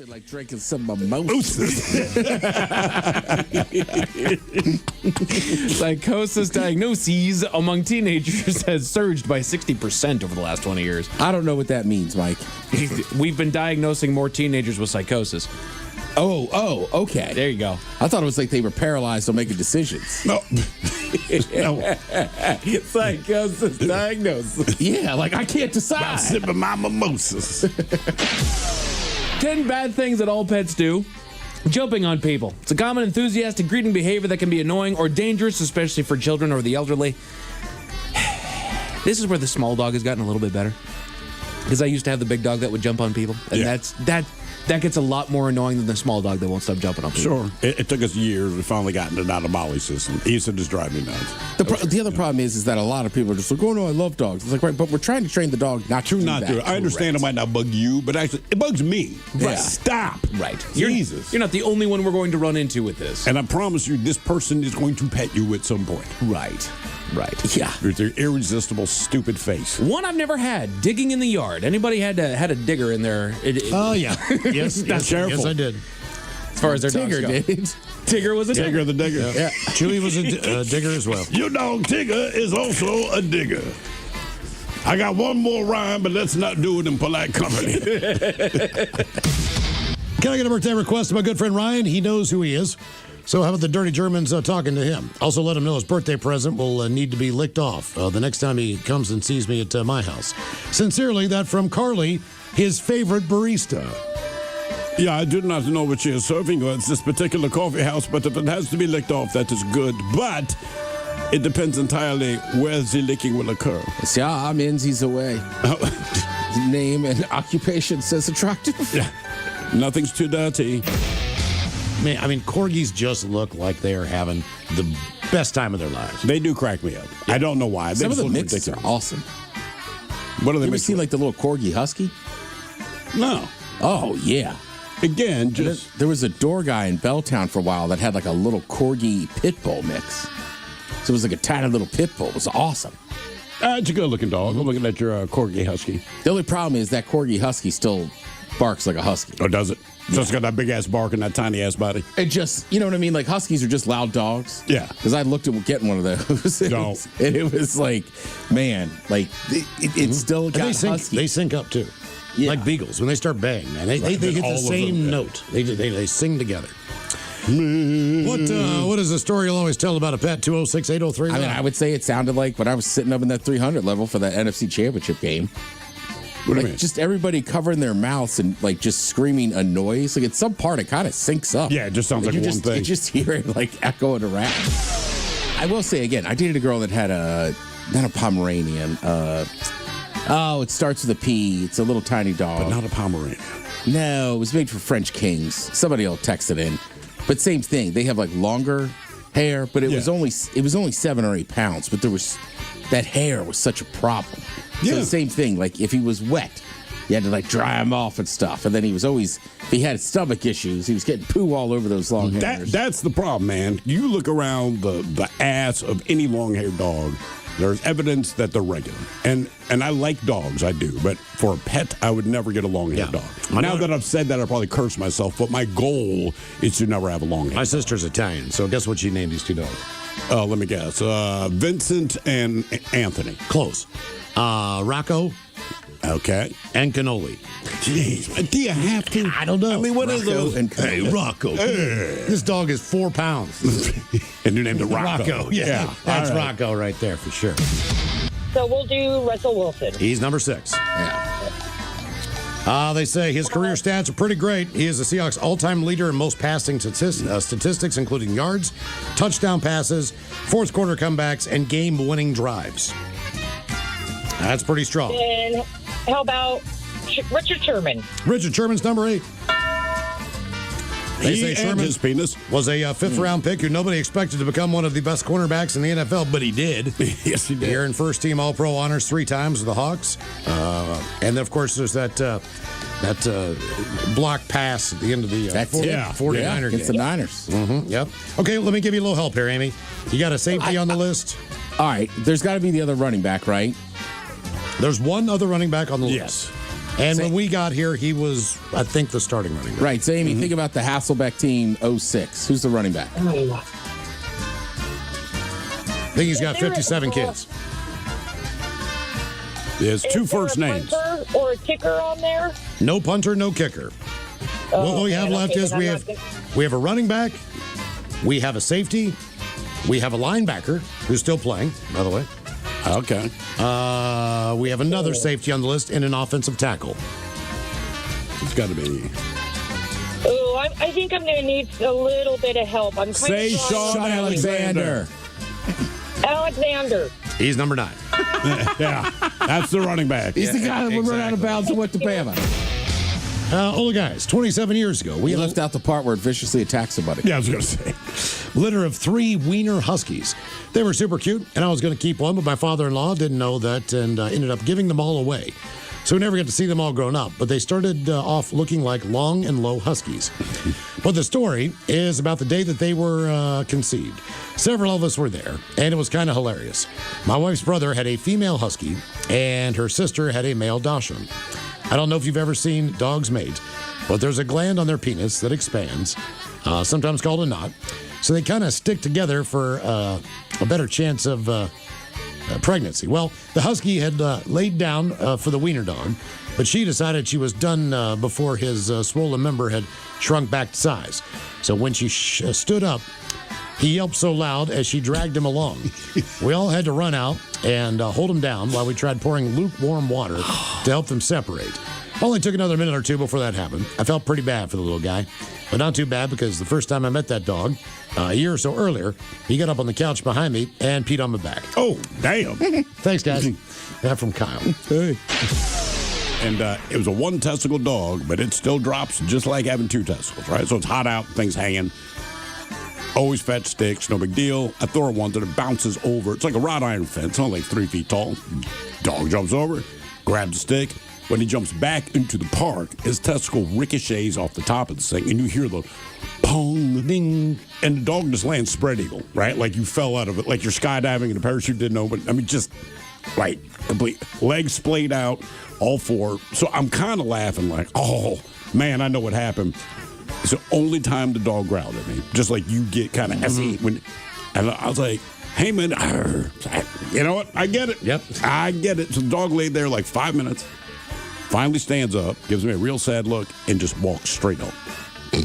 feel like drinking some mimosas. Psychosis diagnoses among teenagers has surged by 60% over the last 20 years. I don't know what that means, Mike. We've been diagnosing more teenagers with psychosis. Oh, okay. There you go. I thought it was like they were paralyzed on making decisions. No. No. Psychosis diagnosis. Yeah, like I can't I'm decide. sipping my mimosas. 10 bad things that all pets do. Jumping on people. It's a common enthusiastic greeting behavior that can be annoying or dangerous, especially for children or the elderly. This is where the small dog has gotten a little bit better. Because I used to have the big dog that would jump on people. And that gets a lot more annoying than the small dog that won't stop jumping on people. Sure. It took us years. We finally got into that Molly system. It used to just drive me nuts. The other problem is that a lot of people are just like, oh, no, I love dogs. It's like, right, but we're trying to train the dog not to do Not that. to. I understand it might not bug you, but actually, it bugs me. Yeah. Stop. Right. Jesus. You're not the only one we're going to run into with this. And I promise you, this person is going to pet you at some point. Right. Yeah. With their irresistible, stupid face. One I've never had, digging in the yard. Anybody had a digger in there? Oh, yeah. Yes, Careful. yes, I did. As far as their dogs Tigger go. did. Tigger was a digger. Tigger the digger. Yeah. Chewy was a digger as well. Your dog Tigger is also a digger. I got one more rhyme, but let's not do it in polite company. Can I get a birthday request to my good friend Ryan? He knows who he is. So how about the dirty Germans talking to him? Also let him know his birthday present will need to be licked off the next time he comes and sees me at my house. Sincerely, that from Carly, his favorite barista. Yeah, I do not know what she is serving at this particular coffee house, but if it has to be licked off, that is good. But it depends entirely where the licking will occur. See, I'm he's away. Name and occupation says attractive. Yeah. Nothing's too dirty. Man, I mean, corgis just look like they are having the best time of their lives. They do crack me up. I don't know why. They Some of just the look mixes ridiculous. are awesome. What are You they ever mixed seen with? like the little corgi husky? No. Oh, yeah. Again, just There was a door guy in Belltown for a while that had like a little corgi pit bull mix. So it was like a tiny little pit bull. It was awesome. it's a good-looking dog. I'm looking at your corgi husky. The only problem is that corgi husky still barks like a husky. Oh, does it? So it's got that big-ass bark and that tiny-ass body. It just, you know what I mean? Like huskies are just loud dogs. Yeah. Because I looked at getting one of those. No. And it was like, man, like it still And got they husky. sync up too. Yeah. Like beagles when they start baying, man. They hit All the of same them, yeah. note. They sing together. What is the story you'll always tell about a pet? 206-803. I mean, I would say it sounded like when I was sitting up in that 300 level for that NFC Championship game. What do you Like mean? just everybody covering their mouths and like just screaming a noise. Like at some part, it kind of syncs up. Yeah, it just sounds like you one just, thing. You just hear it like echoing around. I will say again, I dated a girl that had not a Pomeranian. It starts with a P. It's a little tiny dog. But not a Pomeranian. No, it was made for French kings. Somebody will text it in. But same thing. They have like longer hair, but it was only 7 or 8 pounds. But that hair was such a problem. So Yeah. the same thing. Like if he was wet, you had to like dry him off and stuff. And then if he had stomach issues, he was getting poo all over those long hairs. That's the problem, man. You look around the ass of any long-haired dog, there's evidence that they're regular. And I like dogs, I do. But for a pet, I would never get a long-haired Yeah. dog. Now that I've said that, I probably curse myself. But my goal is to never have a long-haired My dog. sister's Italian, so guess what she named these two dogs? Let me guess. Vincent and Anthony. Close. Rocco Okay. and Cannoli. Jeez. Do you have to? I don't know. I mean, what is Rocco it? and Hey, Rocco. This dog is 4 pounds. And you named it Rocco. Rocco. Yeah. That's All right. Rocco right there for sure. So we'll do Russell Wilson. He's number 6. Yeah. They say his career stats are pretty great. He is the Seahawks' all-time leader in most passing statistics, including yards, touchdown passes, fourth quarter comebacks, and game-winning drives. That's pretty strong. And how about Richard Sherman? Richard Sherman's number 8. They He say and Sherman his penis. was a fifth-round pick who nobody expected to become one of the best cornerbacks in the NFL, but he did. Yes, he did. He earned first-team All-Pro honors 3 times with the Hawks. And, of course, there's that block pass at the end of the That's it. 49er Against the game. Niners. Yep. Okay, let me give you a little help here, Amy. You got a safety on the list? All right. There's got to be the other running back, right? There's one other running back on the Yes. list. And when we got here, he was, I think, the starting running back. Right. So, Amy, think about the Hasselbeck team 06. Who's the running back? I think he's got 57 kids. There's two first names. Punter or a kicker on there? No punter, no kicker. What we have left is we have a running back, we have a safety, we have a linebacker who's still playing, by the way. Okay. We have another safety on the list and an offensive tackle. It's got to be. Oh, I think I'm going to need a little bit of help. I'm kind Say of Sean Alexander. Alexander. He's number 9. Yeah, that's the running back. He's the guy that would run out of bounds and went to Bama. Older guys, 27 years ago, we We left out the part where it viciously attacked somebody. Yeah, I was going to say. litter of 3 wiener huskies. They were super cute, and I was going to keep one, but my father-in-law didn't know that and ended up giving them all away. So we never get to see them all grown up, but they started off looking like long and low huskies. But the story is about the day that they were conceived. Several of us were there, and it was kind of hilarious. My wife's brother had a female husky, and her sister had a male dachshund. I don't know if you've ever seen dogs mate, but there's a gland on their penis that expands, sometimes called a knot. So they kind of stick together for a better chance of pregnancy. Well, the husky had laid down for the wiener dog, but she decided she was done before his swollen member had shrunk back to size. So when she stood up, he yelped so loud as she dragged him along. We all had to run out and hold him down while we tried pouring lukewarm water to help them separate. Only took another minute or two before that happened. I felt pretty bad for the little guy, but not too bad because the first time I met that dog, a year or so earlier, he got up on the couch behind me and peed on my back. Oh, damn. Thanks, guys. That from Kyle. Hey. And it was a 1-testicle dog, but it still drops just like having 2 testicles, right? So it's hot out, things hanging. Always fetch sticks, no big deal. I throw it once and it bounces over. It's like a wrought iron fence, only like 3 feet tall. Dog jumps over, grabs the stick. When he jumps back into the park, his testicle ricochets off the top of the thing, and you hear the pong, ding, and the dog just lands spread eagle, right? Like you fell out of it, like you're skydiving and the parachute didn't open. I mean, just like complete legs splayed out, all 4. So I'm kind of laughing, like, oh man, I know what happened. It's the only time the dog growled at me, just like you get kind of essy when. And I was like, hey man, you know what? I get it. Yep. I get it. So the dog laid there like 5 minutes. Finally stands up, gives me a real sad look, and just walks straight up.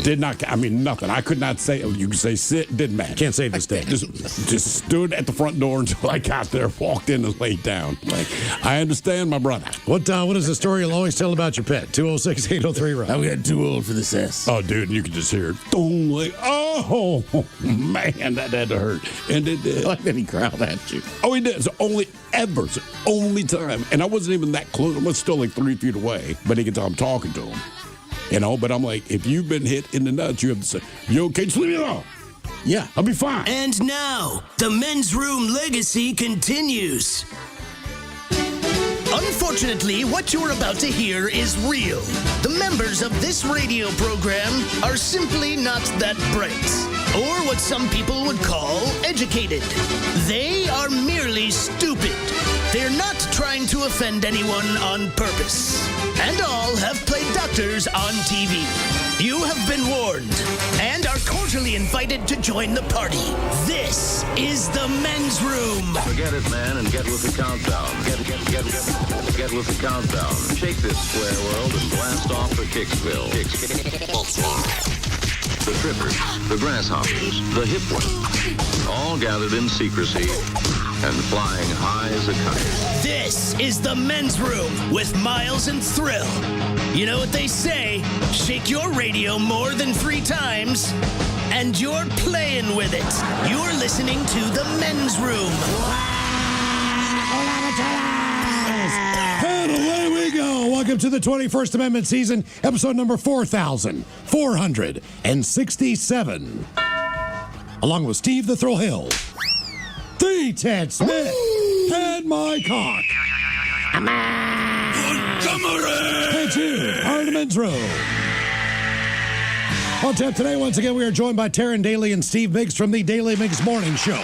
Did not, I mean, nothing. I could not say, you could say sit, didn't matter. Can't save this day. Just stood at the front door until I got there, walked in and laid down. Like, I understand my brother. What is the story you'll always tell about your pet? 206-803-ROCK. I'm getting too old for this ass. Oh, dude, you could just hear it. Boom, like, oh, man, that had to hurt. And it did. I like that he growled at you. Oh, he did. It's the only time. And I wasn't even that close. I was still like 3 feet away, but he could tell I'm talking to him. You know, but I'm like, if you've been hit in the nuts, you have to say, you okay? Just leave me alone. Yeah. I'll be fine. And now, the Men's Room legacy continues. Unfortunately, what you're about to hear is real. The members of this radio program are simply not that bright, or what some people would call educated. They are merely stupid. They're not trying to offend anyone on purpose. And all have played doctors on TV. You have been warned and are cordially invited to join the party. This is the Men's Room. Forget it, man, and get with the countdown. Get with the countdown. Shake this square world and blast off for Kicksville. The trippers, the grasshoppers, the hip ones, all gathered in secrecy and flying high as a kite. This is the Men's Room with Miles and Thrill. You know what they say, shake your radio more than 3 times, and you're playing with it. You're listening to the Men's Room. And away we go. Welcome to the 21st Amendment season, episode number 4,467. Along with Steve the Thrill Hill, the Ted Smith, and Mike Hawk. And you are the Men's Room. On tap today, once again, we are joined by Taryn Daly and Steve Miggs from the Daily Miggs Morning Show.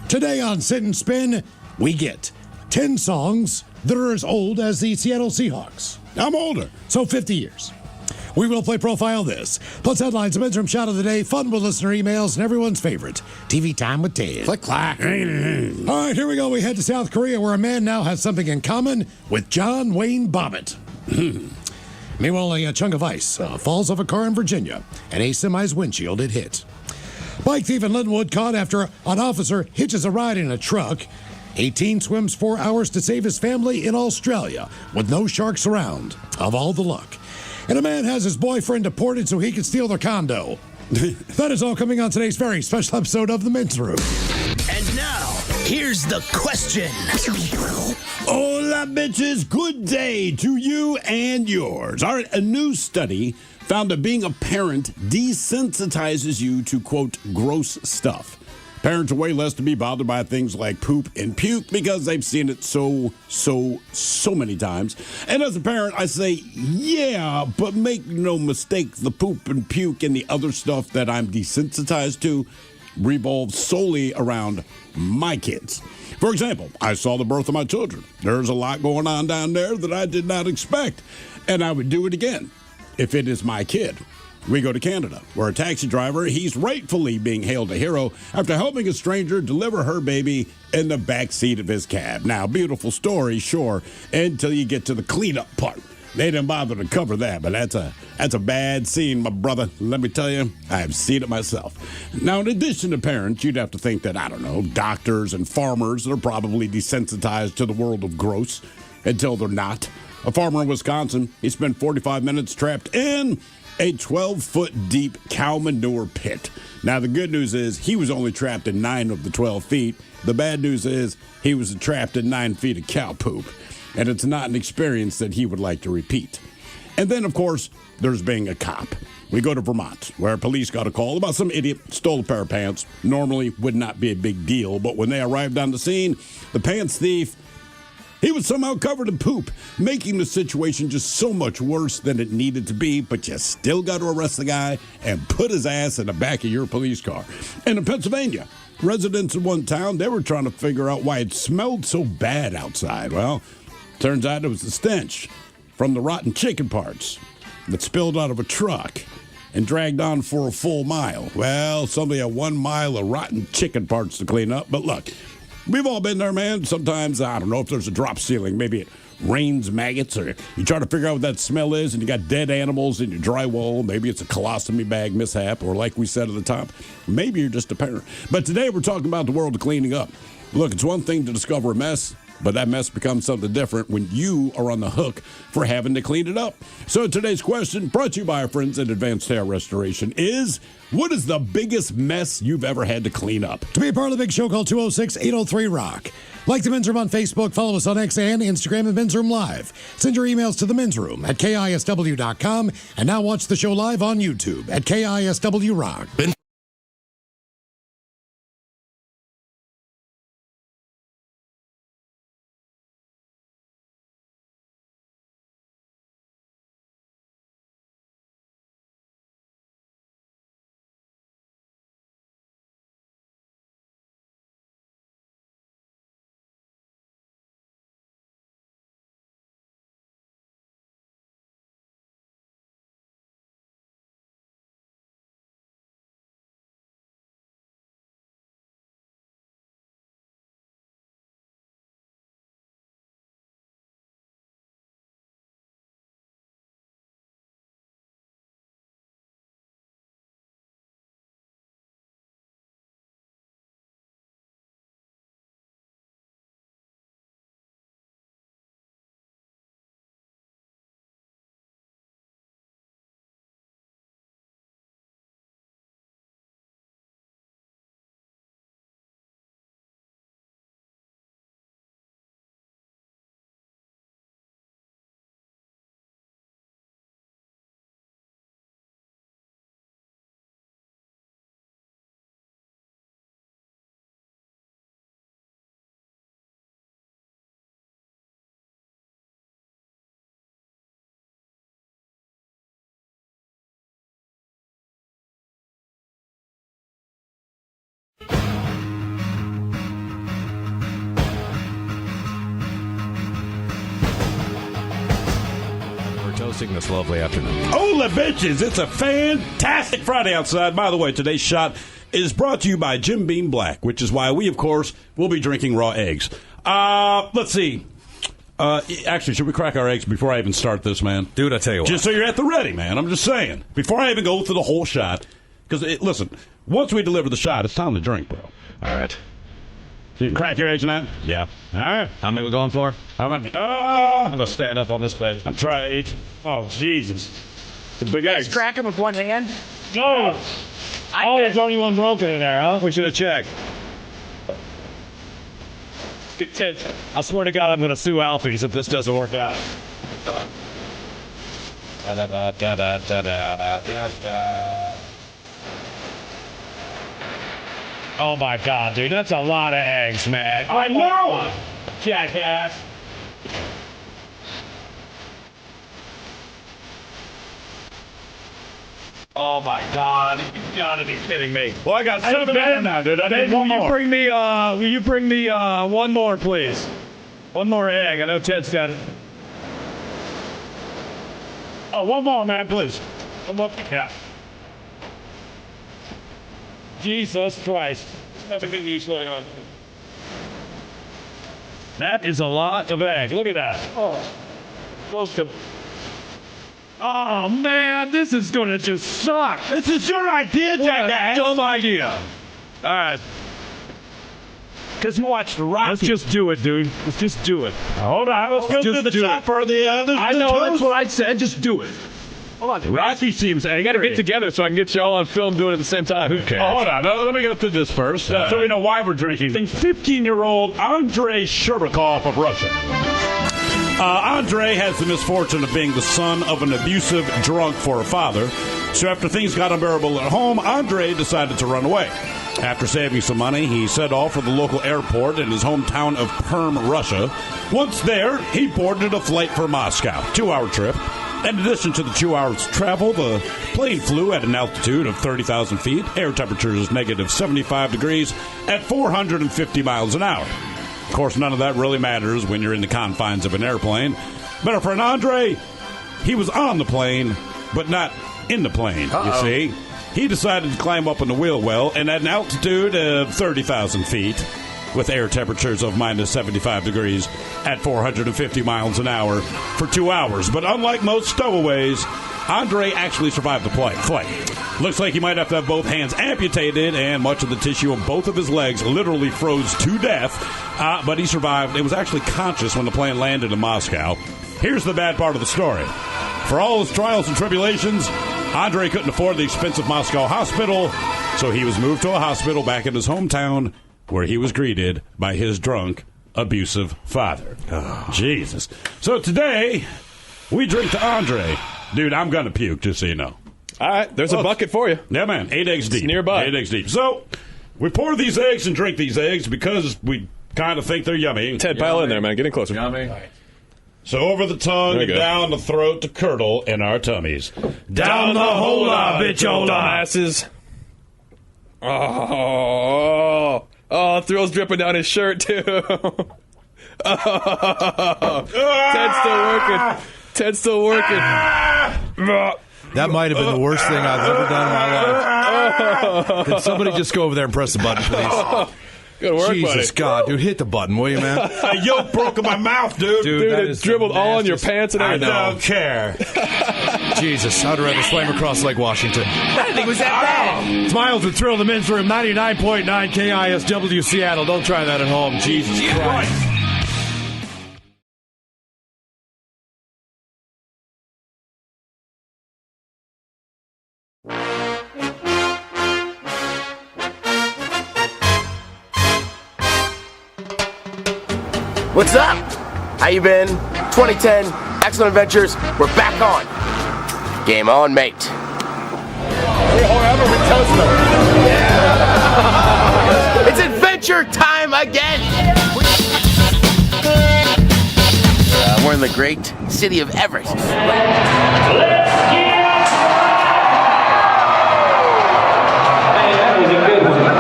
Today on Sit and Spin, we get 10 songs that are as old as the Seattle Seahawks. I'm older. So 50 years. We will play Profile This. Plus headlines, a men's room shot of the day, fun with listener emails, and everyone's favorite, TV Time with Ted. Click clack. All right, here we go. We head to South Korea, where a man now has something in common with John Wayne Bobbitt. Meanwhile, a chunk of ice falls off a car in Virginia, and a semi's windshield it hit. Bike thief in Linwood caught after an officer hitches a ride in a truck. A teen swims 4 hours to save his family in Australia with no sharks around. Of all the luck. And a man has his boyfriend deported so he can steal their condo. That is all coming on today's very special episode of The Men's Room. And now, here's the question. Hola, bitches. Good day to you and yours. All right, a new study found that being a parent desensitizes you to, quote, gross stuff. Parents are way less to be bothered by things like poop and puke because they've seen it so many times. And as a parent, I say, yeah, but make no mistake, the poop and puke and the other stuff that I'm desensitized to revolves solely around my kids. For example, I saw the birth of my children. There's a lot going on down there that I did not expect, and I would do it again if it is my kid. We go to Canada, where a taxi driver, he's rightfully being hailed a hero after helping a stranger deliver her baby in the back seat of his cab. Now, beautiful story, sure, until you get to the cleanup part. They didn't bother to cover that, but that's a bad scene, my brother. Let me tell you, I've seen it myself. Now, in addition to parents, you'd have to think that, I don't know, doctors and farmers are probably desensitized to the world of gross until they're not. A farmer in Wisconsin, he spent 45 minutes trapped in a 12-foot deep cow manure pit. Now, the good news is he was only trapped in 9 of the 12 feet. The bad news is he was trapped in 9 feet of cow poop. And it's not an experience that he would like to repeat. And then, of course, there's being a cop. We go to Vermont, where police got a call about some idiot stole a pair of pants. Normally would not be a big deal, but when they arrived on the scene, the pants thief, he was somehow covered in poop, making the situation just so much worse than it needed to be, but you still got to arrest the guy and put his ass in the back of your police car. And in Pennsylvania, residents in one town, they were trying to figure out why it smelled so bad outside. Well, turns out it was the stench from the rotten chicken parts that spilled out of a truck and dragged on for a full mile. Well, somebody had 1 mile of rotten chicken parts to clean up, but look, we've all been there, man. Sometimes, I don't know if there's a drop ceiling. Maybe it rains maggots, or you try to figure out what that smell is, and you got dead animals in your drywall. Maybe it's a colostomy bag mishap, or like we said at the top, maybe you're just a parent. But today we're talking about the world of cleaning up. Look, it's one thing to discover a mess, but that mess becomes something different when you are on the hook for having to clean it up. So today's question, brought to you by our friends at Advanced Hair Restoration, is what is the biggest mess you've ever had to clean up? To be a part of the big show, call 206-803-ROCK. Like the Men's Room on Facebook, follow us on X and Instagram at Men's Room Live. Send your emails to the Men's Room at KISW.com, and now watch the show live on YouTube at KISW Rock. hosting this lovely afternoon. Hola, bitches. It's a fantastic Friday outside. By the way, today's shot is brought to you by Jim Beam Black, which is why we, of course, will be drinking raw eggs. Let's see. Actually, should we crack our eggs before I even start this, man? Dude, I tell you what. Just so you're at the ready, man. I'm just saying. Before I even go through the whole shot, because, listen, once we deliver the shot, it's time to drink, bro. All right. So you crack your eggs now? Yeah. All right. How many we going for? How many? I'm going to stand up on this page. I'm trying. Oh, Jesus. The big eggs. Crack them with one hand? No. Oh, there's only one broken in there, huh? We should have checked. I swear to God, I'm going to sue Alfie's if this doesn't work out. Oh my God, dude, that's a lot of eggs, man. I know! Jackass. Oh my God, you gotta be kidding me. Well, I got 7 minutes now, dude. I need one more. Will you bring me one more, please? One more egg. I know Ted's got it. Oh, one more, man, please. One more. Yeah. Jesus Christ. That is a lot of egg. Look at that. Oh, close to. Oh man, this is gonna just suck. This is your idea, Jack. Dumb idea. All right. Because you watched Rocky. Let's just do it, dude. Let's just do it. Hold on. Let's go Just through the do top it. for the I know, that's what I said. Just do it. Hold on. Rocky seems angry. I gotta get together so I can get you all on film doing it at the same time. Who cares? Oh, hold on. Let me get through this first. So we know why we're drinking. 15-year-old Andrei Sherbakov of Russia. Andrei has the misfortune of being the son of an abusive drunk for a father. So after things got unbearable at home, Andrei decided to run away. After saving some money, he set off for the local airport in his hometown of Perm, Russia. Once there, he boarded a flight for Moscow, 2-hour trip. In addition to the 2 hours travel, the plane flew at an altitude of 30,000 feet. Air temperature is negative 75 degrees at 450 miles an hour. Of course, none of that really matters when you're in the confines of an airplane. But our friend Andre, he was on the plane, but not in the plane, you see. He decided to climb up on the wheel well, and at an altitude of 30,000 feet, with air temperatures of minus 75 degrees at 450 miles an hour for 2 hours. But unlike most stowaways, Andre actually survived the flight. Looks like he might have to have both hands amputated, and much of the tissue of both of his legs literally froze to death. But he survived. He was actually conscious when the plane landed in Moscow. Here's the bad part of the story. For all his trials and tribulations, Andre couldn't afford the expensive Moscow hospital, so he was moved to a hospital back in his hometown, where he was greeted by his drunk, abusive father. Oh, Jesus. So today, we drink to Andre. Dude, I'm going to puke, just so you know. All right, there's a bucket for you. Yeah, man. 8 eggs deep. It's nearby. 8 eggs deep. So, we pour these eggs and drink these eggs because we kind of think they're yummy. Ted, pile in there, man. Getting closer. Yummy. So over the tongue and down the throat to curdle in our tummies. Down the hola, bitchola. Dumbasses. Oh, thrills dripping down his shirt, too. Ted's still working. That might have been the worst thing I've ever done in my life. Could somebody just go over there and press the button, please? Good work, Jesus, buddy. God, dude, hit the button, will you, man? A yolk broke in my mouth, dude. Dude, it dribbled all on your pants and everything. I don't care. Jesus, I'd rather swim across Lake Washington. I didn't think it was that bad. Smiles would thrill the men's room, 99.9 KISW Seattle. Don't try that at home. Jesus Christ. What's up? How you been? 2010, Excellent Adventures, we're back on. Game on, mate. It's adventure time again! We're in the great city of Everett.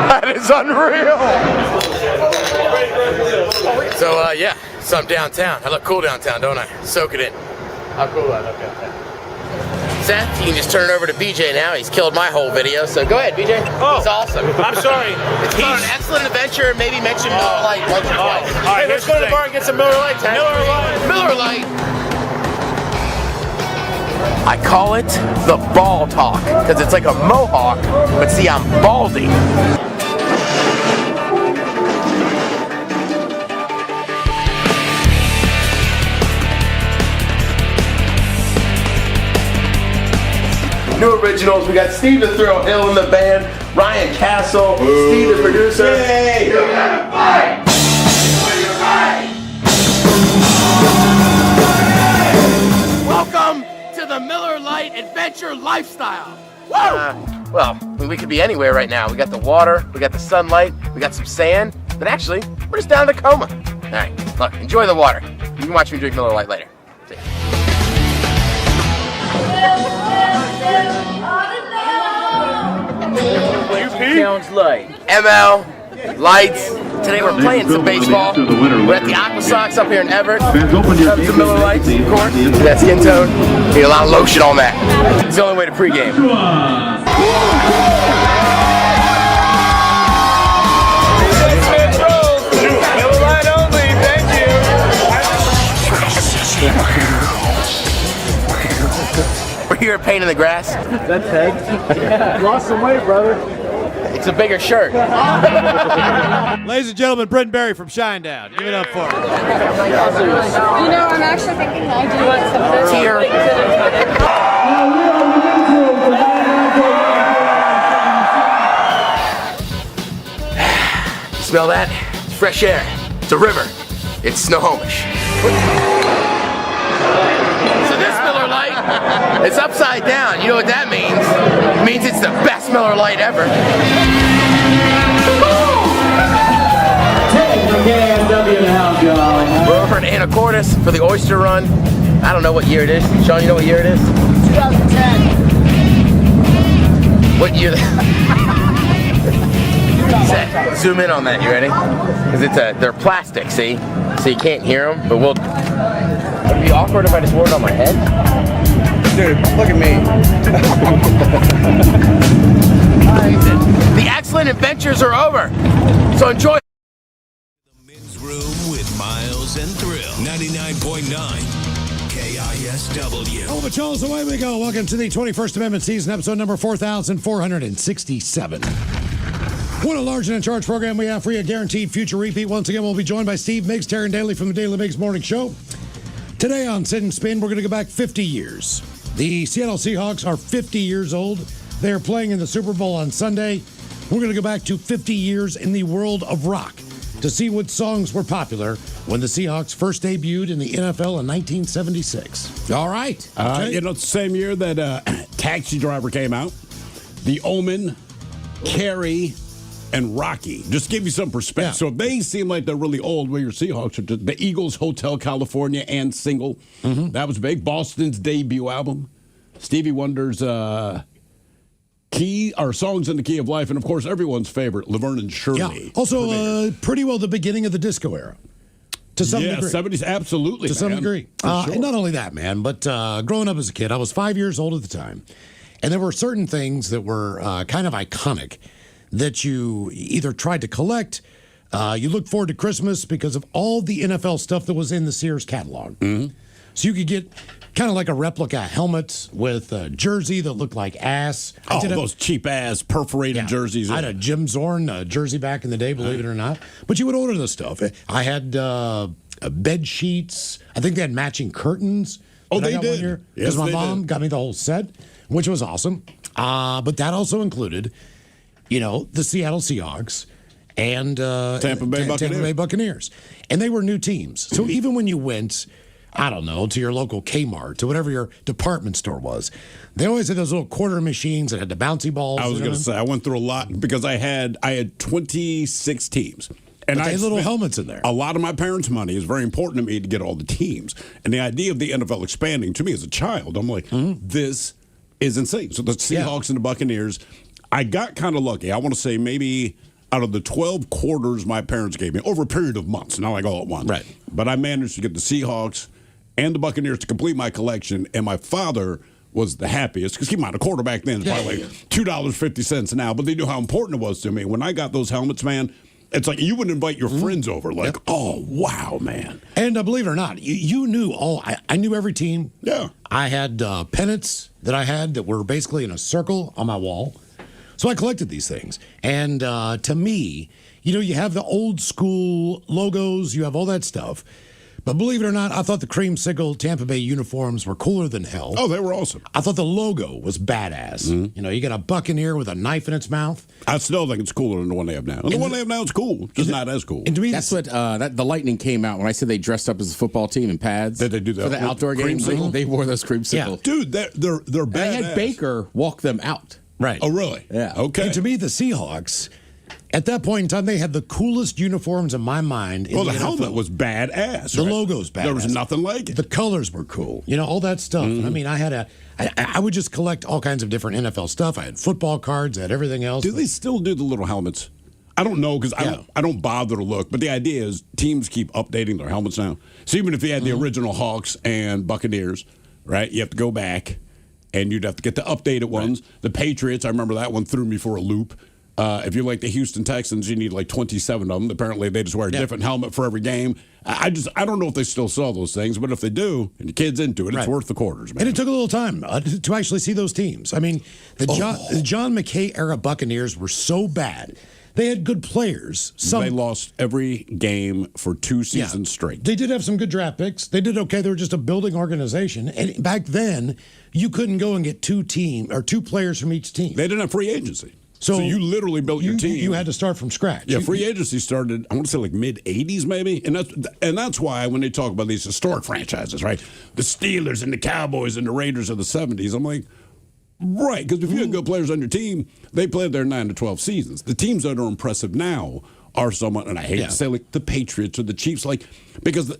That is unreal! So, yeah, so I'm downtown. I look cool downtown, don't I? Soak it in. How cool I look out there. Seth, you can just turn it over to BJ now. He's killed my whole video, so go ahead, BJ. Oh, he's awesome. I'm sorry. It's about an excellent adventure. Maybe mention Miller Lite once or twice. All right, let's go to the bar and get some Miller Lite. Miller Lite. Miller Lite. I call it the ball talk because it's like a mohawk, but see, I'm balding. New originals. We got Steve the Thrill Hill in the band, Ryan Castle, Steve the producer. Yay! You gotta fight! Welcome to the Miller Lite Adventure Lifestyle. Woo! Well, we could be anywhere right now. We got the water, we got the sunlight, we got some sand, but actually, we're just down in Tacoma. All right, look, enjoy the water. You can watch me drink Miller Lite later. See ya. Sounds like ML, Lights. Today we're playing some baseball. We're at the Aqua Sox up here in Everett. Have some Miller Lights, of course. That skin tone. Need a lot of lotion on that. It's the only way to pregame. Miller Lite only. Thank you. We're here at Pain in the Grass. that's Peg. Lost some weight, brother. It's a bigger shirt. Ladies and gentlemen, Brenton Berry from Shinedown. Give it up for him. You know, I'm actually thinking I do want some of this. Here. Smell that? It's fresh air. It's a river. It's Snohomish. So this Miller Lite, it's upside down. You know what that means? It means it's the best Miller Lite ever. We're over in Anacortes for the Oyster Run. I don't know what year it is. Sean, you know what year it is? 2010. What year? Set. Zoom in on that. You ready? Because they're plastic, see? So you can't hear them. But would it be awkward if I just wore it on my head? Dude, look at me. The excellent adventures are over. So enjoy. The Men's Room with Miles and Thrill. 99.9 KISW. Oh, Macholas, away we go. Welcome to the 21st Amendment season, episode number 4,467. What a large and in charge program we have for you. Guaranteed future repeat. Once again, we'll be joined by Steve Miggs, Taryn Daly from the Daily Miggs Morning Show. Today on Sit and Spin, we're going to go back 50 years. The Seattle Seahawks are 50 years old. They are playing in the Super Bowl on Sunday. We're going to go back to 50 years in the world of rock to see what songs were popular when the Seahawks first debuted in the NFL in 1976. All right. You know, it's the same year that Taxi Driver came out. The Omen, Carrie, and Rocky. Just to give you some perspective. Yeah. So if they seem like they're really old, well, your Seahawks are just, the Eagles, Hotel California, and single. Mm-hmm. That was big. Boston's debut album. Stevie Wonder's Songs in the Key of Life, and of course everyone's favorite, Laverne and Shirley. Yeah. Also, pretty well the beginning of the disco era. To some degree. 70s, absolutely. To some degree. Sure. And not only that, man, but growing up as a kid, I was 5 years old at the time. And there were certain things that were kind of iconic that you either tried to collect, you looked forward to Christmas because of all the NFL stuff that was in the Sears catalog. Mm-hmm. So you could get kind of like a replica helmet with a jersey that looked like ass. Those cheap-ass perforated jerseys. I had a Jim Zorn jersey back in the day, believe it or not. But you would order this stuff. I had bed sheets. I think they had matching curtains. Oh, they did. Because my mom got me the whole set, which was awesome. But that also included, the Seattle Seahawks and Tampa Bay Buccaneers. And they were new teams. So even when you went, I don't know, to your local Kmart, to whatever your department store was, they always had those little quarter machines that had the bouncy balls. I was going to say, I went through a lot because I had 26 teams. And I had little helmets in there. A lot of my parents' money is very important to me to get all the teams. And the idea of the NFL expanding, to me as a child, I'm like, this is insane. So the Seahawks and the Buccaneers, I got kind of lucky. I want to say maybe out of the 12 quarters my parents gave me over a period of months, not like all at once. Right. But I managed to get the Seahawks and the Buccaneers to complete my collection. And my father was the happiest because keep in mind, a quarterback then is probably like $2.50 now, but they knew how important it was to me. When I got those helmets, man, it's like you would invite your friends over, like, oh, wow, man. And believe it or not, you knew I knew every team. Yeah. I had pennants that I had that were basically in a circle on my wall. So I collected these things. And to me, you have the old school logos, you have all that stuff. But believe it or not, I thought the creamsicle Tampa Bay uniforms were cooler than hell. Oh, they were awesome. I thought the logo was badass. You got a buccaneer with a knife in its mouth. I still think it's cooler than the one they have now. And the one they have now is cool, just not as cool. And to me, that's what the Lightning came out when I said they dressed up as a football team in pads. Did they do that for the outdoor games? They wore those creamsicles. Yeah. Dude, they're badass. They had Baker walk them out. Right. Oh, really? Yeah. Okay. And to me, the Seahawks, at that point in time, they had the coolest uniforms in my mind. Well, the helmet was badass. The logo's badass. There was nothing like it. The colors were cool. All that stuff. I mean, I would just collect all kinds of different NFL stuff. I had football cards. I had everything else. Do they still do the little helmets? I don't know because I don't bother to look. But the idea is teams keep updating their helmets now. So even if you had the original Hawks and Buccaneers, right, you have to go back and you'd have to get the updated ones. Right. The Patriots, I remember that one threw me for a loop. If you're like the Houston Texans, you need like 27 of them. Apparently, they just wear a different helmet for every game. I don't know if they still sell those things, but if they do, and the kid's into it, it's worth the quarters, man. And it took a little time to actually see those teams. I mean, the John McKay era Buccaneers were so bad. They had good players. They lost every game for 2 seasons straight. They did have some good draft picks. They did okay. They were just a building organization. And back then, you couldn't go and get 2 players from each team. They didn't have free agency. So you literally built your team. You had to start from scratch. Yeah, free agency started, I want to say like mid-'80s maybe. And that's why when they talk about these historic franchises, right? The Steelers and the Cowboys and the Raiders of the 70s, I'm like, right, because if you had good players on your team, they played their 9 to 12 seasons. The teams that are impressive now are somewhat, and I hate to say like the Patriots or the Chiefs, like because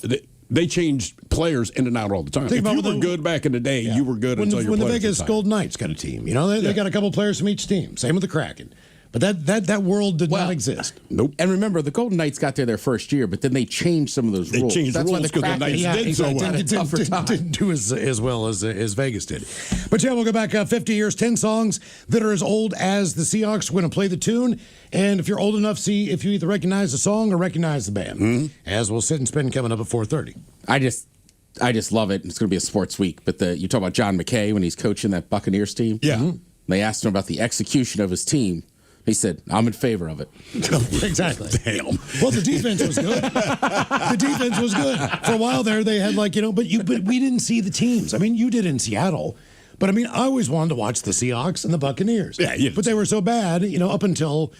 they changed players in and out all the time. If you were good back in the day, you were good until your players when the Vegas retired. Golden Knights got a team. They got a couple players from each team. Same with the Kraken. But that world did not exist. Nope. And remember, the Golden Knights got there their first year, but then they changed some of those rules. They changed That's rules why because the Knights did so well. Didn't do as well as Vegas did. But we'll go back 50 years, 10 songs that are as old as the Seahawks. We're going to play the tune. And if you're old enough, see if you either recognize the song or recognize the band. As we'll sit and spin coming up at 4:30. I just love it. It's going to be a sports week. But you talk about John McKay when he's coaching that Buccaneers team. Yeah. They asked him about the execution of his team. He said, I'm in favor of it. Exactly. Damn. Well, the defense was good. The defense was good. For a while there, they had but we didn't see the teams. I mean, you did in Seattle. But I mean, I always wanted to watch the Seahawks and the Buccaneers. Yeah, but they were so bad, up until,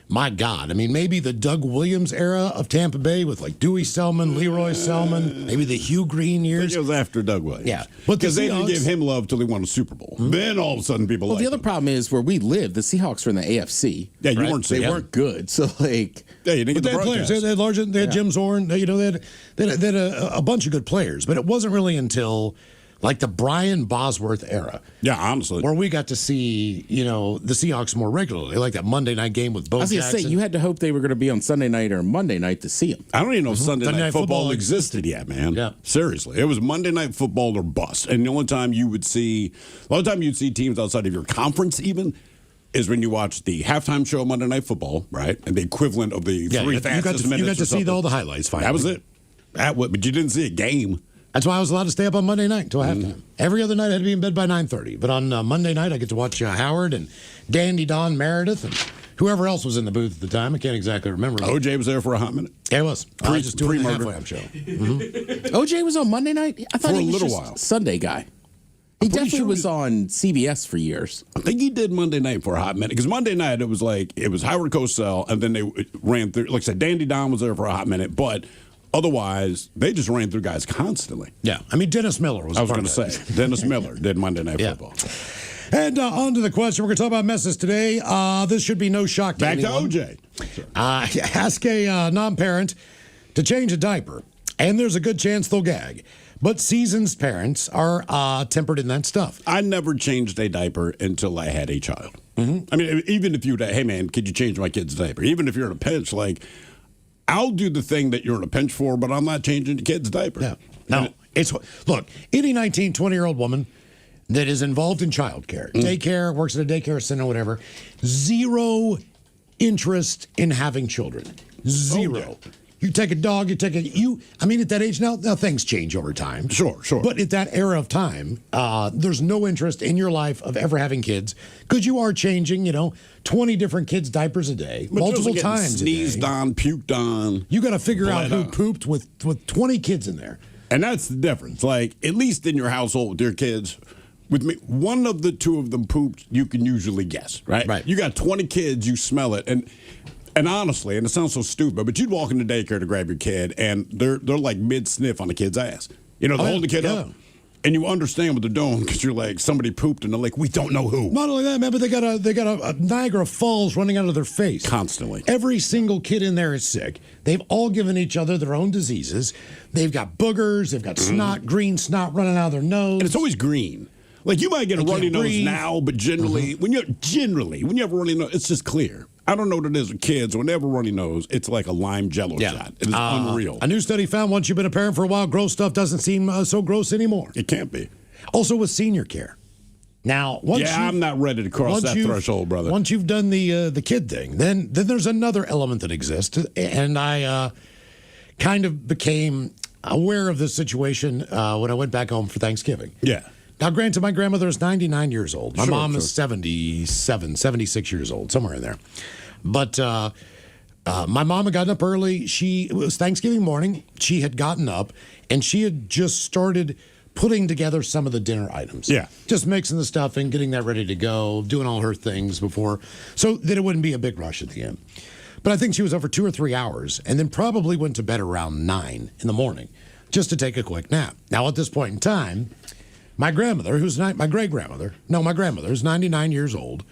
my God, I mean, maybe the Doug Williams era of Tampa Bay with like Dewey Selman, Leroy Selman, maybe the Hugh Green years. It was after Doug Williams. Yeah. Because they didn't give him love till he won a Super Bowl. Then all of a sudden people the other problem is where we live, the Seahawks are in the AFC. Yeah, you weren't They weren't good. So, like... Yeah, you didn't get the players. They had Jim Zorn. They had a bunch of good players. But it wasn't really until... like the Brian Bosworth era. Yeah, honestly. Where we got to see, the Seahawks more regularly, like that Monday night game with Bo Jackson. I was going to say, you had to hope they were going to be on Sunday night or Monday night to see them. I don't even know if Sunday night football existed yet, man. Yeah. Seriously. It was Monday night football or bust. And the only time you'd see teams outside of your conference even is when you watch the halftime show Monday Night Football, right? And the equivalent of the 3 fastest minutes. You got to see all the highlights finally. That was it. But you didn't see a game. That's why I was allowed to stay up on Monday night until halftime. Every other night I had to be in bed by 9:30. But on Monday night I get to watch Howard and Dandy Don Meredith and whoever else was in the booth at the time. I can't exactly remember. OJ was there for a hot minute. Yeah, he was. I was just doing the halfway show. OJ was on Monday night? I thought for he was a little just while. Sunday guy. He definitely was on CBS for years. I think he did Monday night for a hot minute. Because Monday night it was Howard Cosell, and then they ran through, like I said, Dandy Don was there for a hot minute, but otherwise, they just ran through guys constantly. Yeah. I mean, Dennis Miller was I was going to say, Dennis Miller did Monday Night Football. And on to the question. We're going to talk about messes today. This should be no shock to anyone. Back to OJ. Ask a non-parent to change a diaper, and there's a good chance they'll gag. But seasoned parents are tempered in that stuff. I never changed a diaper until I had a child. I mean, even if you'd, hey, man, could you change my kid's diaper? Even if you're in a pinch, I'll do the thing that you're in a pinch for, but I'm not changing the kid's diaper. Yeah. No. Look, any 19, 20-year-old woman that is involved in childcare, daycare, works at a daycare center, whatever, zero interest in having children. Zero. You take a dog, at that age now things change over time. Sure. But at that era of time, there's no interest in your life of ever having kids because you are changing, 20 different kids' diapers a day, But multiple just times a day. sneezed on, puked on. You got to figure out who bled on. pooped with 20 kids in there. And that's the difference. Like, at least in your household with your kids, with me, one of the two of them pooped, you can usually guess, right? Right. You got 20 kids, you smell it. And honestly, and it sounds so stupid, but you'd walk into daycare to grab your kid, and they're like mid-sniff on the kid's ass. They're holding the kid up. And you understand what they're doing because you're like, somebody pooped, and they're like, we don't know who. Not only that, man, but they got a Niagara Falls running out of their face. Constantly. Every single kid in there is sick. They've all given each other their own diseases. They've got boogers. They've got snot, green snot running out of their nose. And it's always green. Like, you might get a runny nose now, but generally, when you have a runny nose, it's just clear. I don't know what it is with kids. When they have a runny nose, it's like a lime jello shot. It is unreal. A new study found once you've been a parent for a while, gross stuff doesn't seem so gross anymore. It can't be. Also with senior care. Now, I'm not ready to cross that threshold, brother. Once you've done the kid thing, then there's another element that exists, and I kind of became aware of this situation when I went back home for Thanksgiving. Yeah. Now, granted, my grandmother is 99 years old. My mom is 76 years old, somewhere in there. But my mom had gotten up early. It was Thanksgiving morning. She had gotten up, and she had just started putting together some of the dinner items. Yeah. Just mixing the stuff and getting that ready to go, doing all her things before, so that it wouldn't be a big rush at the end. But I think she was up for 2 or 3 hours, and then probably went to bed around 9 in the morning just to take a quick nap. Now, at this point in time, my grandmother, who's my grandmother, who's 99 years old,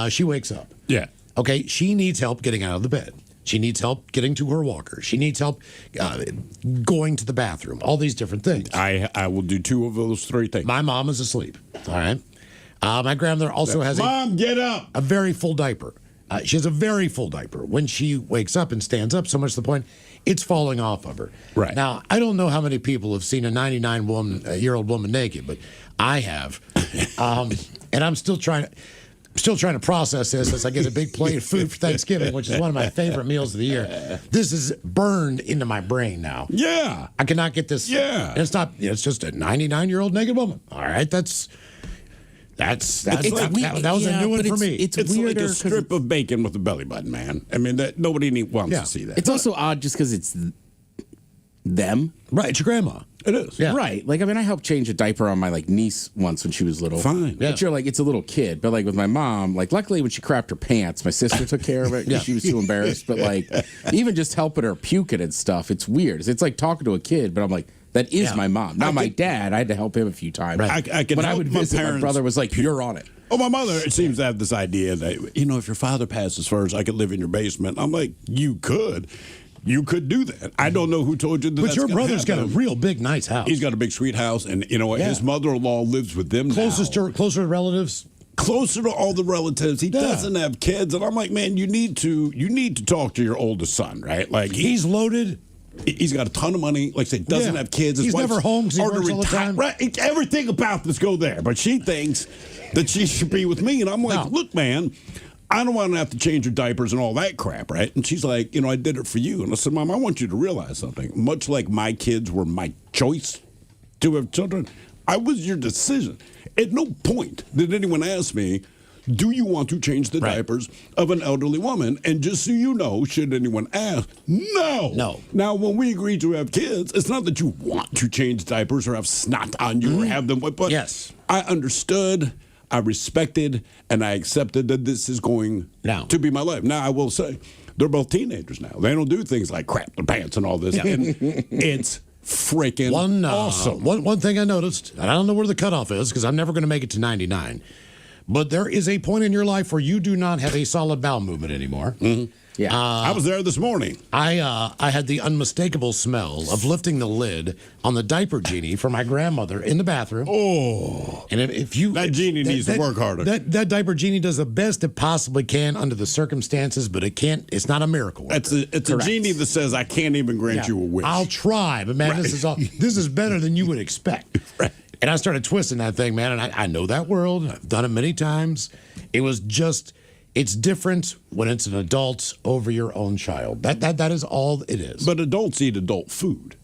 she wakes up. Yeah. Okay, she needs help getting out of the bed. She needs help getting to her walker. She needs help going to the bathroom. All these different things. I will do 2 of those 3 things. My mom is asleep. All right. My grandmother also has Mom, get up! A very full diaper. She has a very full diaper. When she wakes up and stands up, so much to the point, it's falling off of her. Right. Now, I don't know how many people have seen a 99-year-old woman naked, but I have. And I'm still trying to process this as I get a big plate of food for Thanksgiving, which is one of my favorite meals of the year. This is burned into my brain now. Yeah. I cannot get this. Yeah. And it's not, it's just a 99-year-old naked woman. All right, that was a new one for me. It's like a strip of bacon with a belly button, man. I mean, nobody wants to see that. It's also odd just because it's them. Right, it's your grandma. It is. Yeah. Right. Like, I mean, I helped change a diaper on my niece once when she was little. Fine. Yeah. But you're like, it's a little kid. But like with my mom, luckily when she crapped her pants, my sister took care of it because she was too embarrassed. But even just helping her puke it and stuff, it's weird. It's like talking to a kid, but I'm like, that is my mom. Now, my dad, I had to help him a few times. Right. When I would visit, my brother was like, you're on it. Oh, my mother, it seems to have this idea that, if your father passes first, I could live in your basement. I'm like, you could. You could do that. I don't know who told you that. But your brother's got a real big, nice house. He's got a big, sweet house. And you know what? His mother-in-law lives with them closer to relatives? Closer to all the relatives. He doesn't have kids. And I'm like, man, you need to talk to your oldest son, right? Like he's loaded. He's got a ton of money. Like I say, doesn't have kids. He's never home because he works all the time. Right. Everything about this go there. But she thinks that she should be with me. And I'm like, look, man, I don't want to have to change your diapers and all that crap, right? And she's like, I did it for you. And I said, Mom, I want you to realize something. Much like my kids were my choice to have children, I was your decision. At no point did anyone ask me, do you want to change the diapers of an elderly woman? And just so you know, should anyone ask, no. Now, when we agree to have kids, it's not that you want to change diapers or have snot on you or have them, but I understood, I respected, and I accepted that this is going to be my life. Now, I will say, they're both teenagers now. They don't do things like crap their pants and all this. Yeah. And it's freaking awesome. One thing I noticed, and I don't know where the cutoff is because I'm never going to make it to 99, but there is a point in your life where you do not have a solid bowel movement anymore. Mm-hmm. Yeah, I was there this morning. I had the unmistakable smell of lifting the lid on the diaper genie for my grandmother in the bathroom. Oh, and if you that genie needs to work harder. That diaper genie does the best it possibly can under the circumstances, but it can't. It's not a miracle. It's a genie that says I can't even grant you a wish. I'll try, but man, this is better than you would expect. And I started twisting that thing, man. And I know that world. I've done it many times. It was just, it's different when it's an adult over your own child. That is all it is. But adults eat adult food.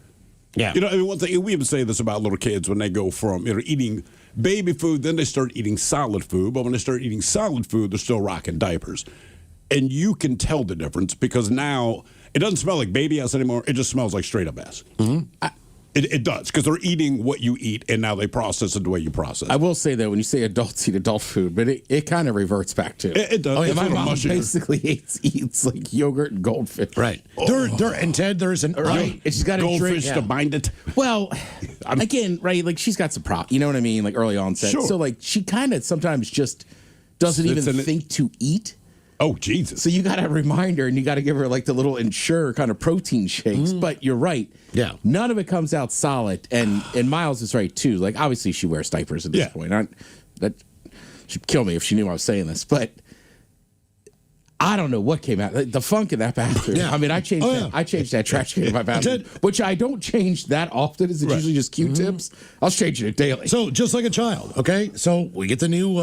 Yeah. You know, I mean, one thing, we even say this about little kids when they go from eating baby food, then they start eating solid food. But when they start eating solid food, they're still rocking diapers. And you can tell the difference because now it doesn't smell like baby ass anymore. It just smells like straight up ass. Mm-hmm. It does, because they're eating what you eat, and now they process it the way you process it. I will say, though, when you say adults eat adult food, but it kind of reverts back to it does. Oh, yeah, It's my a little mom mushier. basically eats like yogurt and goldfish. Right. And Ted, there's an Right. And she's got a goldfish drink. to bind it. Well, again, right, like she's got some prop, you know what I mean? Like early onset. Sure. So like she kind of sometimes just doesn't It's even an- think to eat. Oh, Jesus. So you got to remind her and you got to give her like the little Ensure kind of protein shakes. But you're right. Yeah. None of it comes out solid. And Miles is right too. Like obviously she wears diapers at this point. That she'd kill me if she knew I was saying this. But I don't know what came out. The funk in that bathroom. Yeah. I mean, I changed that trash can in my bathroom, which I don't change that often. It's usually just Q-tips. I was changing it daily. So just like a child, okay? So we get the new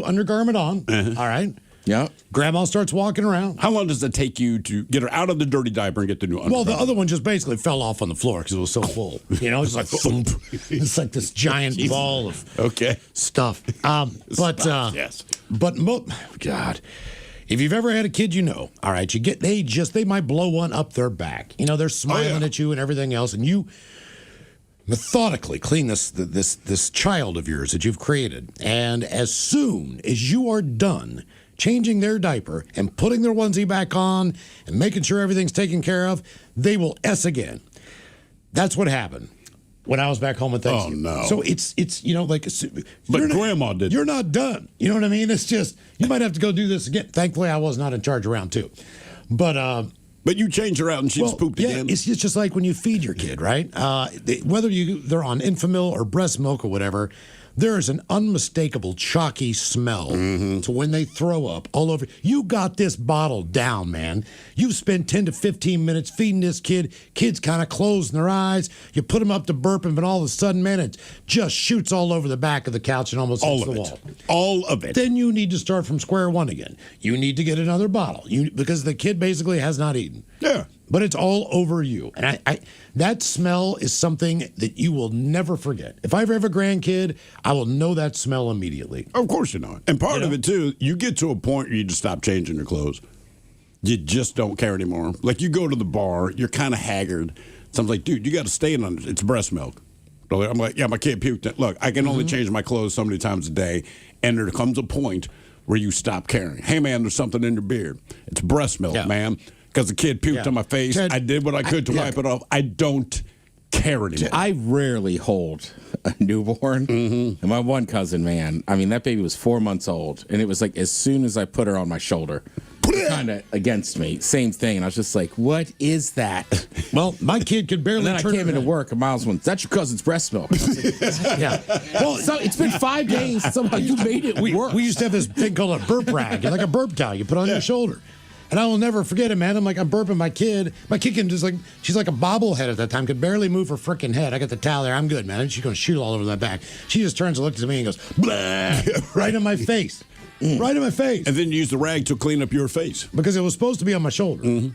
undergarment on. All right. Yeah. Grandma starts walking around. How long does it take you to get her out of the dirty diaper and get the new Well, the other one just basically fell off on the floor because it was so full. You know, it's like thump. It's like this giant ball of stuff. Yes. God, if you've ever had a kid, you know. All right, they might blow one up their back. You know, they're smiling at you and everything else, and you methodically clean this child of yours that you've created, and as soon as you are done changing their diaper and putting their onesie back on and making sure everything's taken care of, they will S again. That's what happened when I was back home at Thanksgiving. Oh, no. So it's you know, like, But Grandma did. You're not done. You know what I mean? It's just, you might have to go do this again. Thankfully, I was not in charge around two. But you change her out and she's pooped again. It's just like when you feed your kid, right? Whether they're on Enfamil or breast milk or whatever, there is an unmistakable chalky smell to when they throw up all over. You got this bottle down, man. You spent 10 to 15 minutes feeding this kid. Kids kind of closing their eyes. You put them up to burping, but all of a sudden, man, it just shoots all over the back of the couch and almost hits the wall. All of it. Then you need to start from square one again. You need to get another bottle because the kid basically has not eaten. Yeah. But it's all over you. And I that smell is something that you will never forget. If I ever have a grandkid, I will know that smell immediately. Of course you know it. And part of it, too, you get to a point where you just stop changing your clothes. You just don't care anymore. Like, you go to the bar, you're kind of haggard. So I'm like, dude, you got to stay in on it. It's breast milk. I'm like, yeah, my kid puked. Look, I can only change my clothes so many times a day. And there comes a point where you stop caring. Hey, man, there's something in your beard. It's breast milk, man. Because the kid puked on my face. Ted, I did what I could to wipe it off. I don't care anymore. I rarely hold a newborn. And my one cousin, man, I mean, that baby was 4 months old. And it was like as soon as I put her on my shoulder, kind of against me, same thing. And I was just like, what is that? Well, my kid could barely And then I turn came into around. work and Miles went, that's your cousin's breast milk. I was like, Yeah. well, so it's been 5 days. Somehow you made it work. We used to have this thing called a burp rag, like a burp towel you put on your shoulder. And I will never forget it, man. I'm burping my kid. My kid can just she's like a bobblehead at that time, could barely move her freaking head. I got the towel there. I'm good, man. And she's going to shoot all over my back. She just turns and looks at me and goes, blah, right in my face. Right in my face. And then you use the rag to clean up your face. Because it was supposed to be on my shoulder.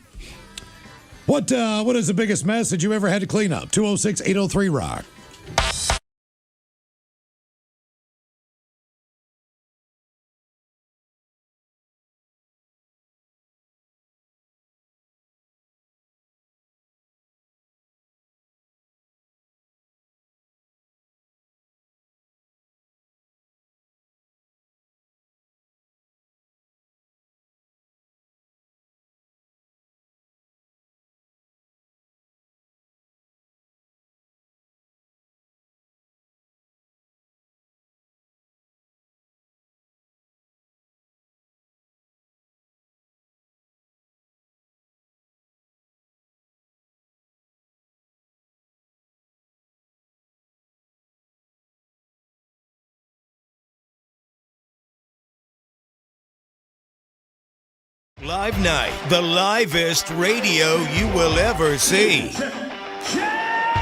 What is the biggest mess that you ever had to clean up? 206-803-ROCK. Live Night, the livest radio you will ever see.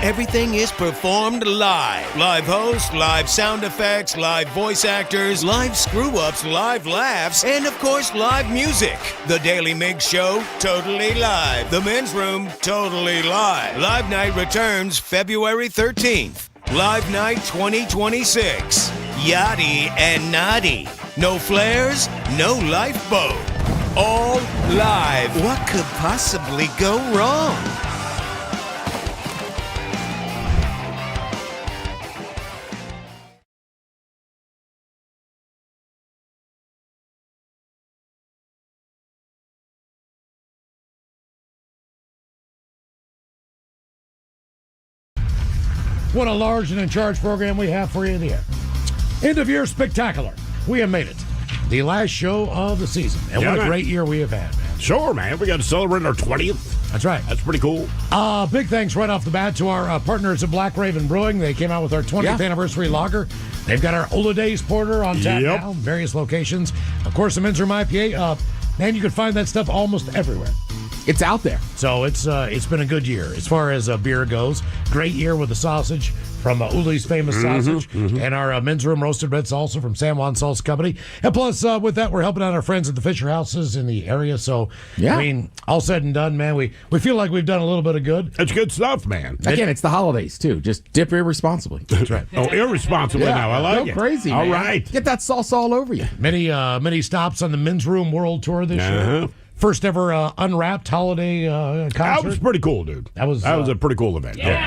everything is performed live. Live hosts, live sound effects, live voice actors, live screw-ups, live laughs, and of course, live music. The Daily Mix Show, totally live. The Men's Room, totally live. Live Night returns February 13th. Live Night 2026. Yachty and naughty. No flares, no lifeboat. All live. What could possibly go wrong? What a large and in charge program we have for you in the air. End of year spectacular. We have made it. The last show of the season. And what a great year we have had, man. Sure, man. We got to celebrate our 20th. That's right. That's pretty cool. Big thanks right off the bat to our partners at Black Raven Brewing. They came out with our 20th anniversary lager. They've got our Ola Days Porter on tap now, various locations. Of course, the Men's Room IPA. Man, you can find that stuff almost everywhere. It's out there. So it's been a good year as far as beer goes. Great year with the sausage from Uli's famous sausage and our Men's Room roasted red salsa from San Juan Salsa Company. And plus, with that, we're helping out our friends at the Fisher Houses in the area. So, I mean, all said and done, man, we feel like we've done a little bit of good. It's good stuff, man. Again, it's the holidays, too. Just dip irresponsibly. That's right. Oh, irresponsibly now. I like it. Go crazy, All man. right. Get that sauce all over you. Many stops on the Men's Room World Tour this year. First ever Unwrapped holiday concert. That was pretty cool, dude. That was a pretty cool event. Yeah,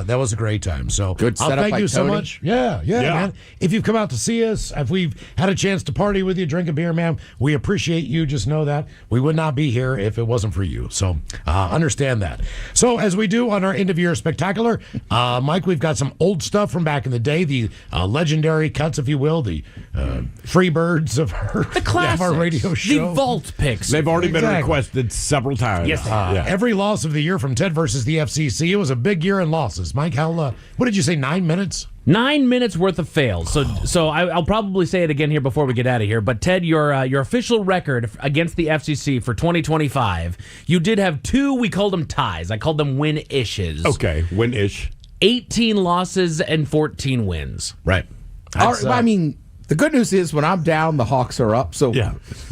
that was a great time. So good setup. Thank by you so Tony. much. Yeah, man. If you've come out to see us, if we've had a chance to party with you, drink a beer, man, we appreciate you. Just know that we would not be here if it wasn't for you. So understand that. So as we do on our end of year spectacular, Mike, we've got some old stuff from back in the day, the legendary cuts, if you will, the free birds of our radio show, the vault picks. They've already been requested several times. Yes. Every loss of the year from Ted versus the FCC. It was a big year in losses. Mike, what did you say? 9 minutes? 9 minutes worth of fails. So I'll probably say it again here before we get out of here. But Ted, your official record against the FCC for 2025, you did have two. We called them ties. I called them win-ishes. Okay, win-ish. 18 losses and 14 wins. Right. I mean, the good news is when I'm down, the Hawks are up. So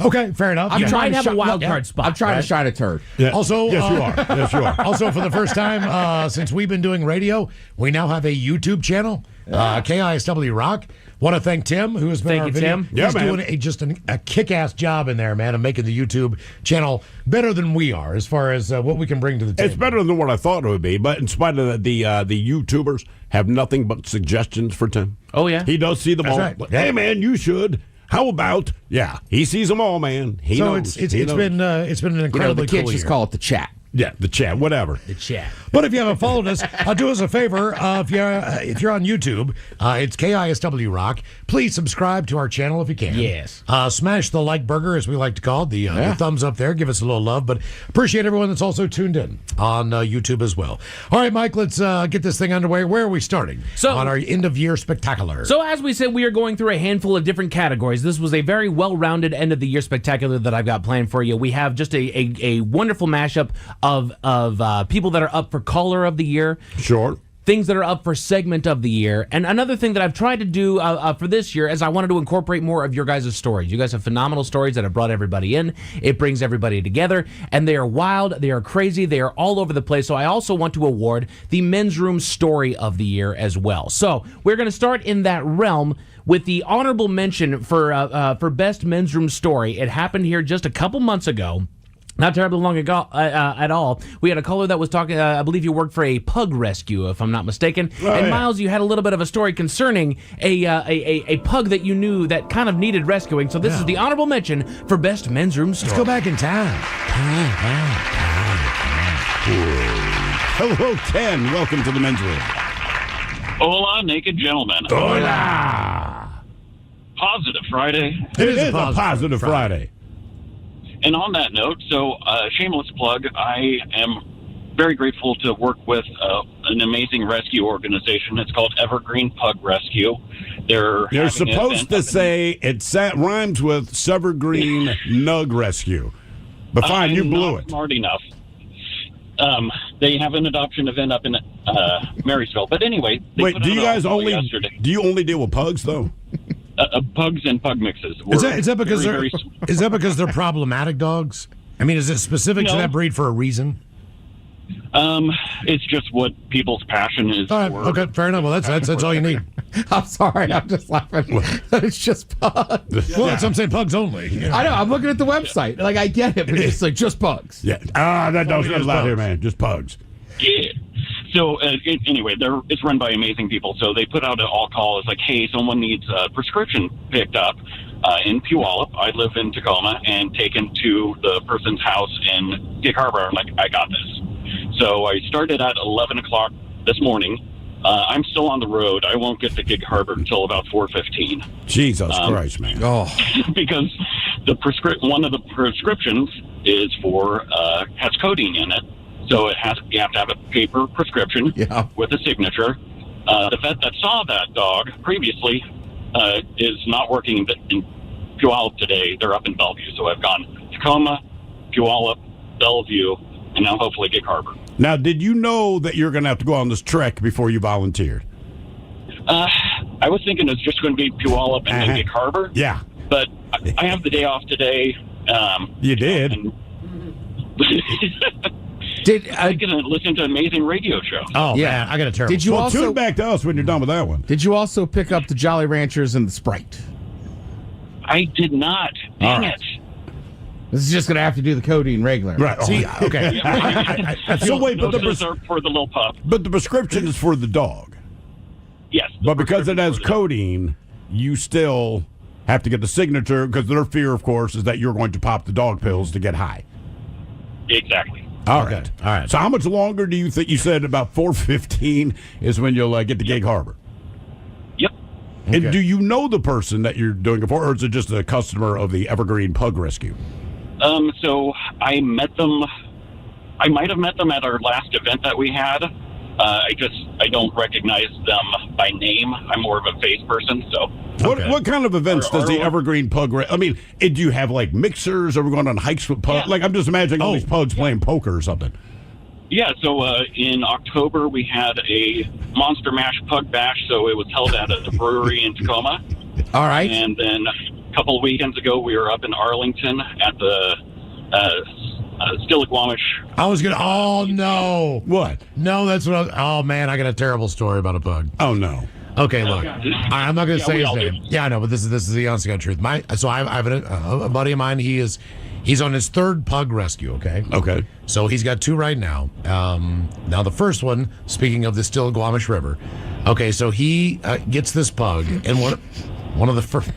okay, fair enough. I'm trying to have a wild card spot. I'm trying to shine a turd. Yeah. Also, yes, you are. Yes, you are. Also, for the first time since we've been doing radio, we now have a YouTube channel, KISW Rock. Want to thank Tim, who has been our video. Tim. He's doing a kick-ass job in there, man, of making the YouTube channel better than we are as far as what we can bring to the table. It's better than what I thought it would be, but in spite of that, the YouTubers have nothing but suggestions for Tim. Oh, yeah? He does see them all. Right. Hey, man, you should. How about? Yeah, he sees them all, man. He knows. It's been an incredibly the kids cool just year. call it the chat. Yeah, the chat, whatever. The chat. But if you haven't followed us, do us a favor. If you're on YouTube, it's KISW Rock. Please subscribe to our channel if you can. Yes. Smash the like burger, as we like to call it, the thumbs up there. Give us a little love. But appreciate everyone that's also tuned in on YouTube as well. All right, Mike, let's get this thing underway. Where are we starting? On our end of year spectacular. So as we said, we are going through a handful of different categories. This was a very well-rounded end of the year spectacular that I've got planned for you. We have just a wonderful mashup of people that are up for caller of the year. Sure. Things that are up for segment of the year. And another thing that I've tried to do for this year is I wanted to incorporate more of your guys' stories. You guys have phenomenal stories that have brought everybody in. It brings everybody together. And they are wild. They are crazy. They are all over the place. So I also want to award the Men's Room Story of the Year as well. So we're going to start in that realm with the honorable mention for Best Men's Room Story. It happened here just a couple months ago. Not terribly long ago at all. We had a caller that was talking, I believe you worked for a pug rescue, if I'm not mistaken. And Miles, you had a little bit of a story concerning a pug that you knew that kind of needed rescuing. So this is the honorable mention for Best Men's Room Story. Let's go back in time. Hello, Ken. Welcome to the Men's Room. Hola, naked gentlemen. Hola. Positive Friday. It is a positive Friday. And on that note, so shameless plug, I am very grateful to work with an amazing rescue organization. It's called Evergreen Pug Rescue. You're supposed to say it rhymes with Severgreen Nug Rescue. But fine, you blew it. Smart enough. They have an adoption event up in Marysville. But anyway, they Wait, put do out you an guys article only yesterday. do you only deal with pugs though? Pugs and pug mixes. Is that because very, they're very is that because they're problematic dogs? I mean, is it specific to No. that breed for a reason? It's just what people's passion is. All right, for. okay, fair enough. Well, that's all you need. I'm sorry, I'm just laughing. It's just pugs. Well, that's what I'm saying. Pugs only. You know? I know. I'm looking at the website. Like I get it, but it's like just pugs. Yeah. That dog's not allowed here, man. Just pugs. Yeah. So anyway, it's run by amazing people. So they put out an all call. It's like, hey, someone needs a prescription picked up in Puyallup. I live in Tacoma, and taken to the person's house in Gig Harbor. I'm like, I got this. So I started at 11 o'clock this morning. I'm still on the road. I won't get to Gig Harbor until about 4:15. Jesus Christ, man! Oh, because one of the prescriptions is for has codeine in it, so you have to have a paper prescription with a signature. The vet that saw that dog previously is not working in Puyallup today. They're up in Bellevue, so I've gone Tacoma, Puyallup, Bellevue, and now hopefully Gig Harbor. Now, did you know that you're going to have to go on this trek before you volunteered? I was thinking it's just going to be Puyallup and then Gig Harbor. Yeah. But I have the day off today. You did? I can listen to amazing radio show. Oh, yeah. I got a terrible. Did you also tune back to us when you're done with that one? Did you also pick up the Jolly Ranchers and the Sprite? I did not. Dang it. This is just going to have to do the codeine regular. Right. See, okay. So wait, but Those are for the little pup. But the prescription is for the dog. Yes. But because it has codeine, you still have to get the signature because their fear, of course, is that you're going to pop the dog pills to get high. Exactly. All right. So how much longer do you think? You said about 4:15 is when you'll get to Gig Harbor. Yep. And do you know the person that you're doing it for, or is it just a customer of the Evergreen Pug Rescue? So I met them. I might have met them at our last event that we had. I don't recognize them by name. I'm more of a face person. So what kind of events does the Evergreen Pug? I mean, do you have like mixers? Are we going on hikes with pugs? Like I'm just imagining all these pugs playing poker or something. Yeah, so in October we had a Monster Mash Pug Bash, so it was held at a brewery in Tacoma. All right. And then a couple of weekends ago we were up in Arlington at the Stillaguamish. I was going to, oh no. What? No, that's what oh man, I got a terrible story about a pug. Oh no. Okay, look, I'm not going to say his name. Do. Yeah, I know, but this is the honest to God truth. I have a buddy of mine. He's on his third pug rescue. Okay. Okay. So he's got two right now. Now the first one, speaking of the Stillaguamish River. Okay, so he gets this pug, and one of the first.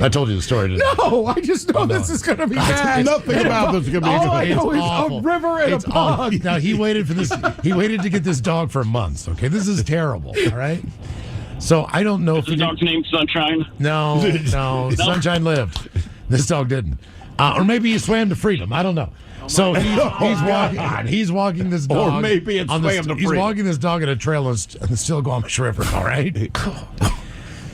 I told you the story, didn't I? No, I just know this is going to be bad. Nothing about this is going to be All I good. know is awful. a river and It's a pug. awful. Now he waited for this. He waited to get this dog for months. Okay, this is terrible. All right. So I don't know if The dog's named Sunshine. No, Sunshine lived. This dog didn't. Or maybe he swam to freedom. I don't know. So he's walking this dog. Or maybe it swam to He's freedom. walking this dog on a trail on the Stillaguamish River, all right?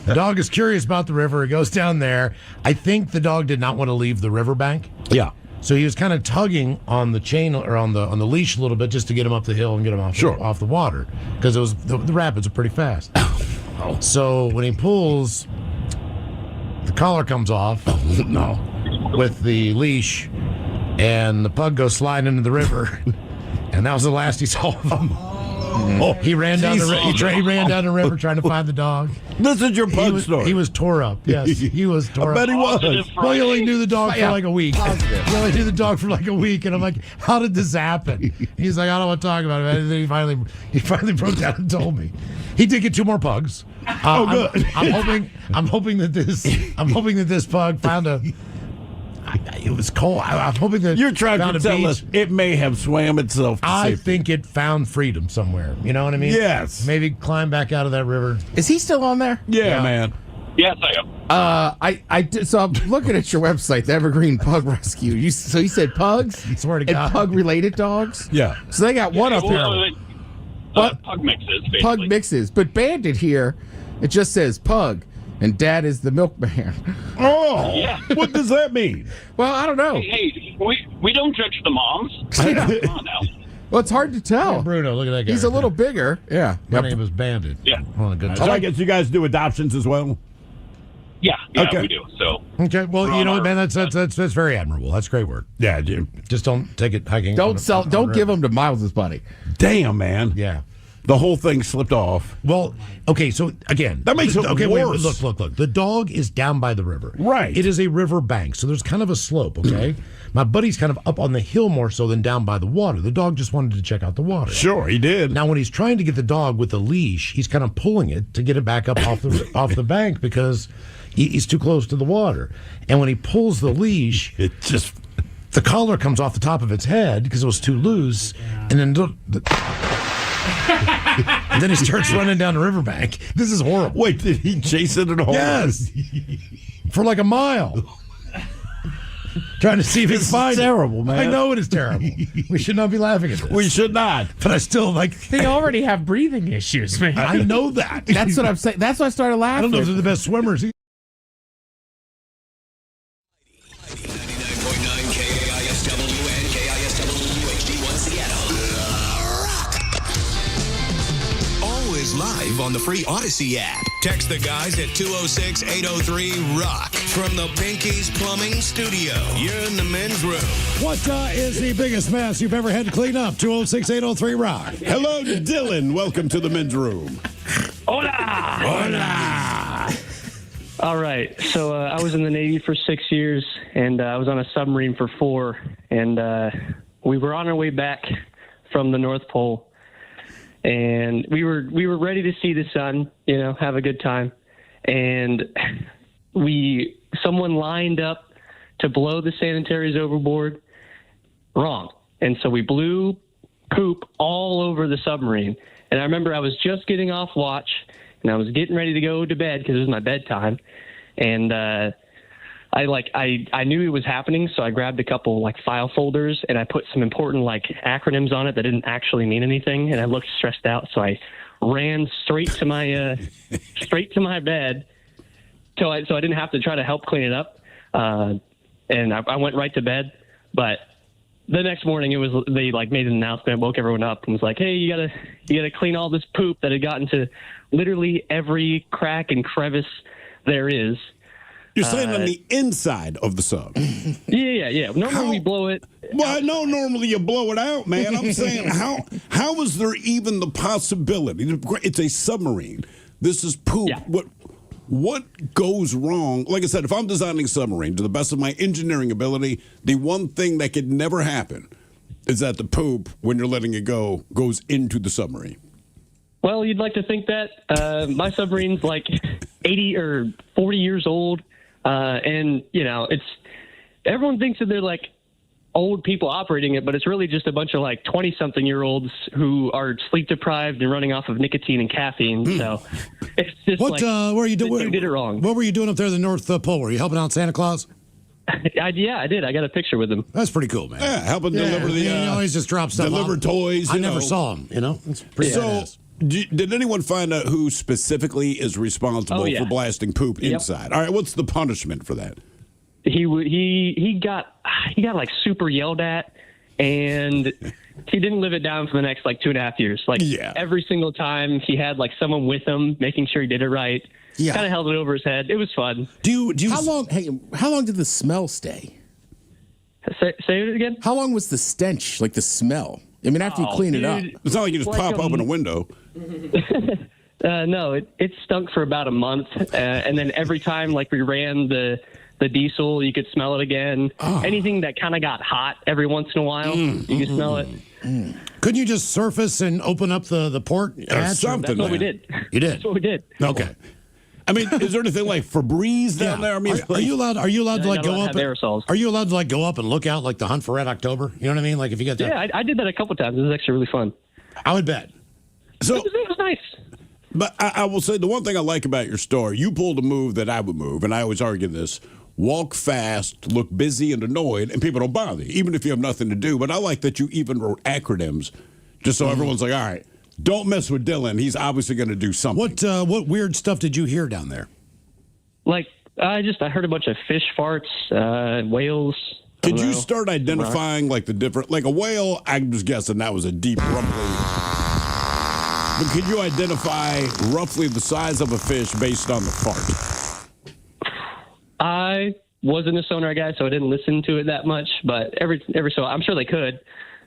The dog is curious about the river. He goes down there. I think the dog did not want to leave the riverbank. Yeah. So he was kind of tugging on the chain or on the leash a little bit just to get him up the hill and get him off the water because it was the rapids are pretty fast. So when he pulls, the collar comes off. With the leash, and the pug goes sliding into the river, and that was the last he saw of him. He ran down he ran down the river trying to find the dog. This is your pug story. He was tore up. Yes, he was tore up. I bet he was. Well, he only knew the dog for like a week. He only knew the dog for like a week, and I'm like, "How did this happen?" He's like, "I don't want to talk about it." And then he finally broke down and told me. He did get two more pugs. Good. I'm hoping that this pug found a. It was cold. I'm hoping that You're trying to tell us it may have swam itself to I safety. think it found freedom somewhere. You know what I mean? Yes. Maybe climb back out of that river. Is he still on there? Yeah, man. Yes, I am. So I'm looking at your website, the Evergreen Pug Rescue. So you said pugs? I swear to and God. pug-related dogs? Yeah. So they got one up there. Pug mixes, basically. Pug mixes. But Bandit here, it just says pug, and Dad is the milkman. Oh, Yeah. What does that mean? Well, I don't know. Hey, we don't judge the moms. Come on now. Well, it's hard to tell. Bruno, look at that guy. He's a little bigger. Yeah. My name is Bandit. Yeah. Oh, goodness. So I guess you guys do adoptions as well? Yeah, Okay. we do. So Okay, well, you know what, man, that's very admirable. That's great work. Yeah, dude. Just don't take it hiking. Don't give him to Miles's buddy. Damn, man. Yeah. The whole thing slipped off. Well, okay, so again, That makes it okay, worse. Wait, look. The dog is down by the river. Right. It is a river bank, so there's kind of a slope, okay? My buddy's kind of up on the hill more so than down by the water. The dog just wanted to check out the water. Sure, he did. Now, when he's trying to get the dog with the leash, he's kind of pulling it to get it back up off the bank because he's too close to the water. And when he pulls the leash, the collar comes off the top of its head because it was too loose, and then and then he starts running down the riverbank. This is horrible. Wait, did he chase it at all? Yes, for like a mile. Trying to see if he can find it. Terrible, man. I know it is terrible. We should not be laughing at this. We should not. But I still They already have breathing issues, man. I know that. That's what I'm saying. That's why I started I laughing. don't know if they're the best swimmers. Always live on the free Odyssey app. Text the guys at 206-803-ROCK from the Pinky's Plumbing Studio. You're in the men's room. What is the biggest mess you've ever had to clean up? 206-803-ROCK. Hello, Dylan. Welcome to the men's room. Hola! All right. So I was in the Navy for 6 years, and I was on a submarine for 4. And we were on our way back from the North Pole. And we were ready to see the sun, have a good time. And someone lined up to blow the sanitaries overboard. Wrong. And so we blew poop all over the submarine. And I remember I was just getting off watch, and I was getting ready to go to bed because it was my bedtime. And I knew it was happening, so I grabbed a couple file folders and I put some important acronyms on it that didn't actually mean anything, and I looked stressed out, so I ran straight to my bed, so I didn't have to try to help clean it up, and I went right to bed. But the next morning, they made an announcement, woke everyone up, and was like, "Hey, you gotta clean all this poop that had gotten to literally every crack and crevice there is." You're saying on the inside of the sub. Yeah. Normally we blow it. Well, I know normally you blow it out, man. I'm saying how is there even the possibility? It's a submarine. This is poop. Yeah. What goes wrong? Like I said, if I'm designing a submarine to the best of my engineering ability, the one thing that could never happen is that the poop, when you're letting it go, goes into the submarine. Well, you'd like to think that. My submarine's 80 or 40 years old. And it's everyone thinks that they're old people operating it, but it's really just a bunch of 20-something-year-olds who are sleep deprived and running off of nicotine and caffeine. So it's just what were you doing? You did it wrong. What were you doing up there in the North Pole? Were you helping out Santa Claus? I did. I got a picture with him. That's pretty cool, man. Yeah, helping deliver the. He always just drops stuff. Deliver toys. I never saw him. It's pretty badass. Did anyone find out who specifically is responsible for blasting poop inside? All right, what's the punishment for that? He got super yelled at, and he didn't live it down for the next 2.5 years. Every single time he had someone with him, making sure he did it right. Yeah. Kind of held it over his head. It was fun. How long did the smell stay? Say it again? How long was the stench, the smell? I mean, after you clean it up. It's not like you just pop open a window. No, it stunk for about a month. And then every time, we ran the diesel, you could smell it again. Oh. Anything that kind of got hot every once in a while, you could smell it. Couldn't you just surface and open up the port? Something. That's what we did. You did? That's what we did. Okay. I mean, is there anything like Febreze down there? I mean, are you allowed to go up? Aerosols. Are you allowed to go up and look out the Hunt for Red October? You know what I mean? If you get that. Yeah, I did that a couple times. It was actually really fun. I would bet. So it was nice. But I will say the one thing I like about your story, you pulled a move that I would move, and I always argue this: walk fast, look busy and annoyed, and people don't bother you, even if you have nothing to do. But I like that you even wrote acronyms, just so everyone's all right, don't mess with Dylan. He's obviously going to do something. What weird stuff did you hear down there? I heard a bunch of fish farts, whales. Could you start identifying like the different, like a whale? I'm just guessing that was a deep, rumbly. But could you identify roughly the size of a fish based on the fart? I wasn't a sonar guy, so I didn't listen to it that much. But every so I'm sure they could.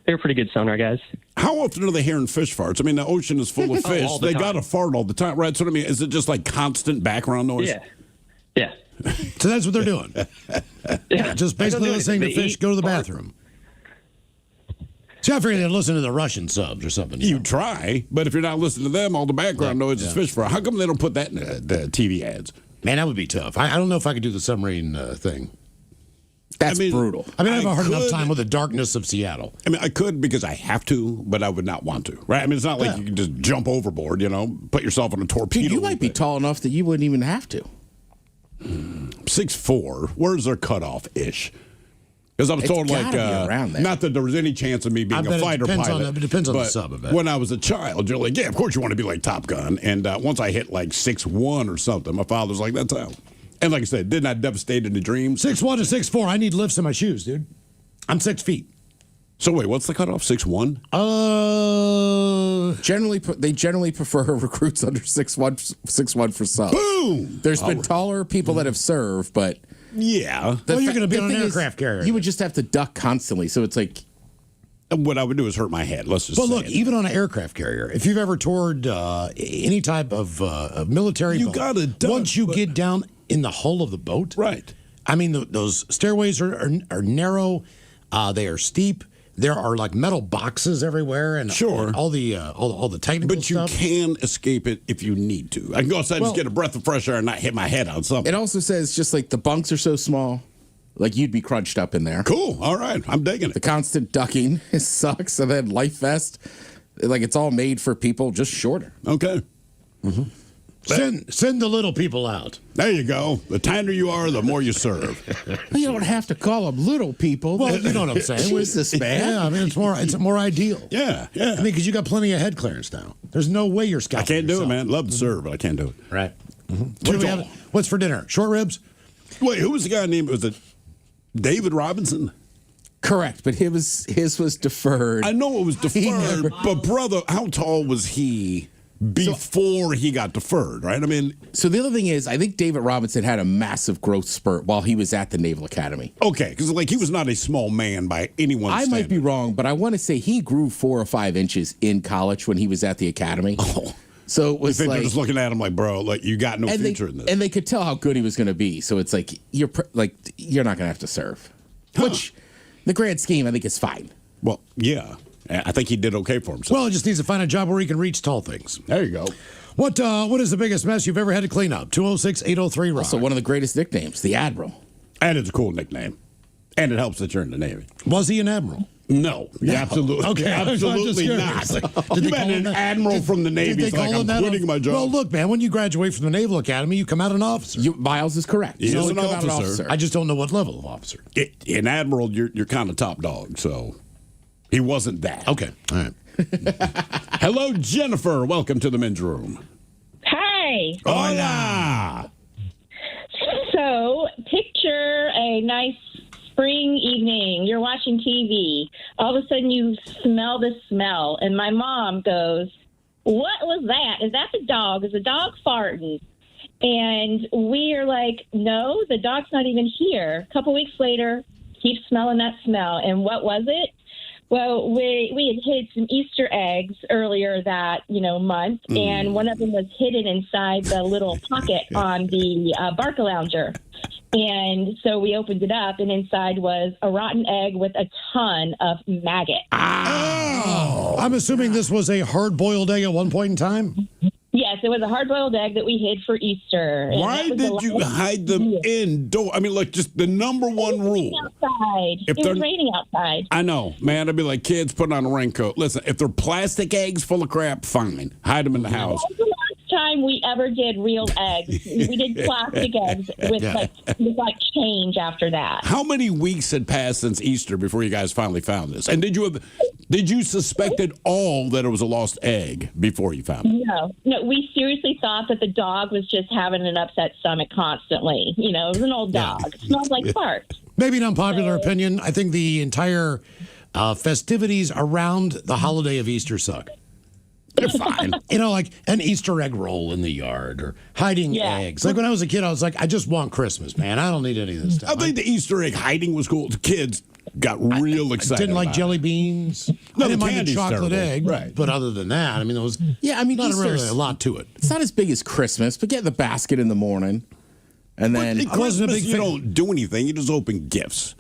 They were pretty good sonar guys. How often are they hearing fish farts? I mean, the ocean is full of fish. They got to fart all the time, right? So I mean, is it just like constant background noise? Yeah. So that's what they're doing. Yeah. Just basically listening to fish go to the bathroom. See, I figured they'd listen to the Russian subs or something. You try, but if you're not listening to them, all the background noise is fish fart. How come they don't put that in the TV ads? Man, that would be tough. I don't know if I could do the submarine thing. That's brutal. I mean, I have a hard enough time with the darkness of Seattle. I mean, I could because I have to, but I would not want to, right? I mean, it's not like you can just jump overboard, put yourself on a torpedo. Dude, you might be tall enough that you wouldn't even have to. 6'4". Where's their cutoff-ish? Because I was told, like, around there. not that there was any chance of me being a fighter pilot. It depends on the sub of it. When I was a child, you're like, yeah, of course you want to be like Top Gun. And once I hit like 6'1" or something, my father was like, that's out. And like I said, did not devastate any dreams. 6'1" to 6'4". I need lifts in my shoes, dude. I'm 6 feet. So wait, what's the cutoff? 6'1"? They generally prefer recruits under 6'1" for subs. Boom! There's been taller people that have served, but yeah. Well, you're going to be on an aircraft carrier. You would just have to duck constantly, so it's like. What I would do is hurt my head. Let's just. But look, even on an aircraft carrier, if you've ever toured any type of military boat, gotta duck, once you get down in the hull of the boat, right? I mean, those stairways are narrow. They are steep. There are like metal boxes everywhere, and all the technical stuff. But you can escape it if you need to. I can go outside and just get a breath of fresh air and not hit my head on something. It also says just like the bunks are so small, like you'd be crunched up in there. Cool. All right, I'm digging it. The constant ducking sucks, and then life vest, like it's all made for people just shorter. Okay. Mm-hmm. Send the little people out. There you go. The tinier you are, the more you serve. You don't have to call them little people. Well, you know what I'm saying. Jesus, man. Yeah, I mean, it's more ideal. Yeah. I mean, because you got plenty of head clearance now. There's no way you're scouting. I can't do it, man. Love to serve, but I can't do it. Right. Mm-hmm. What's for dinner? Short ribs? Wait, who was the guy named? Was it David Robinson? Correct, but his was deferred. I know it was deferred, but brother, how tall was he before he got deferred, right? I mean, so the other thing is, I think David Robinson had a massive growth spurt while he was at the Naval Academy. Okay, because like he was not a small man by anyone's standard. I might be wrong, but I want to say he grew 4 or 5 inches in college when he was at the academy. Oh. So it was like they're just looking at him like, bro, like you got no future in this. And they could tell how good he was going to be. So it's like you're not going to have to serve, which, in the grand scheme, I think is fine. Well, yeah, I think he did okay for himself. Well, he just needs to find a job where he can reach tall things. There you go. What is the biggest mess you've ever had to clean up? 206-803-ROCK. Also, one of the greatest nicknames, the Admiral. And it's a cool nickname, and it helps that you're in the Navy. Was he an admiral? No, absolutely. Okay, absolutely not. You met an admiral from the Navy. Like, I'm quitting my job. Well, look, man, when you graduate from the Naval Academy, you come out an officer. Miles is correct. He is an officer. I just don't know what level of officer. In admiral, you're kind of top dog, so he wasn't that. Okay, all right. Hello, Jennifer. Welcome to the men's room. Hi. Hola. So, picture a nice spring evening. You're watching TV. All of a sudden, you smell this smell, and my mom goes, "What was that? Is that the dog? Is the dog farting?" And we are like, "No, the dog's not even here." A couple weeks later, keep smelling that smell. And what was it? Well, we had hid some Easter eggs earlier that month, and one of them was hidden inside the little pocket on the Barca Lounger. And so we opened it up, and inside was a rotten egg with a ton of maggots. Oh! I'm assuming this was a hard-boiled egg at one point in time? Yes, it was a hard-boiled egg that we hid for Easter. Why did you hide them indoors? I mean, look, just the number one rule. Outside. It was raining outside. I know, man. I'd be like, kids, put on a raincoat. Listen, if they're plastic eggs full of crap, fine. Hide them in the house. That was the last time we ever did real eggs. We did plastic eggs with change after that. How many weeks had passed since Easter before you guys finally found this? And did you suspect at all that it was a lost egg before you found it? No, we seriously thought that the dog was just having an upset stomach constantly. It was an old dog. It smelled like farts. Maybe an unpopular opinion. I think the entire festivities around the holiday of Easter suck. They're fine. You know, like an Easter egg roll in the yard or hiding eggs. Like when I was a kid, I was like, I just want Christmas, man. I don't need any of this stuff. I think the Easter egg hiding was cool. The kids got real excited. I didn't like about jelly it. beans. No, I didn't the mind the candy's chocolate terrible. egg. Right. But other than that, I mean, there was not Easter's really a lot to it. It's not as big as Christmas, but get the basket in the morning. And then At Christmas, you don't do anything. You just open gifts.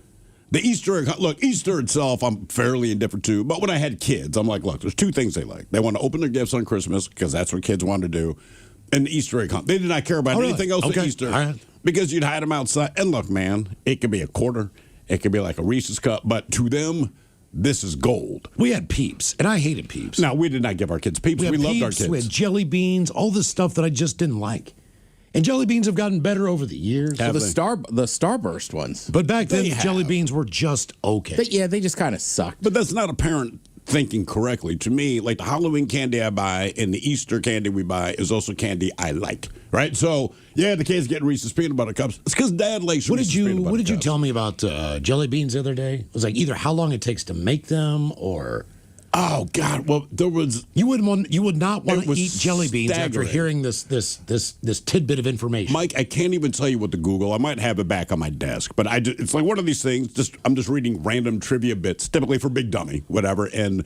The Easter egg, look, Easter itself, I'm fairly indifferent to. But when I had kids, I'm like, look, there's two things they like. They want to open their gifts on Christmas because that's what kids want to do. And the Easter egg hunt. They did not care about anything else at Easter because you'd hide them outside. And look, man, it could be a quarter. It could be like a Reese's cup. But to them, this is gold. We had Peeps, and I hated Peeps. No, we did not give our kids Peeps. We loved our kids. We had jelly beans, all this stuff that I just didn't like. And jelly beans have gotten better over the years. the Starburst ones. But back then, jelly beans were just okay. They just kind of sucked. But that's not a parent thinking correctly. To me, like the Halloween candy I buy and the Easter candy we buy is also candy I like. Right? So, yeah, the kids getting Reese's peanut butter cups. It's because Dad likes Reese's peanut butter What did you cups. tell me about jelly beans the other day? It was like either how long it takes to make them or... Oh God! Well, there was you would not want to eat jelly beans after staggering. hearing this tidbit of information. Mike, I can't even tell you what to Google. I might have it back on my desk, but it's like one of these things. I'm just reading random trivia bits, typically for Big Dummy, whatever, and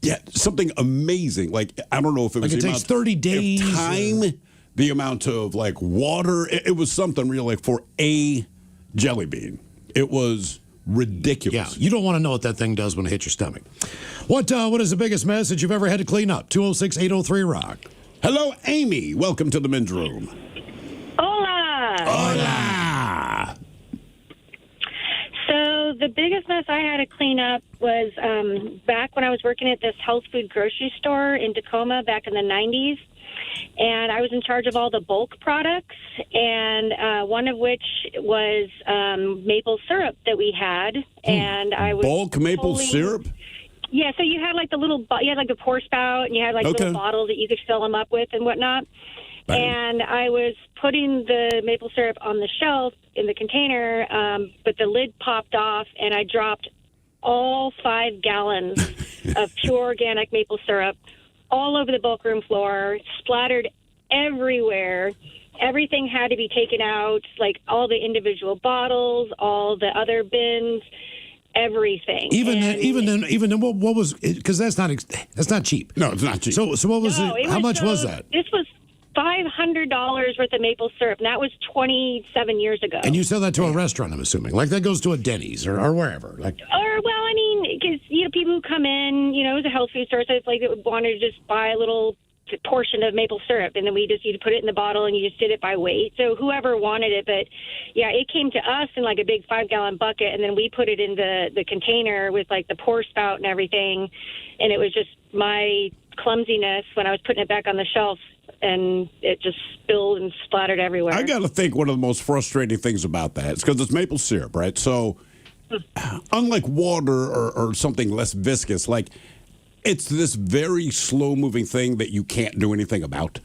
yeah, something amazing. Like I don't know if it was Like it the takes amount 30 days of time, the amount of like water. It was something real like for a jelly bean. It was ridiculous. Yeah, you don't want to know what that thing does when it hits your stomach. What is the biggest mess that you've ever had to clean up? 206-803-ROCK. Hello, Amy. Welcome to the men's room. Hola. Hola. So the biggest mess I had to clean up was back when I was working at this health food grocery store in Tacoma back in the 90s. And I was in charge of all the bulk products, and one of which was maple syrup that we had. And I was bulk maple syrup? Yeah, so you had like you had like the pour spout, and you had like little bottles that you could fill them up with and whatnot. Right. And I was putting the maple syrup on the shelf in the container, but the lid popped off, and I dropped all 5 gallons of pure organic maple syrup all over the bulk room floor, splattered everywhere. Everything had to be taken out, like all the individual bottles, all the other bins. Everything. Even then, what was? Because that's not cheap. No, it's not cheap. So what was it? How much was that? This was $500 worth of maple syrup, and that was 27 years ago. And you sell that to a restaurant, I'm assuming, like that goes to a Denny's or wherever. Like, well, I mean, because people who come in, it was a health food store, so it's like they would want to just buy a little portion of maple syrup, and then you'd put it in the bottle, and you just did it by weight. So whoever wanted it, but yeah, it came to us in like a big 5-gallon bucket, and then we put it in the container with like the pour spout and everything, and it was just my clumsiness when I was putting it back on the shelf, and it just spilled and splattered everywhere. I got to think one of the most frustrating things about that is because it's maple syrup, right? So unlike water or something less viscous, like it's this very slow-moving thing that you can't do anything about.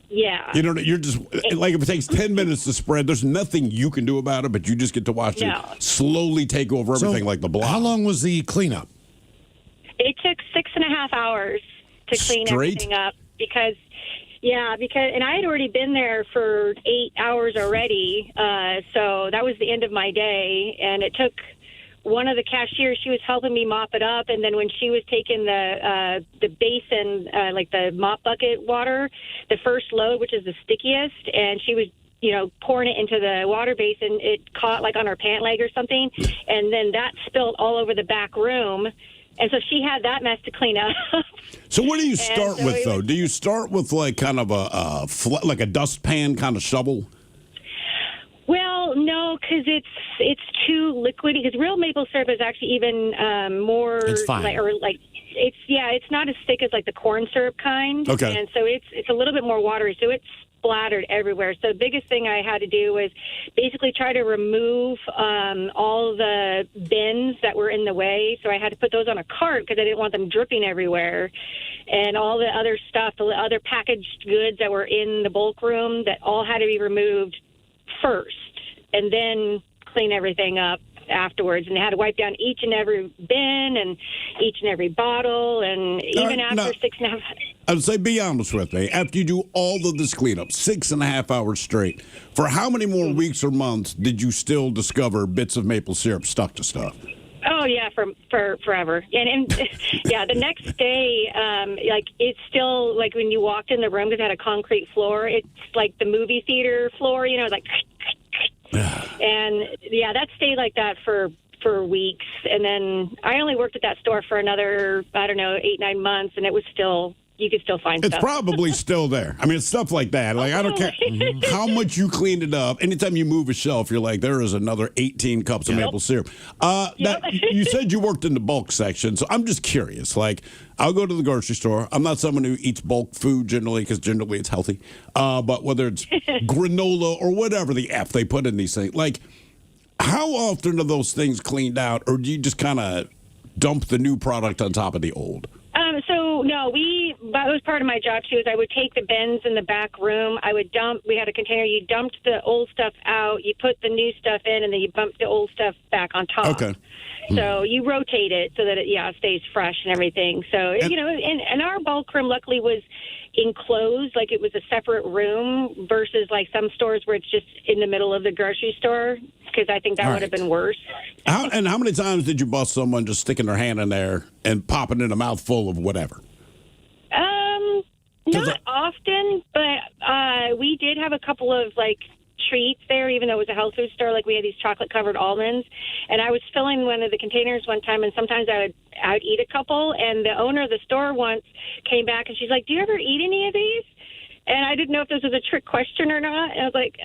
Yeah. You're just, like if it takes 10 minutes to spread, there's nothing you can do about it, but you just get to watch it slowly take over everything like the blob. How long was the cleanup? It took 6.5 hours to clean everything up because and I had already been there for 8 hours already, so that was the end of my day, and it took one of the cashiers, she was helping me mop it up, and then when she was taking the basin, like the mop bucket water, the first load, which is the stickiest, and she was pouring it into the water basin, it caught like on her pant leg or something, and then that spilled all over the back room. And so she had that mess to clean up. So what do you start with, though? Do you start with like kind of like a dustpan kind of shovel? Well, no, because it's too liquidy. Because real maple syrup is actually even more. It's fine. It's not as thick as like the corn syrup kind. Okay. And so it's a little bit more watery. So it's splattered everywhere. So the biggest thing I had to do was basically try to remove all the bins that were in the way. So I had to put those on a cart because I didn't want them dripping everywhere. And all the other stuff, the other packaged goods that were in the bulk room, that all had to be removed first. And then clean everything up afterwards, and they had to wipe down each and every bin and each and every bottle, and even after 6.5. I would say, be honest with me. After you do all of this cleanup, 6.5 hours straight, for how many more weeks or months did you still discover bits of maple syrup stuck to stuff? Oh yeah, for forever. And yeah, the next day, like it's still like when you walked in the room because it had a concrete floor. It's like the movie theater floor, you know, like. And yeah, that stayed like that for weeks. And then I only worked at that store for another, I don't know, 8-9 months, and it was still. You could still find it's stuff. probably still there. I mean, it's stuff like that. Like, I don't care how much you cleaned it up. Anytime you move a shelf, you're like, there is another 18 cups of maple syrup. Now, you said you worked in the bulk section, so I'm just curious. Like, I'll go to the grocery store. I'm not someone who eats bulk food generally because generally it's healthy. But whether it's granola or whatever the F they put in these things, like, how often are those things cleaned out, or do you just kind of dump the new product on top of the old? So no, that was part of my job too. Is I would take the bins in the back room. I would dump. We had a container. You dumped the old stuff out. You put the new stuff in, and then you bumped the old stuff back on top. Okay. So you rotate it so that it stays fresh and everything. So and our bulk room luckily was enclosed, like it was a separate room versus like some stores where it's just in the middle of the grocery store. Because I think that would have been worse. How many times did you bust someone just sticking their hand in there and popping in a mouthful of whatever? Not often, but we did have a couple of like treats there, even though it was a health food store. Like we had these chocolate covered almonds, and I was filling one of the containers one time, and sometimes I would eat a couple. And the owner of the store once came back, and she's like, "Do you ever eat any of these?" And I didn't know if this was a trick question or not. And I was like,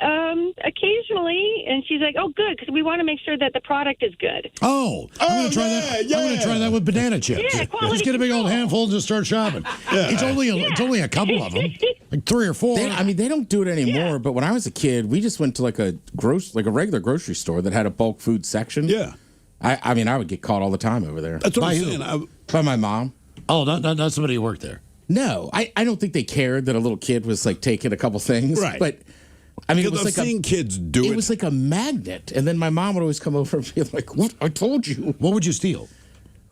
occasionally. And she's like, oh, good, because we want to make sure that the product is good. I'm going to try that. I'm going to try that with banana chips. Yeah, just get a big old handful and just start shopping. It's only a couple of them, like 3 or 4. They don't do it anymore. But when I was a kid, we just went to like a regular grocery store that had a bulk food section. Yeah. I would get caught all the time over there. That's what I'm saying. By my mom. Oh, not somebody who worked there. No, I don't think they cared that a little kid was like taking a couple things. Right. But I mean, it was I've like seen kids do it. It was like a magnet. And then my mom would always come over and be like, "What? I told you." What would you steal?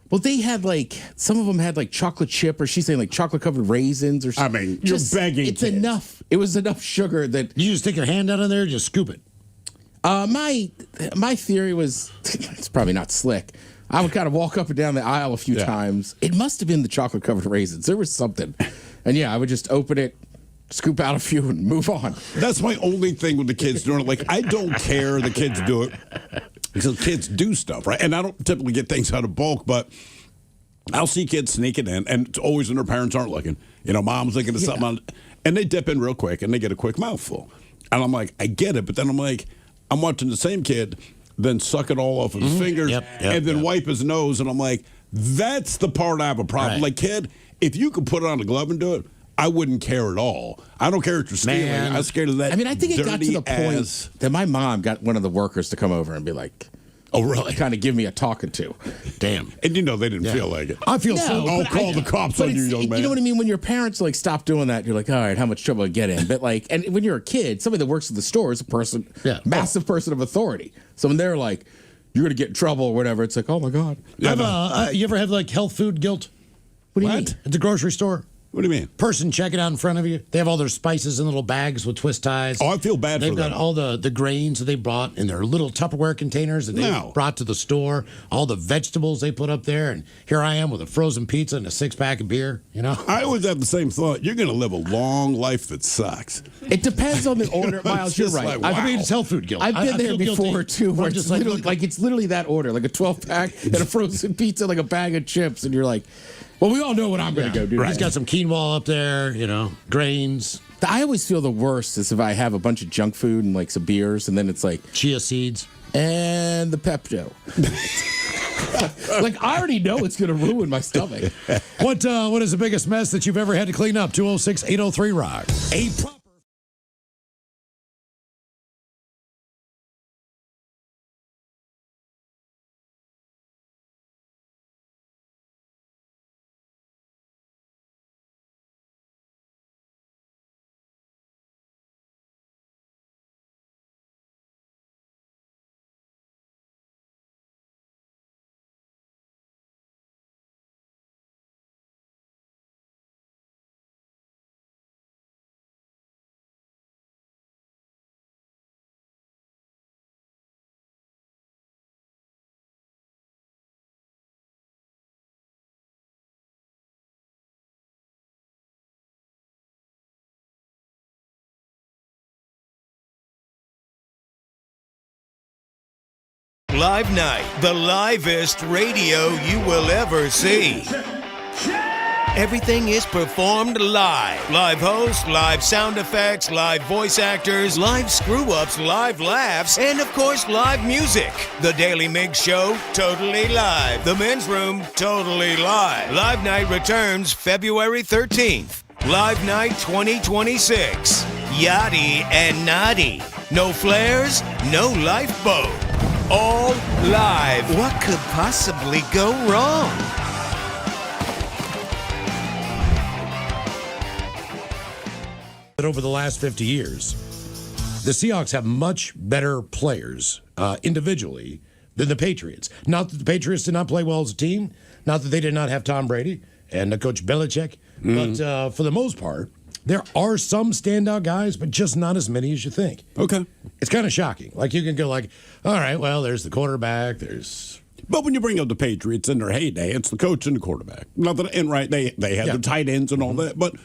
Well, they had like some of them had like chocolate chip, or she's saying like chocolate covered raisins, or I mean, you're begging. It's kids. enough. It was enough sugar that you just stick your hand down in there and just scoop it. My theory was it's probably not slick. I would kind of walk up and down the aisle a few times. It must have been the chocolate covered raisins. There was something. And I would just open it, scoop out a few, and move on. That's my only thing with the kids doing it. Like, I don't care the kids do it because kids do stuff, right? And I don't typically get things out of bulk, but I'll see kids sneaking in, and it's always when their parents aren't looking. Mom's looking at something, and they dip in real quick, and they get a quick mouthful. And I'm like, I get it, but then I'm like, I'm watching the same kid then suck it all off his fingers, and then wipe his nose, and I'm like, that's the part I have a problem. Right. Like, kid, if you could put on a glove and do it, I wouldn't care at all. I don't care if you're stealing. I'm scared of that. I mean, I think it got to the point that my mom got one of the workers to come over and be like, "Oh, really?" Kind of give me a talking to. Damn. And they didn't feel like it. I feel I'll call the cops on you, young man. You know what I mean? When your parents like stop doing that, you're like, all right, how much trouble I get in? But like, and when you're a kid, somebody that works at the store is a person, massive person of authority. So when they're like, you're gonna get in trouble or whatever, it's like, oh my god. You ever have like health food guilt? What do you mean? At the grocery store? What do you mean? Person checking out in front of you. They have all their spices in little bags with twist ties. Oh, I feel bad for them. They've got all the grains that they brought in their little Tupperware containers that they brought to the store. All the vegetables they put up there. And here I am with a frozen pizza and a 6-pack of beer, I always have the same thought. You're going to live a long life that sucks. It depends on the order. Miles, you're right. Like, wow. I mean, it's health food guilt. I've been there before, too, where it's like, literally, it's literally that order, like a 12-pack and a frozen pizza, like a bag of chips. And you're like, well, we all know what I'm going to go do. He's got some quinoa up there, grains. I always feel the worst is if I have a bunch of junk food and like some beers, and then it's like chia seeds and the Pepto. Like, I already know it's going to ruin my stomach. What is the biggest mess that you've ever had to clean up? 206-803-ROCK. Live Night, the livest radio you will ever see. Everything is performed live. Live hosts, live sound effects, live voice actors, live screw-ups, live laughs, and of course, live music. The Daily Mix Show, totally live. The Men's Room, totally live. Live Night returns February 13th. Live Night 2026. Yachty and naughty. No flares, no lifeboat. All live. What could possibly go wrong? That over the last 50 years, the Seahawks have much better players individually than the Patriots. Not that the Patriots did not play well as a team, not that they did not have Tom Brady and Coach Belichick, but for the most part, there are some standout guys, but just not as many as you think. Okay. It's kind of shocking. Like, you can go like, all right, well, there's the quarterback, there's... But when you bring up the Patriots in their heyday, it's the coach and the quarterback. Not that, and right, they had the tight ends and all that, but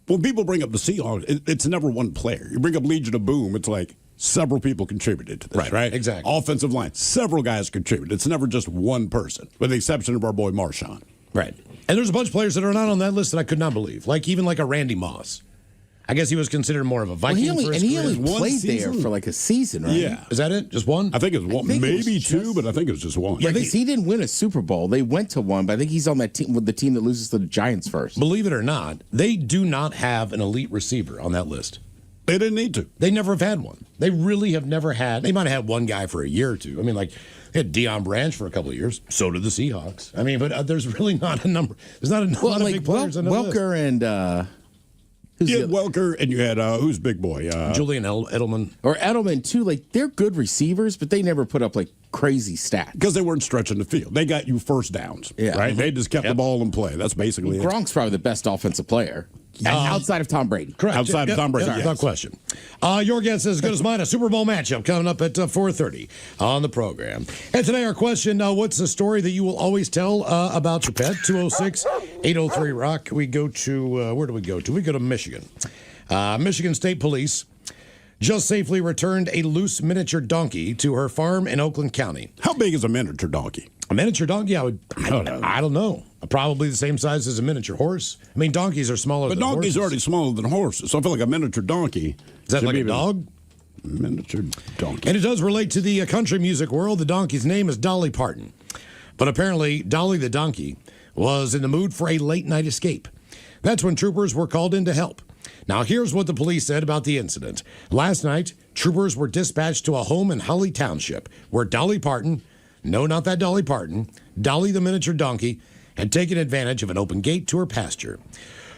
when people bring up the Seahawks, it's never one player. You bring up Legion of Boom, it's like several people contributed to this, right? Exactly. Offensive line, several guys contributed. It's never just one person, with the exception of our boy Marshawn. Right. And there's a bunch of players that are not on that list that I could not believe. Like, even like a Randy Moss. I guess he was considered more of a Viking. He only played there for like a season, right? Yeah. Is that it? Just one? I think it was one. Maybe two, but I think it was just one. Yeah, because he didn't win a Super Bowl. They went to one, but I think he's on that team with the team that loses to the Giants first. Believe it or not, they do not have an elite receiver on that list. They didn't need to. They never have had one. They really have never had. They might have had one guy for a year or two. I mean, like, they had Deion Branch for a couple of years. So did the Seahawks. I mean, but there's really not a number. There's not a lot of big players on the list. Welker and... You had Welker, and you had, who's big boy? Julian Edelman. Or Edelman, too. Like, they're good receivers, but they never put up, like, crazy stats. Because they weren't stretching the field. They got you first downs, right? They just kept the ball in play. That's basically it. Gronk's probably the best offensive player. Outside of Tom Brady. Correct. Outside of Tom Brady, yes. No question. Your guess is as good as mine. A Super Bowl matchup coming up at 4:30 on the program. And today our question, what's the story that you will always tell about your pet? 206-803-ROCK. We go to, where do we go to? We go to Michigan. Michigan State Police just safely returned a loose miniature donkey to her farm in Oakland County. How big is a miniature donkey? A miniature donkey? I don't know. Probably the same size as a miniature horse. I mean, donkeys are smaller than horses. But donkeys are already smaller than horses, so I feel like a miniature donkey. Is that like a dog? Miniature donkey. And it does relate to the country music world. The donkey's name is Dolly Parton. But apparently, Dolly the donkey was in the mood for a late-night escape. That's when troopers were called in to help. Now, here's what the police said about the incident. Last night, troopers were dispatched to a home in Holly Township where Dolly Parton, no, not that Dolly Parton, Dolly the miniature donkey, had taken advantage of an open gate to her pasture.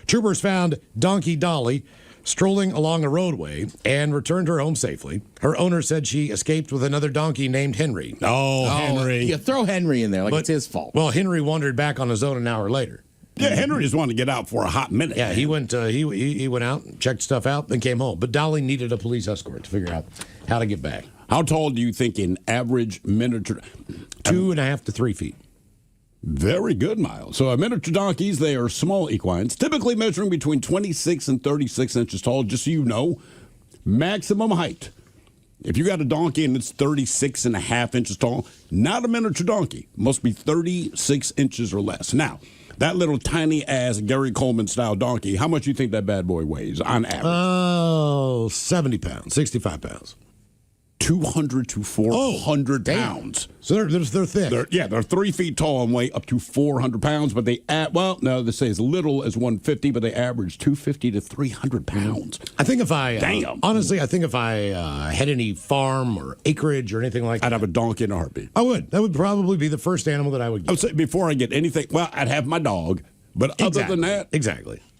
Troopers found Donkey Dolly strolling along a roadway and returned her home safely. Her owner said she escaped with another donkey named Henry. Oh, Henry. Yeah, throw Henry in there like it's his fault. Well, Henry wandered back on his own an hour later. Yeah, Henry just wanted to get out for a hot minute. Yeah, he went. He went out, checked stuff out, and came home. But Dolly needed a police escort to figure out how to get back. How tall do you think an average miniature? 2.5 to 3 feet. Very good, Miles. So miniature donkeys, they are small equines, typically measuring between 26 and 36 inches tall. Just so you know, maximum height. If you got a donkey and it's 36 and a half inches tall, not a miniature donkey. Must be 36 inches or less. Now, that little tiny ass Gary Coleman style donkey, how much do you think that bad boy weighs on average? Oh, 70 pounds, 65 pounds. 200 to 400 pounds. So they're thick. They're 3 feet tall and weigh up to 400 pounds, but they they say as little as 150, but they average 250 to 300 pounds. I think if I honestly, I think if I had any farm or acreage or anything like that, I'd have a donkey in a heartbeat. I would. That would probably be the first animal that I would get. I would say before I get anything, I'd have my dog. But other than that,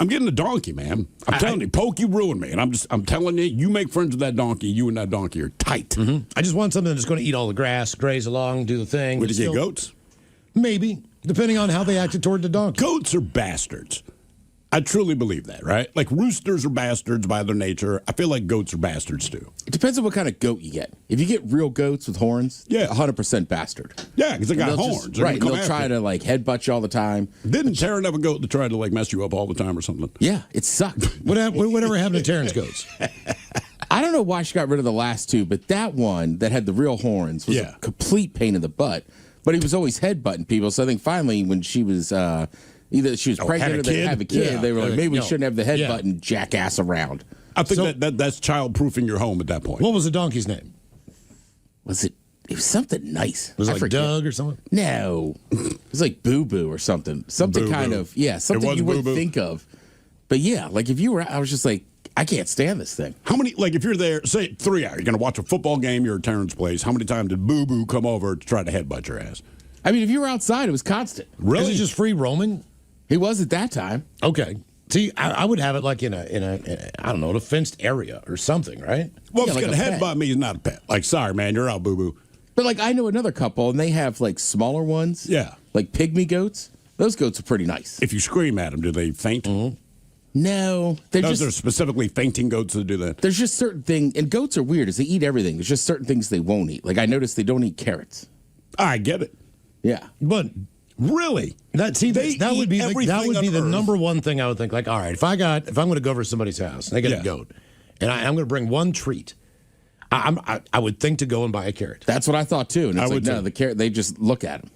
I'm getting a donkey, man. I'm telling you, Pokey ruined me, and I'm telling you, you make friends with that donkey, you and that donkey are tight. Mm-hmm. I just want something that's going to eat all the grass, graze along, do the thing. Would you get goats? Maybe, depending on how they acted toward the donkey. Goats are bastards. I truly believe that, right? Like roosters are bastards by their nature. I feel like goats are bastards too. It depends on what kind of goat you get. If you get real goats with horns, 100% bastard. Yeah, because they got horns. Right, they'll try to like headbutt you all the time. Didn't Taryn have a goat that tried to like mess you up all the time or something? Yeah, it sucked. Whatever happened to Taryn's goats? I I don't know why she got rid of the last two, but that one that had the real horns was a complete pain in the butt. But he was always headbutting people. So I think finally when she was either she was pregnant or they have a kid, they were like, maybe we shouldn't have the headbutting jackass around. I think that's child-proofing your home at that point. What was the donkey's name? It was something nice. Was it like Doug or something? No. It was like Boo Boo or something. Something Boo-Boo. kind of, something you wouldn't think of. But yeah, like if you were, I was just like, I can't stand this thing. How many, like if you're there, say 3 hours, you're going to watch a football game, you're at Terrence's place, how many times did Boo Boo come over to try to headbutt your ass? I mean, if you were outside, it was constant. Really? Is it just free roaming? He was at that time. Okay. See, I would have it like in a I don't know, in a fenced area or something, right? Well, Yeah, if like it's a going to headbutt me, he's not a pet. Like, sorry, man, you're out, Boo Boo. But like I know another couple, and they have like smaller ones. Yeah. Like pygmy goats. Those goats are pretty nice. If you scream at them, do they faint? No, they're Those just are specifically fainting goats that do that. there's just certain things, and goats are weird. Is they eat everything. There's just certain things they won't eat. Like I noticed they don't eat carrots. I get it. Yeah, But Really? that would be eat the on Earth. number one thing I would think. Like, all right, if I'm going to go over to somebody's house and they get a goat, and I'm going to bring one treat, I would think to go and buy a carrot. that's what I thought too. And I it's like would no, too. the carrot. They just look at them.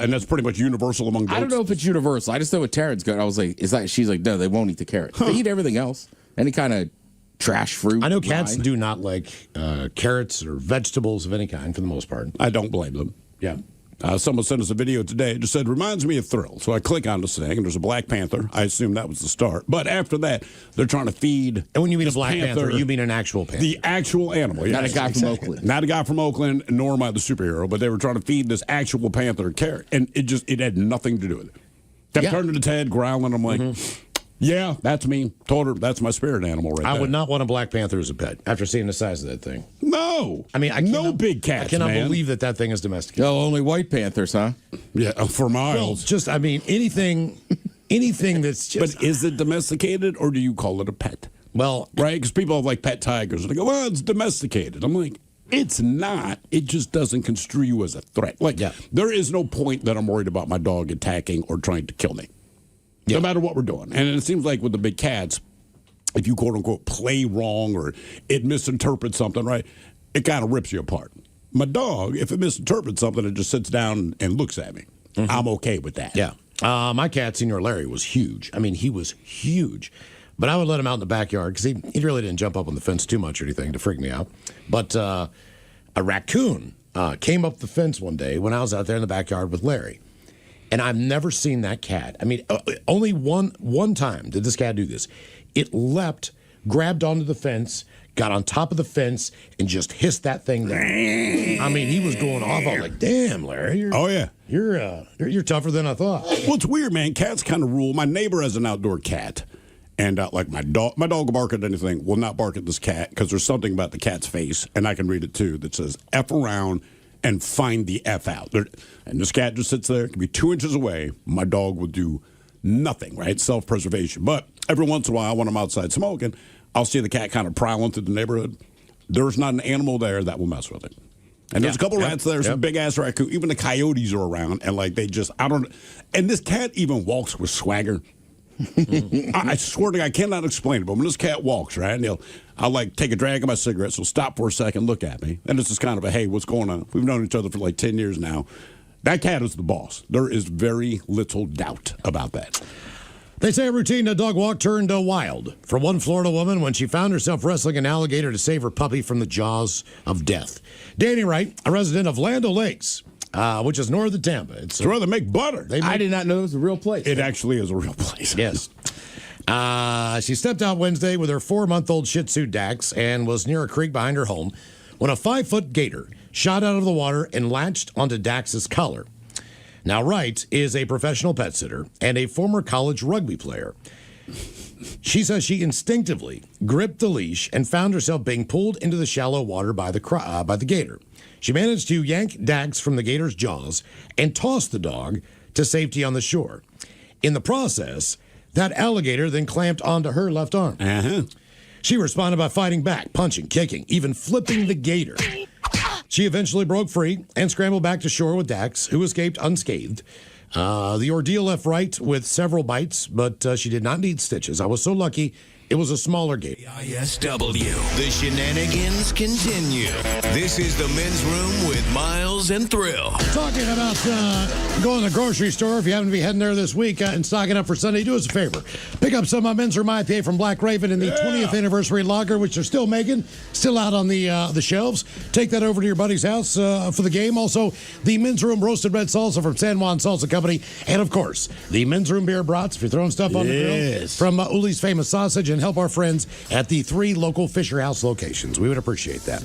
And that's pretty much universal among goats. I don't know if it's universal. I just know with Terrence goat. I was like, is that? She's like, no, they won't eat the carrot. They eat everything else. Any kind of trash fruit. I know cats rind. do not like carrots or vegetables of any kind for the most part. I don't blame them. Yeah. Someone sent us a video today. It just said, reminds me of Thrill. So I click on this thing, and there's a Black Panther. I assume that was the start. But after that, they're trying to feed. And when you mean a Black Panther, you mean an actual panther. The actual animal. Not yes. a guy from Oakland. Not a guy from Oakland, nor am I the superhero, but they were trying to feed this actual panther a carrot. And it had nothing to do with it. Kept turning its head, growling. I'm like, yeah, that's me. Told her that's my spirit animal right there. I would not want a Black Panther as a pet after seeing the size of that thing. No. I mean, no big cats, I cannot man. believe that thing is domesticated. Oh, only white panthers, huh? Yeah, for Well, miles. just, I mean, anything that's just. But is it domesticated or do you call it a pet? Well, right? Because people have like pet tigers. And they go, well, it's domesticated. I'm like, it's not. It just doesn't construe you as a threat. Like, there is no point that I'm worried about my dog attacking or trying to kill me. No matter what we're doing. And it seems like with the big cats, if you quote unquote play wrong or it misinterprets something, right, it kind of rips you apart. My dog, if it misinterprets something, it just sits down and looks at me. I'm okay with that. Yeah. My cat, Senior Larry, was huge. I mean, he was huge. But I would let him out in the backyard because he really didn't jump up on the fence too much or anything to freak me out. But a raccoon came up the fence one day when I was out there in the backyard with Larry. And I've never seen that cat. I mean, only one time did this cat do this. It leapt, grabbed onto the fence, got on top of the fence, and just hissed that thing down. I mean, he was going off. I was like, damn, Larry. You're tougher than I thought. Well, it's weird, man. Cats kind of rule. My neighbor has an outdoor cat. And like my dog will bark at anything, will not bark at this cat because there's something about the cat's face, and I can read it too, that says F around and find the F out. And this cat just sits there, can be 2 inches away. My dog will do nothing, right? Self-preservation. But every once in a while, when I'm outside smoking, I'll see the cat kind of prowling through the neighborhood. There's not an animal there that will mess with it. And there's a couple rats there, some big-ass raccoon. Even the coyotes are around, and like they just, and this cat even walks with swagger. I swear to God, I cannot explain it, but when this cat walks, right, and I'll like take a drag of my cigarette, so stop for a second, look at me, and it's just kind of a, hey, what's going on? We've known each other for like 10 years now. That cat is the boss. There is very little doubt about that. They say a routine dog walk turned wild for one Florida woman when she found herself wrestling an alligator to save her puppy from the jaws of death. Danny Wright, a resident of Land O'Lakes, which is north of Tampa. It's where they make butter. I did not know it was a real place. It actually is a real place. Yes. She stepped out Wednesday with her 4-month-old Shih Tzu Dax and was near a creek behind her home when a 5-foot gator shot out of the water and latched onto Dax's collar. Now, Wright is a professional pet sitter and a former college rugby player. She says she instinctively gripped the leash and found herself being pulled into the shallow water by the gator. She managed to yank Dax from the gator's jaws and toss the dog to safety on the shore. In the process, that alligator then clamped onto her left arm. She responded by fighting back, punching, kicking, even flipping the gator. She eventually broke free and scrambled back to shore with Dax, who escaped unscathed. The ordeal left Wright with several bites, but she did not need stitches. I was so lucky It was a smaller game. ISW. The shenanigans continue. This is the men's room with Miles and Thrill. Talking about going to the grocery store, if you happen to be heading there this week and stocking up for Sunday, do us a favor. Pick up some Men's Room IPA from Black Raven in the 20th anniversary lager, which they're still making, still out on the shelves. Take that over to your buddy's house for the game. Also, the Men's Room roasted red salsa from San Juan Salsa Company. And, of course, the Men's Room beer brats, if you're throwing stuff on the grill, from Uli's Famous Sausage, and help our friends at the 3 local Fisher House locations. We would appreciate that.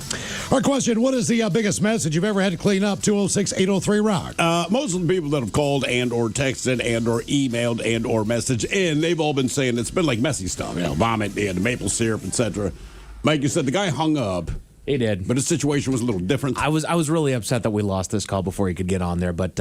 Our question, what is the biggest mess that you've ever had to clean up? 206-803-ROCK. Most of the people that have called and or texted and or emailed and or messaged in, they've all been saying it's been like messy stuff, vomit and maple syrup, etc. Mike, you said the guy hung up. He did. But his situation was a little different. I was really upset that we lost this call before he could get on there. But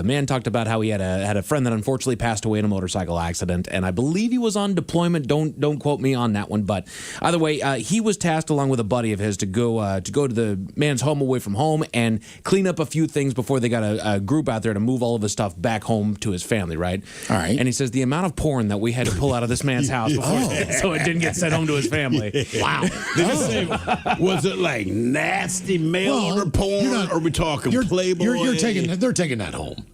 man talked about how he had a friend that unfortunately passed away in a motorcycle accident, and I believe he was on deployment. Don't quote me on that one. But either way, he was tasked along with a buddy of his to go to the man's home away from home and clean up a few things before they got a group out there to move all of his stuff back home to his family. Right. All right. And he says the amount of porn that we had to pull out of this man's house before so it didn't get sent home to his family. Wow. Did you say, was it like nasty mail order porn? Or are we talking Playboy? They're taking that home.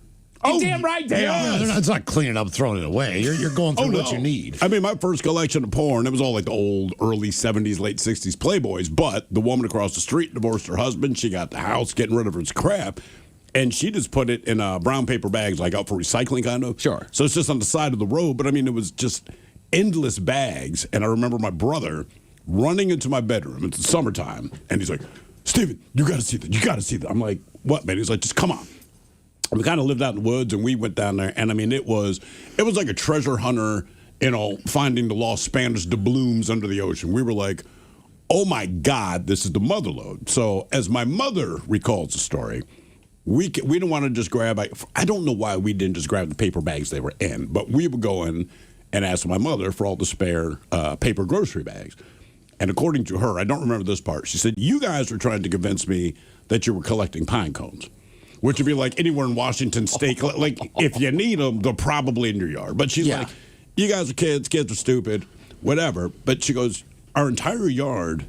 Oh, damn right they are. It's not cleaning up, throwing it away. You're going through what you need. I mean, my first collection of porn, it was all like the old early 70s, late 60s Playboys. But the woman across the street divorced her husband. She got the house, getting rid of her crap. And she just put it in brown paper bags, like out for recycling, kind of. Sure. So it's just on the side of the road. But I mean, it was just endless bags. And I remember my brother running into my bedroom. It's the summertime. And he's like, Steven, you got to see that. You got to see that. I'm like, what, man? He's like, just come on. And we kind of lived out in the woods, and we went down there. And I mean, it was like a treasure hunter, finding the lost Spanish doubloons under the ocean. We were like, oh my God, this is the motherlode. So as my mother recalls the story, we didn't want to just grab. I don't know why we didn't just grab the paper bags they were in, but we would go in and ask my mother for all the spare paper grocery bags. And according to her, I don't remember this part, she said, you guys were trying to convince me that you were collecting pine cones, which would be like anywhere in Washington State. Like, if you need them, they're probably in your yard. But she's like, you guys are kids are stupid, whatever. But she goes, our entire yard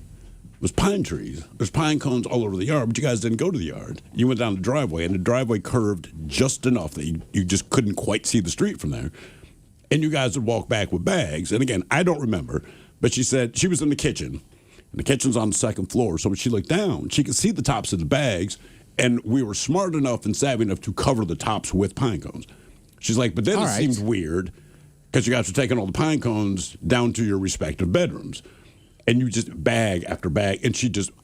was pine trees. There's pine cones all over the yard, but you guys didn't go to the yard. You went down the driveway, and the driveway curved just enough that you just couldn't quite see the street from there. And you guys would walk back with bags. And again, I don't remember. But she said she was in the kitchen, and the kitchen's on the second floor. So when she looked down, she could see the tops of the bags, and we were smart enough and savvy enough to cover the tops with pine cones. She's like, but then it seemed weird because you guys were taking all the pine cones down to your respective bedrooms, and you just bag after bag. And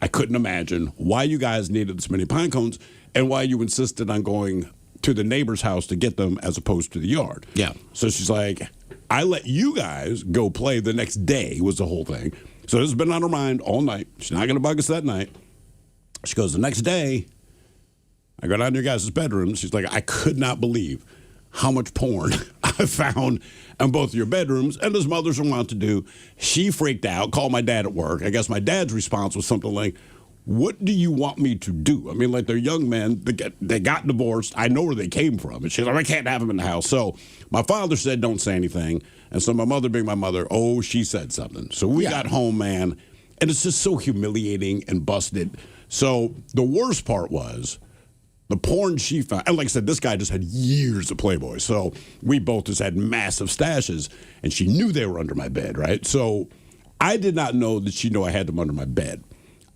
I couldn't imagine why you guys needed this many pine cones and why you insisted on going to the neighbor's house to get them as opposed to the yard. Yeah. So she's like, I let you guys go play the next day was the whole thing. So this has been on her mind all night. She's not going to bug us that night. She goes, the next day, I go down to your guys' bedroom. She's like, I could not believe how much porn I found in both of your bedrooms. And as mothers are wont to do, she freaked out, called my dad at work. I guess my dad's response was something like, what do you want me to do? I mean, like, they're young men. They got divorced. I know where they came from. And she's like, I can't have them in the house. So my father said, don't say anything. And so my mother, being my mother, she said something. So we got home, man. And it's just so humiliating and busted. So the worst part was the porn she found. And like I said, this guy just had years of Playboy. So we both just had massive stashes. And she knew they were under my bed, right? So I did not know that she knew I had them under my bed.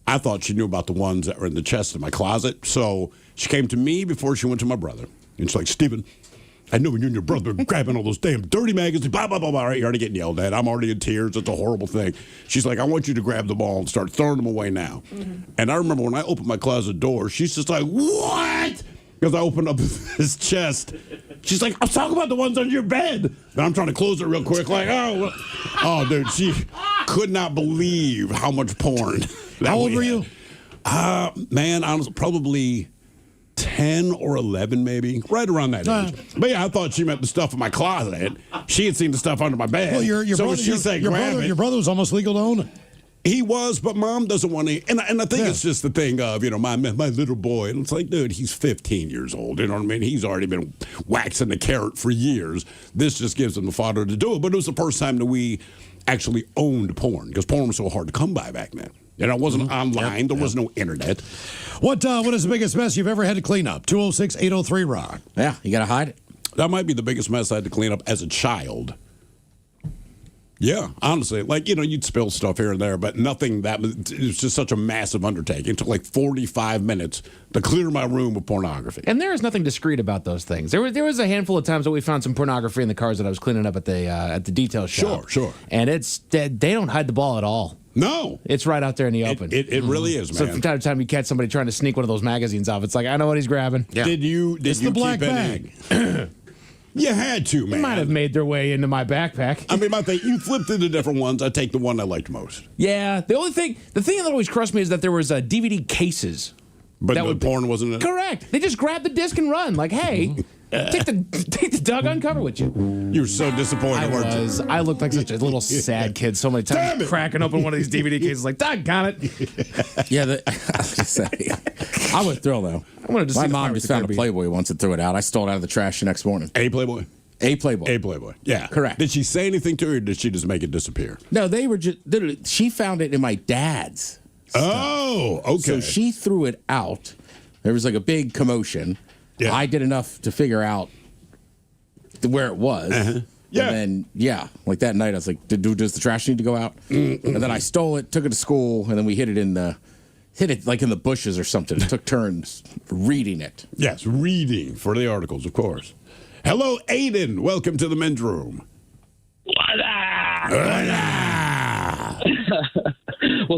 I thought she knew about the ones that were in the chest in my closet. So she came to me before she went to my brother. And she's like, Steven, I know when you and your brother are grabbing all those damn dirty magazines, blah, blah, blah, blah. Right, you're already getting yelled at. I'm already in tears. It's a horrible thing. She's like, I want you to grab the ball and start throwing them away now. Mm-hmm. And I remember when I opened my closet door, she's just like, what? Because I opened up his chest. She's like, I'm talking about the ones under your bed. And I'm trying to close it real quick. Like, oh, dude, she could not believe how much porn. How old were you? Man, I was probably 10 or 11, maybe, right around that age. But yeah, I thought she meant the stuff in my closet. She had seen the stuff under my bed. Well, your brother was almost legal to own it. He was, but Mom doesn't want to. And I think it's just the thing of, my little boy. And it's like, dude, he's 15 years old. You know what I mean? He's already been waxing the carrot for years. This just gives him the fodder to do it. But it was the first time that we actually owned porn, because porn was so hard to come by back then. It wasn't online. There was no internet. What is the biggest mess you've ever had to clean up? 206-803-ROCK. Yeah, you got to hide it. That might be the biggest mess I had to clean up as a child. Yeah, honestly, you'd spill stuff here and there, but nothing it was just such a massive undertaking. It took like 45 minutes to clear my room of pornography. And there is nothing discreet about those things. There was a handful of times that we found some pornography in the cars that I was cleaning up at the detail shop. Sure. And they don't hide the ball at all. No. It's right out there in the open. It really is, man. So from time to time you catch somebody trying to sneak one of those magazines off. It's like, I know what he's grabbing. Yeah. Did you the black bag. You had to, man. They might have made their way into my backpack. I mean, my thing, you flipped through the different ones. I take the one I liked most. Yeah. The thing that always crushed me is that there was DVD cases. But the porn wasn't in it? Correct. They just grabbed the disc and run. Like, hey, take the doggone cover with you. You were so disappointed, weren't you? I looked like such a little sad kid so many times, cracking open one of these DVD cases like, doggone it. Yeah, I was just saying. I was thrilled, though. My mom just found a Playboy once and threw it out. I stole it out of the trash the next morning. A Playboy? A Playboy. A Playboy. Yeah. Correct. Did she say anything to her, or did she just make it disappear? No, they were just, literally, she found it in my dad's stuff. Oh, okay. So she threw it out. There was like a big commotion. Yeah. I did enough to figure out where it was. Uh-huh. Yeah. And then, like that night, I was like, does the trash need to go out? And then I stole it, took it to school, and then we hid it like in the bushes or something. It took turns reading it. Yes, reading for the articles, of course. Hello, Aiden. Welcome to the men's room. What's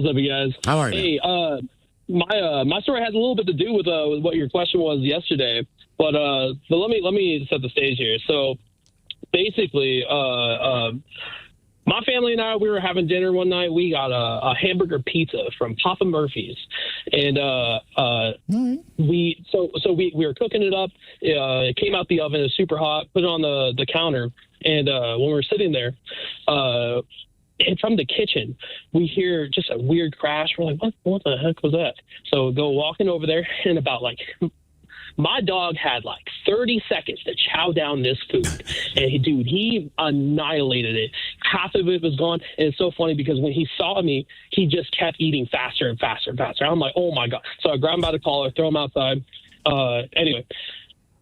up, you guys? How are you? Hey, my story has a little bit to do with what your question was yesterday, but let me set the stage here. So basically, my family and I, we were having dinner one night. We got a hamburger pizza from Papa Murphy's, and we were cooking it up. It came out the oven. It was super hot. Put it on the counter, and when we were sitting there, and from the kitchen, we hear just a weird crash. We're like, what the heck was that? So go walking over there, and about my dog had 30 seconds to chow down this food. And he annihilated it. Half of it was gone. And it's so funny because when he saw me, he just kept eating faster and faster and faster. I'm like, oh my God. So I grab him by the collar, throw him outside. Anyway,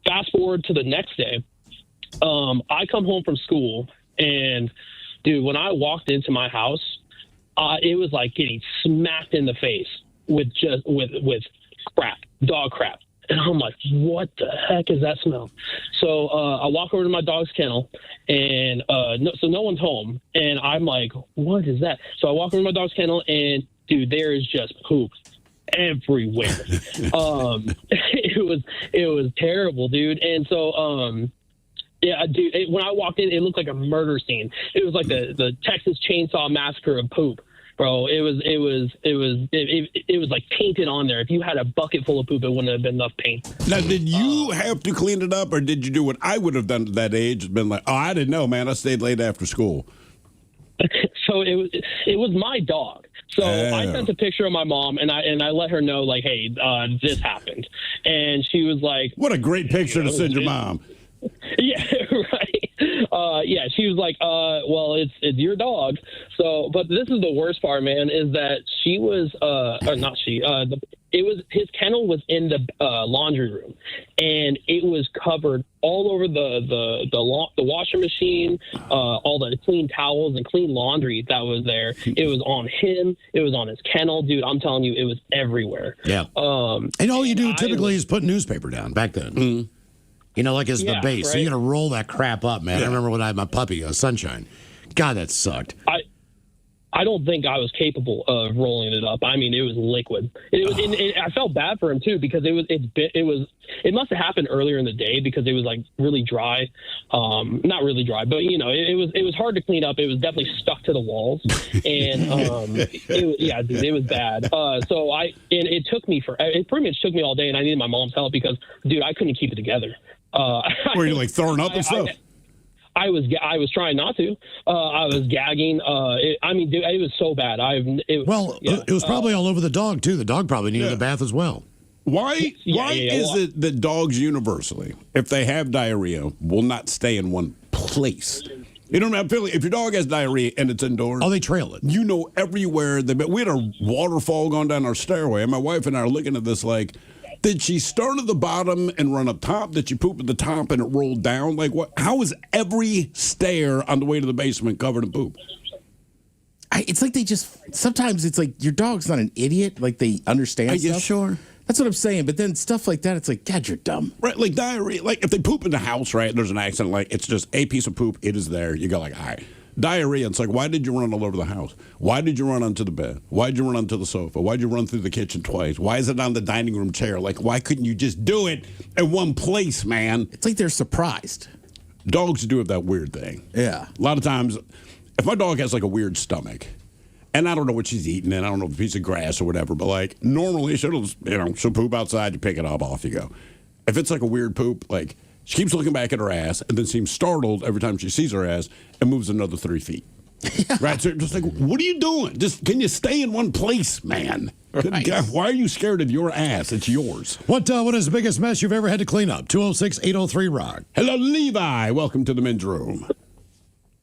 fast forward to the next day. I come home from school, and dude, when I walked into my house, it was like getting smacked in the face with crap, dog crap. And I'm like, what the heck is that smell? So I walk over to my dog's kennel, and no one's home. And I'm like, what is that? So I walk over to my dog's kennel, and dude, there is just poop everywhere. It was terrible, dude. And so yeah, dude, when I walked in, it looked like a murder scene. It was like the Texas Chainsaw Massacre of poop. Bro, it was like painted on there. If you had a bucket full of poop, it wouldn't have been enough paint. Now, did you have to clean it up, or did you do what I would have done at that age? Been like, oh, I didn't know, man. I stayed late after school. So it was my dog. So I sent a picture of my mom, and I let her know, like, hey, this happened, and she was like, "What a great picture to send your mom." Yeah, right. Yeah, she was like, well, it's your dog. So, but this is the worst part, man, is that she was, or not she, his kennel was in the laundry room, and it was covered all over the washer machine, all the clean towels and clean laundry that was there. It was on him. It was on his kennel, dude. I'm telling you, it was everywhere. Yeah. And all you do typically is put newspaper down back then. Mm-hmm. You know, like as the base. Right? So you got to roll that crap up, man. Yeah. I remember when I had my puppy, Sunshine. God, that sucked. I don't think I was capable of rolling it up. I mean, it was liquid. It was. I felt bad for him too because it must have happened earlier in the day because it was like really dry. Not really dry, but you know, it was hard to clean up. It was definitely stuck to the walls, and dude, it was bad. It took me it pretty much took me all day, and I needed my mom's help because, dude, I couldn't keep it together. Were you like throwing up and stuff? I was trying not to. I was gagging. Dude, it was so bad. It was probably all over the dog too. The dog probably needed a bath as well. Why is it that dogs universally, if they have diarrhea, will not stay in one place? You don't have feeling if your dog has diarrhea and it's indoors. Oh, they trail it. You know everywhere. We had a waterfall going down our stairway, and my wife and I are looking at this like, did she start at the bottom and run up top? Did she poop at the top and it rolled down? Like what? How is every stair on the way to the basement covered in poop? It's like they just sometimes it's like your dog's not an idiot. Like they understand. Are you stuff. sure? That's what I'm saying. But then stuff like that, it's like, God, you're dumb. Right, like diarrhea. Like if they poop in the house, right? There's an accident. Like it's just a piece of poop. It is there. You go like, all right. Diarrhea. It's like, why did you run all over the house? Why did you run onto the bed? Why did you run onto the sofa? Why did you run through the kitchen twice? Why is it on the dining room chair? Like, why couldn't you just do it in one place, man? It's like they're surprised. Dogs do have that weird thing. Yeah. A lot of times, if my dog has like a weird stomach, and I don't know what she's eating, and I don't know if it's a piece of grass or whatever, but like normally she'll poop outside, you pick it up, off you go. If it's like a weird poop, like she keeps looking back at her ass and then seems startled every time she sees her ass and moves another 3 feet. Yeah. Right? So just like, what are you doing? Just can you stay in one place, man? Right. God, why are you scared of your ass? It's yours. What is the biggest mess you've ever had to clean up? 206-803-ROCK. Hello, Levi. Welcome to the men's room.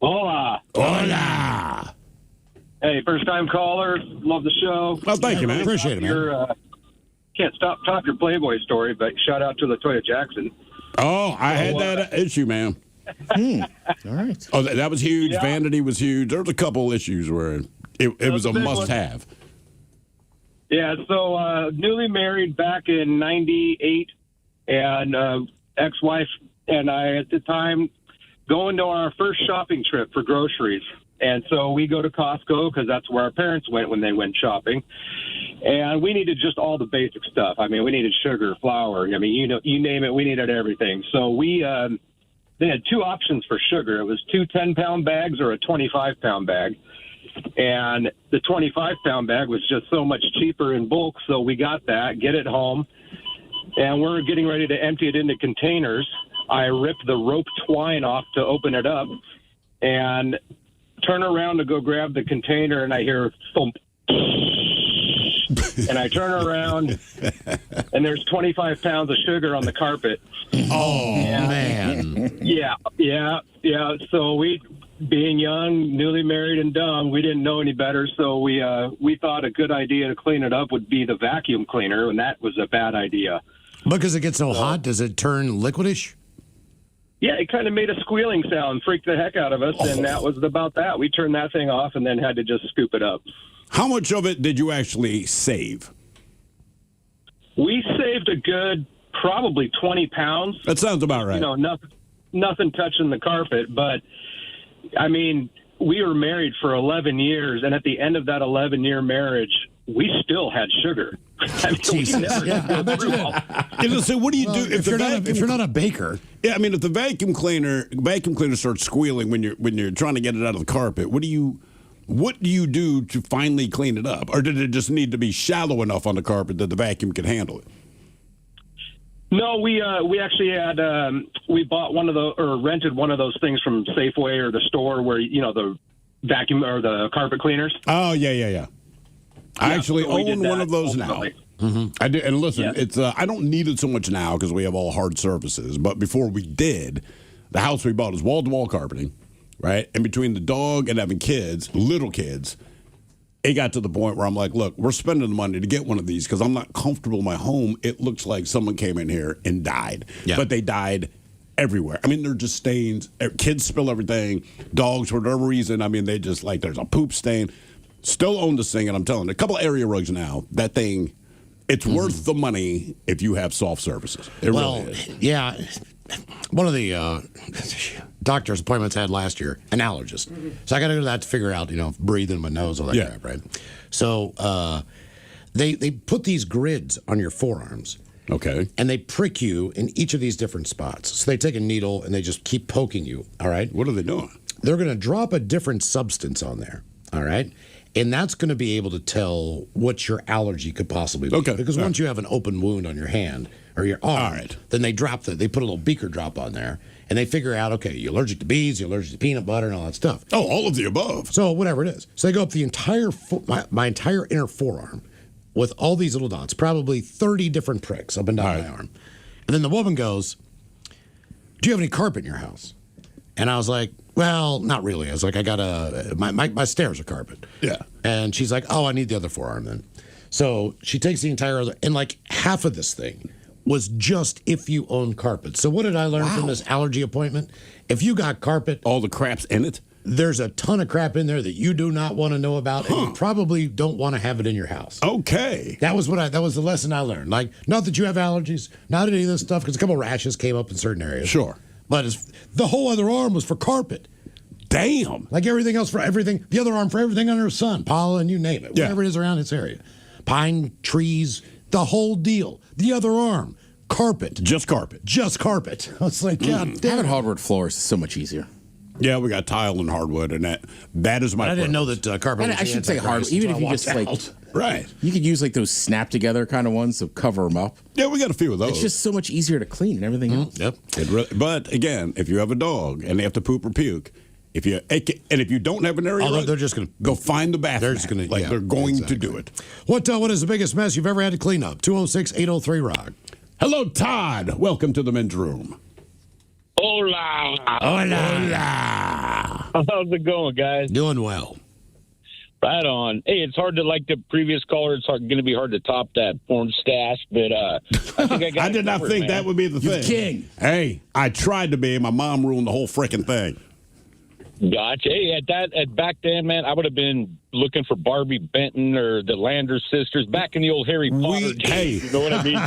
Hola. Hola. Hey, first-time caller. Love the show. Well, thank you, man. Appreciate it, man. Can't stop your Playboy story, but shout out to LaToya Jackson. Oh, I had that issue, man. All right. Oh, that was huge. Yeah. Vanity was huge. There was a couple issues where it was a must-have. Yeah, so newly married back in 98, and ex-wife and I at the time going to our first shopping trip for groceries. And so we go to Costco because that's where our parents went when they went shopping. And we needed just all the basic stuff. I mean, we needed sugar, flour. I mean, you name it, we needed everything. So they had two options for sugar. It was 2 10-pound bags or a 25-pound bag. And the 25-pound bag was just so much cheaper in bulk, so we got that, get it home. And we're getting ready to empty it into containers. I ripped the rope twine off to open it up and turn around to go grab the container, and I hear thump. And I turn around, and there's 25 pounds of sugar on the carpet. Oh, man. Yeah. So we, being young, newly married and dumb, we didn't know any better, so we thought a good idea to clean it up would be the vacuum cleaner, and that was a bad idea. Because it gets so hot, does it turn liquidish? Yeah, it kind of made a squealing sound, freaked the heck out of us, and that was about that. We turned that thing off and then had to just scoop it up. How much of it did you actually save? We saved a good probably 20 pounds. That sounds about right. You know, nothing touching the carpet, but, I mean, we were married for 11 years, and at the end of that 11-year marriage, we still had sugar. I mean, Jesus. I bet you did. So what do you do if you're not a baker? Yeah, I mean, if the vacuum cleaner starts squealing when you're trying to get it out of the carpet, what do you do to finally clean it up, or did it just need to be shallow enough on the carpet that the vacuum could handle it? No, we actually had we bought rented one of those things from Safeway or the store where the vacuum or the carpet cleaners. Oh yeah. I actually own one of those now. Mm-hmm. I do, and listen, it's I don't need it so much now because we have all hard surfaces. But before we did, the house we bought is wall-to-wall carpeting, right? And between the dog and having kids, little kids, it got to the point where I'm like, look, we're spending the money to get one of these because I'm not comfortable in my home. It looks like someone came in here and died, but they died everywhere. I mean, they're just stains. Kids spill everything. Dogs, for whatever reason, I mean, they just like there's a poop stain. Still own this thing, and I'm telling you, a couple of area rugs now, that thing, it's worth the money if you have soft surfaces. It really is. Yeah. One of the doctor's appointments I had last year, an allergist. So I got to go to that to figure out, breathing in my nose, all that crap, right? So they put these grids on your forearms. Okay. And they prick you in each of these different spots. So they take a needle and they just keep poking you, all right? What are they doing? They're going to drop a different substance on there, all right? And that's going to be able to tell what your allergy could possibly be. Okay. Because once you have an open wound on your hand or your arm, then they put a little beaker drop on there, And they figure out, okay, you're allergic to bees, you're allergic to peanut butter, and all that stuff. Oh, all of the above. So whatever it is. So they go up the entire my entire inner forearm with all these little dots, probably 30 different pricks up and down my arm. And then the woman goes, "Do you have any carpet in your house?" And I was like, "Well, not really." I was like, "I got my stairs are carpet." Yeah. And she's like, "Oh, I need the other forearm then." So she takes the entire other, and like half of this thing was just if you own carpet. So what did I learn from this allergy appointment? If you got carpet, all the crap's in it. There's a ton of crap in there that you do not want to know about, and you probably don't want to have it in your house. Okay, that was the lesson I learned. Like, not that you have allergies, not any of this stuff, because a couple rashes came up in certain areas. Sure, but the whole other arm was for carpet. Damn, like everything else for everything. The other arm for everything under the sun, pollen, you name it, whatever it is around its area, pine trees, the whole deal. The other arm, carpet, just carpet, just carpet. I was like, God damn. Having hardwood floors is so much easier. Yeah, we got tile and hardwood, and that is my. I didn't know that carpet. And I should say hardwood, even if you just like right, you could use like those snap together kind of ones to cover them up. Yeah, we got a few of those. It's just so much easier to clean and everything else. Yep. But again, if you have a dog and they have to poop or puke, if you don't have an area, they're just going to go find the bathroom. They're just going to they're going to do it. What is the biggest mess you've ever had to clean up? 206-803-ROCK. Hello, Todd. Welcome to the men's room. Hola. Hola. How's it going, guys? Doing well. Right on. Hey, it's hard to, like the previous caller, it's going to be hard to top that porn stash, but I think I got I did not think that would be the thing. King. Hey, I tried to be. My mom ruined the whole freaking thing. Gotcha. Hey, back then, man, I would have been looking for Barbie Benton or the Landers sisters back in the old Harry Potter days. You know what I mean?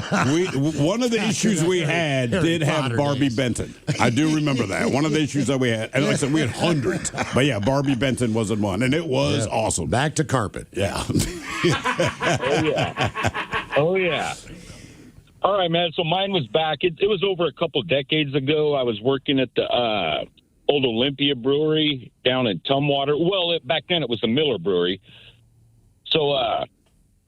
One of the issues we had did have Barbie Benton. I do remember that. One of the issues that we had, and like I said, we had hundreds. But yeah, Barbie Benton wasn't one, and it was awesome. Back to carpet. Yeah. Oh, yeah. All right, man. So mine was back. It was over a couple decades ago. I was working at the old Olympia Brewery down in Tumwater. Well, back then it was the Miller Brewery. So a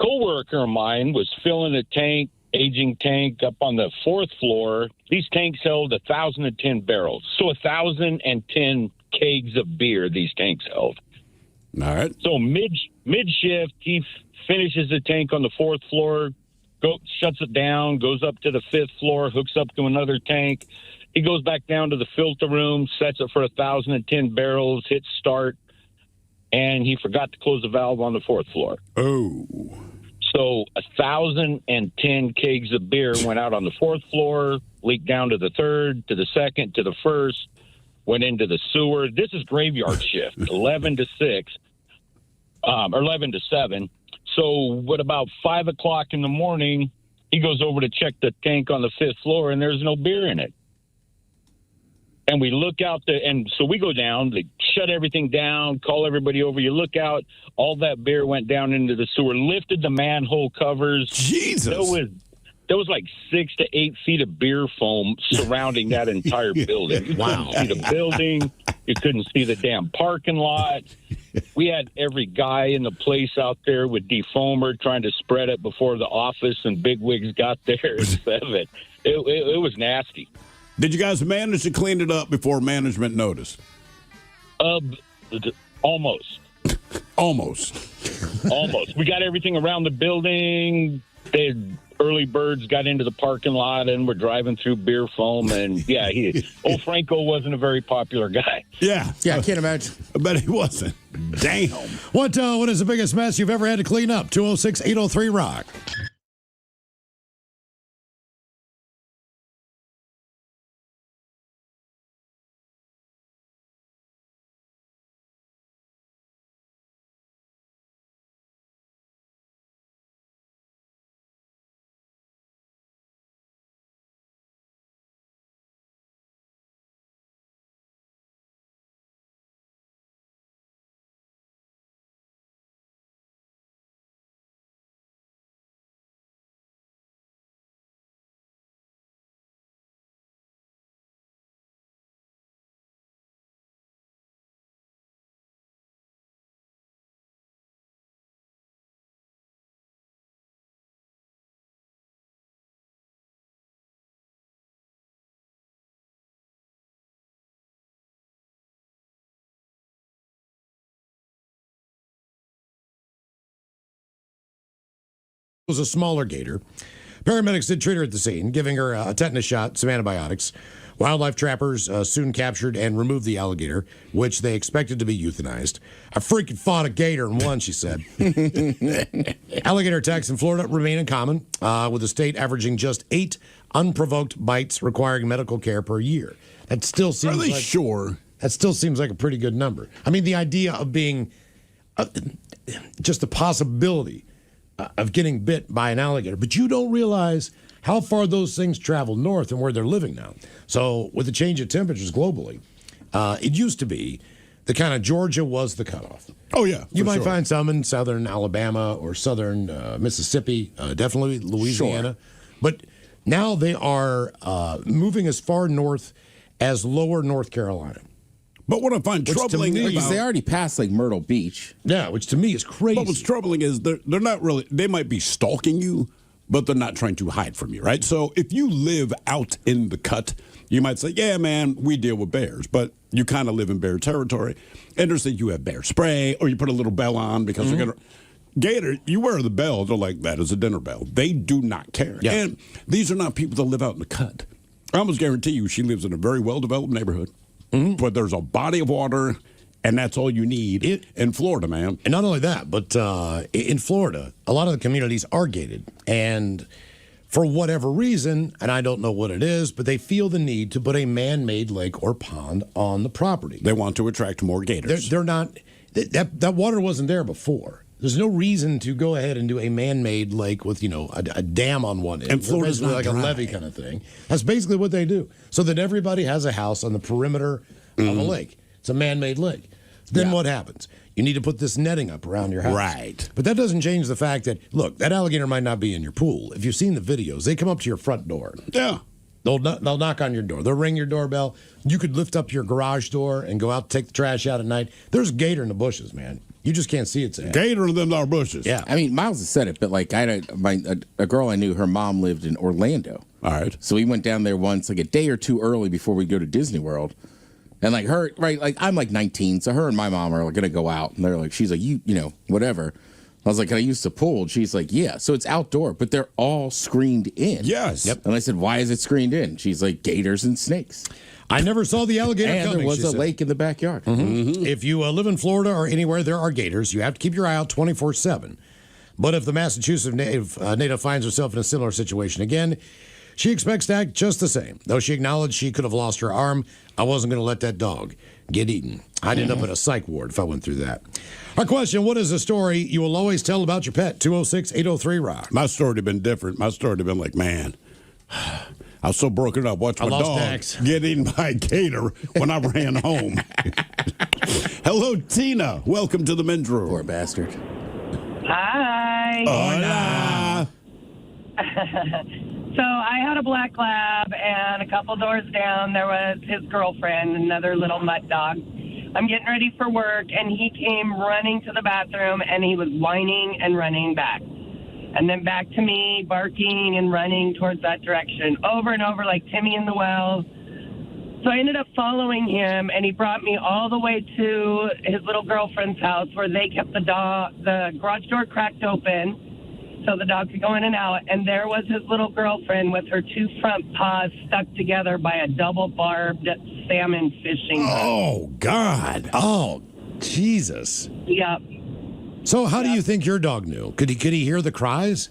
coworker of mine was filling a tank, aging tank, up on the 4th floor. These tanks held 1,010 barrels. So 1,010 kegs of beer these tanks held. All right. So mid-shift, he finishes the tank on the 4th floor, shuts it down, goes up to the 5th floor, hooks up to another tank. He goes back down to the filter room, sets it for 1,010 barrels, hits start, and he forgot to close the valve on the 4th floor. Oh. So 1,010 kegs of beer went out on the 4th floor, leaked down to the 3rd, to the 2nd, to the 1st, went into the sewer. This is graveyard shift, 11 to 6, or 11 to 7. So at about 5 o'clock in the morning, he goes over to check the tank on the 5th floor, and there's no beer in it. And we look out and so we go down, they shut everything down, call everybody over. You look out, all that beer went down into the sewer, lifted the manhole covers. Jesus. There was like 6 to 8 feet of beer foam surrounding that entire building. You couldn't see the building. You couldn't see the damn parking lot. We had every guy in the place out there with defoamer trying to spread it before the office and bigwigs got there instead of it. It was nasty. Did you guys manage to clean it up before management noticed? Almost. Almost. We got everything around the building. Early birds got into the parking lot and were driving through beer foam. And old Franco wasn't a very popular guy. Yeah, I can't imagine. I bet he wasn't. Damn. What is the biggest mess you've ever had to clean up? 206-803-ROCK. was a smaller gator. Paramedics did treat her at the scene, giving her a tetanus shot, some antibiotics. Wildlife trappers soon captured and removed the alligator, which they expected to be euthanized. I freaking fought a gator and won, she said. Alligator attacks in Florida remain uncommon, with the state averaging just 8 unprovoked bites requiring medical care per year. That still seems Are they sure? That still seems like a pretty good number. I mean, the idea of being just the possibility of getting bit by an alligator, but you don't realize how far those things travel north and where they're living now. So with the change of temperatures globally, it used to be the kind of Georgia was the cutoff. Oh, yeah. You might find some in southern Alabama or southern Mississippi, definitely Louisiana. Sure. But now they are moving as far north as lower North Carolina. But what I find troubling is they already passed like Myrtle Beach. Yeah, which to me is crazy. But what's troubling is they're not really, they might be stalking you, but they're not trying to hide from you, right? So if you live out in the cut, you might say, yeah, man, we deal with bears, but you kind of live in bear territory. Interesting, you have bear spray, or you put a little bell on because you're going to. Gator, you wear the bell, they're like, that is a dinner bell. They do not care. Yeah. And these are not people that live out in the cut. I almost guarantee you she lives in a very well-developed neighborhood. But there's a body of water, and that's all you need in Florida, man. And not only that, but in Florida, a lot of the communities are gated. And for whatever reason, and I don't know what it is, but they feel the need to put a man-made lake or pond on the property. They want to attract more gators. They're not, that water wasn't there before. There's no reason to go ahead and do a man-made lake with, a dam on one end. And Florida's not like dry. a levee kind of thing. That's basically what they do. So that everybody has a house on the perimeter of a lake. It's a man-made lake. Then what happens? You need to put this netting up around your house. Right. But that doesn't change the fact that, look, that alligator might not be in your pool. If you've seen the videos, they come up to your front door. Yeah. They'll knock on your door. They'll ring your doorbell. You could lift up your garage door and go out to take the trash out at night. There's a gator in the bushes, man. You just can't see it. Gator in them our bushes. Yeah. I mean, Miles has said it, but like I had a girl I knew, her mom lived in Orlando. All right. So we went down there once, like a day or two early before we go to Disney World. And like her, right, like I'm like 19, so her and my mom are like gonna go out, and they're like, she's like, you know, whatever. I was like, can I use the pool? And she's like, yeah. So it's outdoor, but they're all screened in. Yes. Yep. And I said, why is it screened in? She's like, gators and snakes. I never saw the alligator and coming. There was a lake in the backyard. If you live in Florida or anywhere there are gators, you have to keep your eye out 24/7. But if the Massachusetts native finds herself in a similar situation again, she expects to act just the same. Though she acknowledged she could have lost her arm, I wasn't going to let that dog get eaten. I'd end up in a psych ward if I went through that. Our question, what is a story you will always tell about your pet? 206-803-ROCK. My story would have been different. My story would have been like, man, I was so broken up watching my dog get eaten by a gator when I ran home. Hello, Tina. Welcome to the men's room. Poor bastard. Hi. Hola. So I had a black lab, and a couple doors down, there was his girlfriend, another little mutt dog. I'm getting ready for work, and he came running to the bathroom, and he was whining and running back. And then back to me, barking and running towards that direction, over and over like Timmy in the Wells. So I ended up following him, and he brought me all the way to his little girlfriend's house where they kept the garage door cracked open so the dog could go in and out. And there was his little girlfriend with her two front paws stuck together by a double-barbed salmon fishing hook. Oh, God. Oh, Jesus. Yep. So how do you think your dog knew? Could he hear the cries?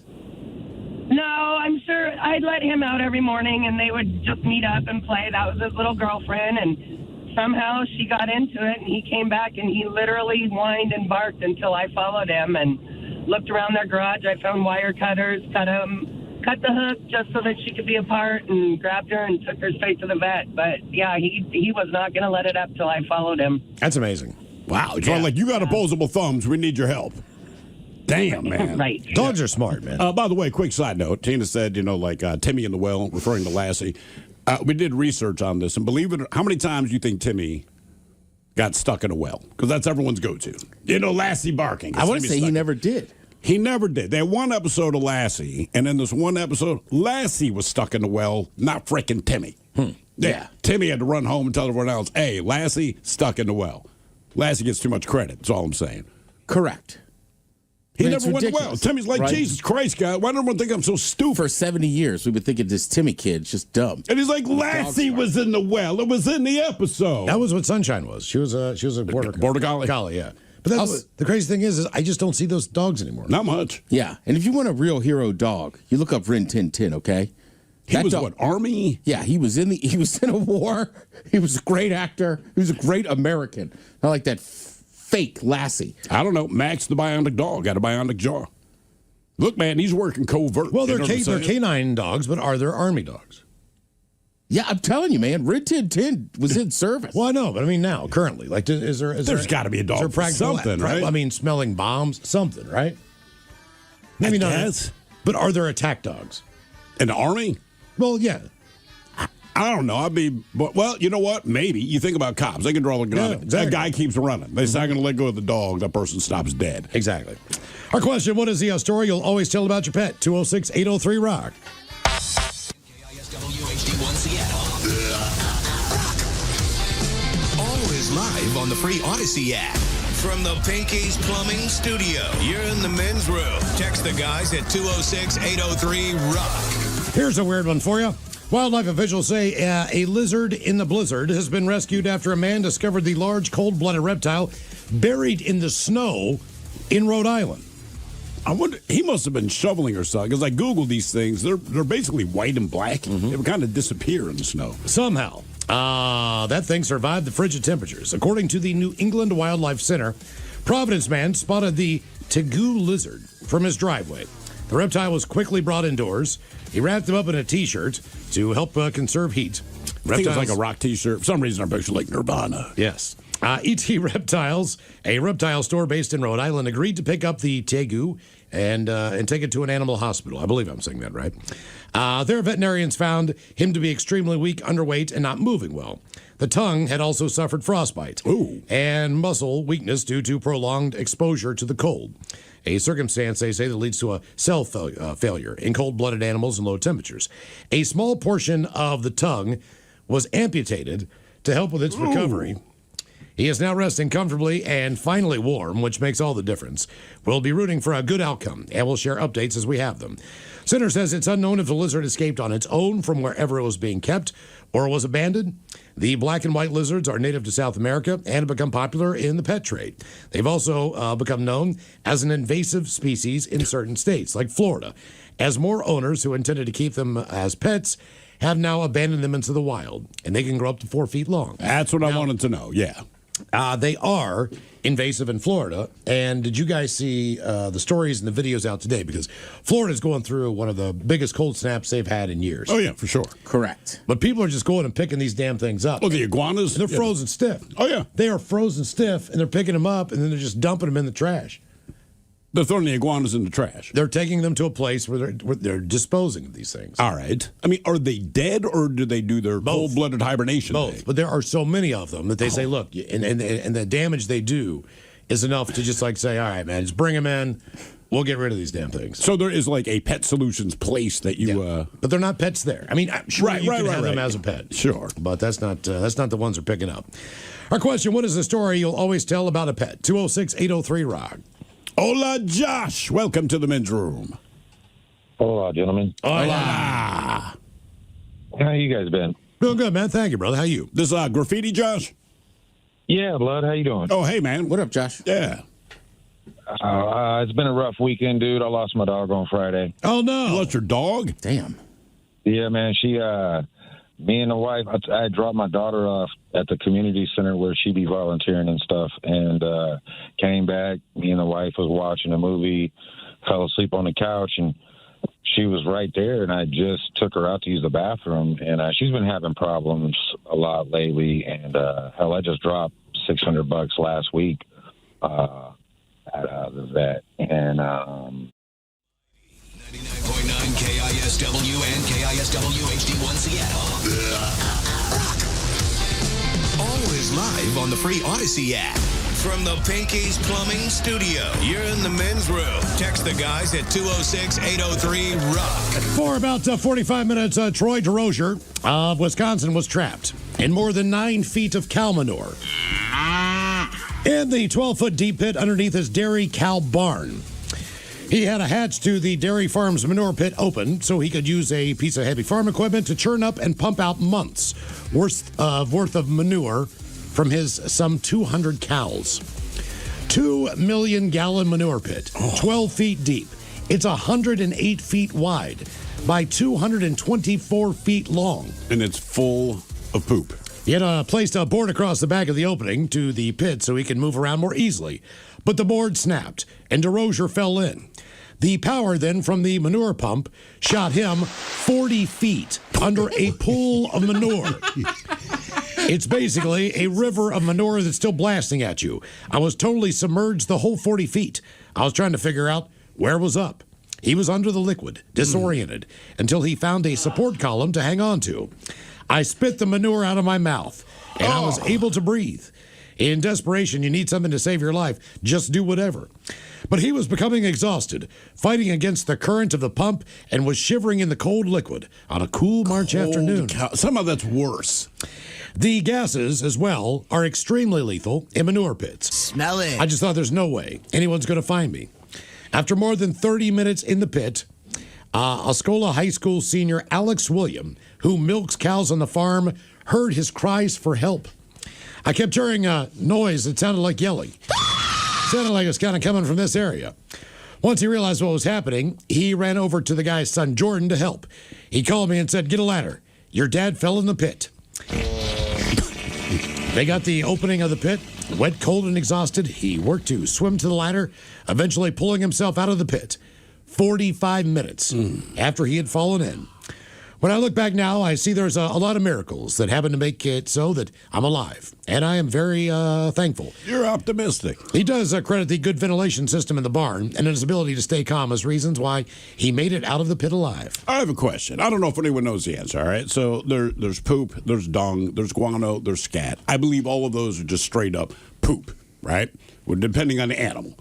No, I'm sure I'd let him out every morning, and they would just meet up and play. That was his little girlfriend, and somehow she got into it, and he came back, and he literally whined and barked until I followed him and looked around their garage. I found wire cutters, cut the hook just so that she could be apart, and grabbed her and took her straight to the vet. But, yeah, he was not going to let it up till I followed him. That's amazing. Wow. It's like, you got opposable thumbs. We need your help. Damn, man. Right. Dogs are smart, man. By the way, quick side note. Tina said, like Timmy in the Well, referring to Lassie. We did research on this, and believe it or how many times do you think Timmy got stuck in a well? Because that's everyone's go-to. Lassie barking. I want to say he never did. He never did. They had one episode of Lassie, and in this one episode, Lassie was stuck in the well, not frickin' Timmy. Yeah. Timmy had to run home and tell everyone else, hey, Lassie stuck in the well. Lassie gets too much credit. That's all I'm saying. Correct. He I mean, it's never went well. ridiculous, Timmy's like, right? Jesus Christ, guy. Why does everyone think I'm so stupid? For 70 years, we've been thinking this Timmy kid's just dumb. And he's like, Lassie was in the well. It was in the episode. That was what Sunshine was. She was a border collie. Collie, yeah. But that's the crazy thing is I just don't see those dogs anymore. Not much. Yeah, and if you want a real hero dog, you look up Rin Tin Tin, okay? He was what, Army? Yeah, he was in a war. He was a great actor. He was a great American. Not like that fake Lassie. I don't know. Max the bionic dog got a bionic jaw. Look, man, he's working covert. Well, You they're know what I'm saying? canine dogs, but are there Army dogs? Yeah, I'm telling you, man. Rin Tin Tin was in service. Well, I know, but I mean now, currently. Like, There's gotta be a dog is there for something, right? I mean, smelling bombs, something, right? Maybe I not. guess. But are there attack dogs? In the Army? Well, yeah. I don't know. Well, you know what? Maybe. You think about cops. They can draw a gun. Yeah, exactly. That guy keeps running. They're not going to let go of the dog. That person stops dead. Exactly. Our question, what is the story you'll always tell about your pet? 206-803-ROCK. Always live on the free Odyssey app. From the Pinky's Plumbing Studio, you're in the men's room. Text the guys at 206-803-ROCK. Here's a weird one for you. Wildlife officials say a lizard in the blizzard has been rescued after a man discovered the large cold-blooded reptile buried in the snow in Rhode Island. I wonder, he must have been shoveling or something, because I Googled these things. They're basically white and black. They would kind of disappear in the snow. Somehow, that thing survived the frigid temperatures. According to the New England Wildlife Center, Providence man spotted the tegu lizard from his driveway. The reptile was quickly brought indoors. He wrapped him up in a T-shirt to help conserve heat. I think it was like a rock T-shirt. For some reason, I picture like Nirvana. Yes. E.T. Reptiles, a reptile store based in Rhode Island, agreed to pick up the tegu and take it to an animal hospital. I believe I'm saying that right. Their veterinarians found him to be extremely weak, underweight, and not moving well. The tongue had also suffered frostbite and muscle weakness due to prolonged exposure to the cold. A circumstance, they say, that leads to a cell failure in cold-blooded animals and low temperatures. A small portion of the tongue was amputated to help with its recovery. He is now resting comfortably and finally warm, which makes all the difference. We'll be rooting for a good outcome, and we'll share updates as we have them. Center says it's unknown if the lizard escaped on its own from wherever it was being kept or was abandoned. The black and white lizards are native to South America and have become popular in the pet trade. They've also become known as an invasive species in certain states, like Florida, as more owners who intended to keep them as pets have now abandoned them into the wild, and they can grow up to 4 feet long. That's what I wanted to know, yeah. They are invasive in Florida. And did you guys see the stories and the videos out today? Because Florida's going through one of the biggest cold snaps they've had in years. Oh, yeah, for sure. Correct. But people are just going and picking these damn things up. Oh, the iguanas? They're frozen stiff. Oh, yeah. They are frozen stiff, and they're picking them up, and then they're just dumping them in the trash. They're throwing the iguanas in the trash. They're taking them to a place where they're disposing of these things. All right. I mean, are they dead, or do they do their cold-blooded hibernation Both. thing? But there are so many of them that they say, look, and the damage they do is enough to just like say, all right, man, just bring them in. We'll get rid of these damn things. So there is like a Pet Solutions place that you... But they're not pets there. I mean, I'm sure you can have them as a pet. Sure. But that's not the ones they're picking up. Our question, what is the story you'll always tell about a pet? 206-803-ROCK. Hola, Josh. Welcome to the men's room. Hola, gentlemen. Hola. How you guys been? Doing good, man. Thank you, brother. How you? This Graffiti, Josh? Yeah, Blood. How you doing? Oh, hey, man. What up, Josh? Yeah. It's been a rough weekend, dude. I lost my dog on Friday. Oh, no. You lost your dog? Damn. Yeah, man. Me and the wife, I dropped my daughter off at the community center where she be volunteering and stuff, and came back. Me and the wife was watching a movie, fell asleep on the couch, and she was right there, and I just took her out to use the bathroom, and she's been having problems a lot lately, and hell, I just dropped $600 last week at the vet, and 99.9 KISW and KISW HD1 Seattle. Always live on the free Odyssey app. From the Pinky's Plumbing Studio, you're in the men's room. Text the guys at 206-803-ROCK. For about 45 minutes, Troy DeRozier of Wisconsin was trapped in more than 9 feet of cow manure in the 12-foot deep pit underneath his dairy cow barn. He had a hatch to the dairy farm's manure pit open so he could use a piece of heavy farm equipment to churn up and pump out months worth of manure from his some 200 cows. 2 million gallon manure pit, 12 feet deep. It's 108 feet wide by 224 feet long. And it's full of poop. He had placed a board across the back of the opening to the pit so he could move around more easily. But the board snapped and DeRozier fell in. The power then from the manure pump shot him 40 feet under a pool of manure. It's basically a river of manure that's still blasting at you. I was totally submerged the whole 40 feet. I was trying to figure out where was up. He was under the liquid, disoriented, until he found a support column to hang on to. I spit the manure out of my mouth, and I was able to breathe. In desperation, you need something to save your life. Just do whatever. But he was becoming exhausted, fighting against the current of the pump, and was shivering in the cold liquid on a cool March afternoon. Somehow that's worse. The gases, as well, are extremely lethal in manure pits. Smell it. I just thought there's no way anyone's going to find me. After more than 30 minutes in the pit, Osceola High School senior Alex William, who milks cows on the farm, heard his cries for help. I kept hearing a noise that sounded like yelling. Sounded like it was kind of coming from this area. Once he realized what was happening, he ran over to the guy's son, Jordan, to help. He called me and said, "Get a ladder. Your dad fell in the pit." They got the opening of the pit. Wet, cold, and exhausted, he worked to swim to the ladder, eventually pulling himself out of the pit. 45 minutes after he had fallen in. When I look back now, I see there's a lot of miracles that happen to make it so that I'm alive. And I am very thankful. You're optimistic. He does credit the good ventilation system in the barn and his ability to stay calm as reasons why he made it out of the pit alive. I have a question. I don't know if anyone knows the answer, all right? So there's poop, there's dung, there's guano, there's scat. I believe all of those are just straight up poop, right? Well, depending on the animal.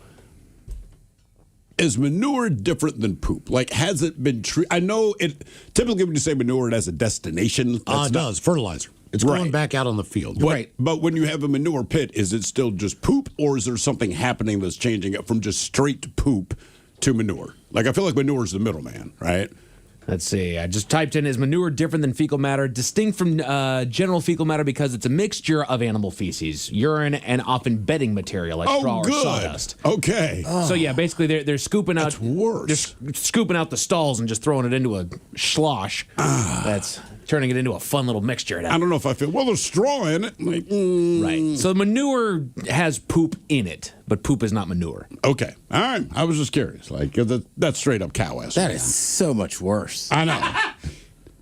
Is manure different than poop? Like, has it been treated? I know it. Typically, when you say manure, it has a destination. It does. Fertilizer. It's going back out on the field. But when you have a manure pit, is it still just poop, or is there something happening that's changing it from just straight poop to manure? Like, I feel like manure is the middleman, right? Let's see. I just typed in, is manure different than fecal matter? Distinct from general fecal matter because it's a mixture of animal feces, urine, and often bedding material like straw or sawdust. Okay. So yeah, basically they're scooping out. That's worse. They're scooping out the stalls and just throwing it into a slosh. That's turning it into a fun little mixture. I don't know if I feel, well, there's straw in it. Like, Right. So manure has poop in it, but poop is not manure. Okay. All right. I was just curious. Like, that's straight up cow ass. That is so much worse. I know.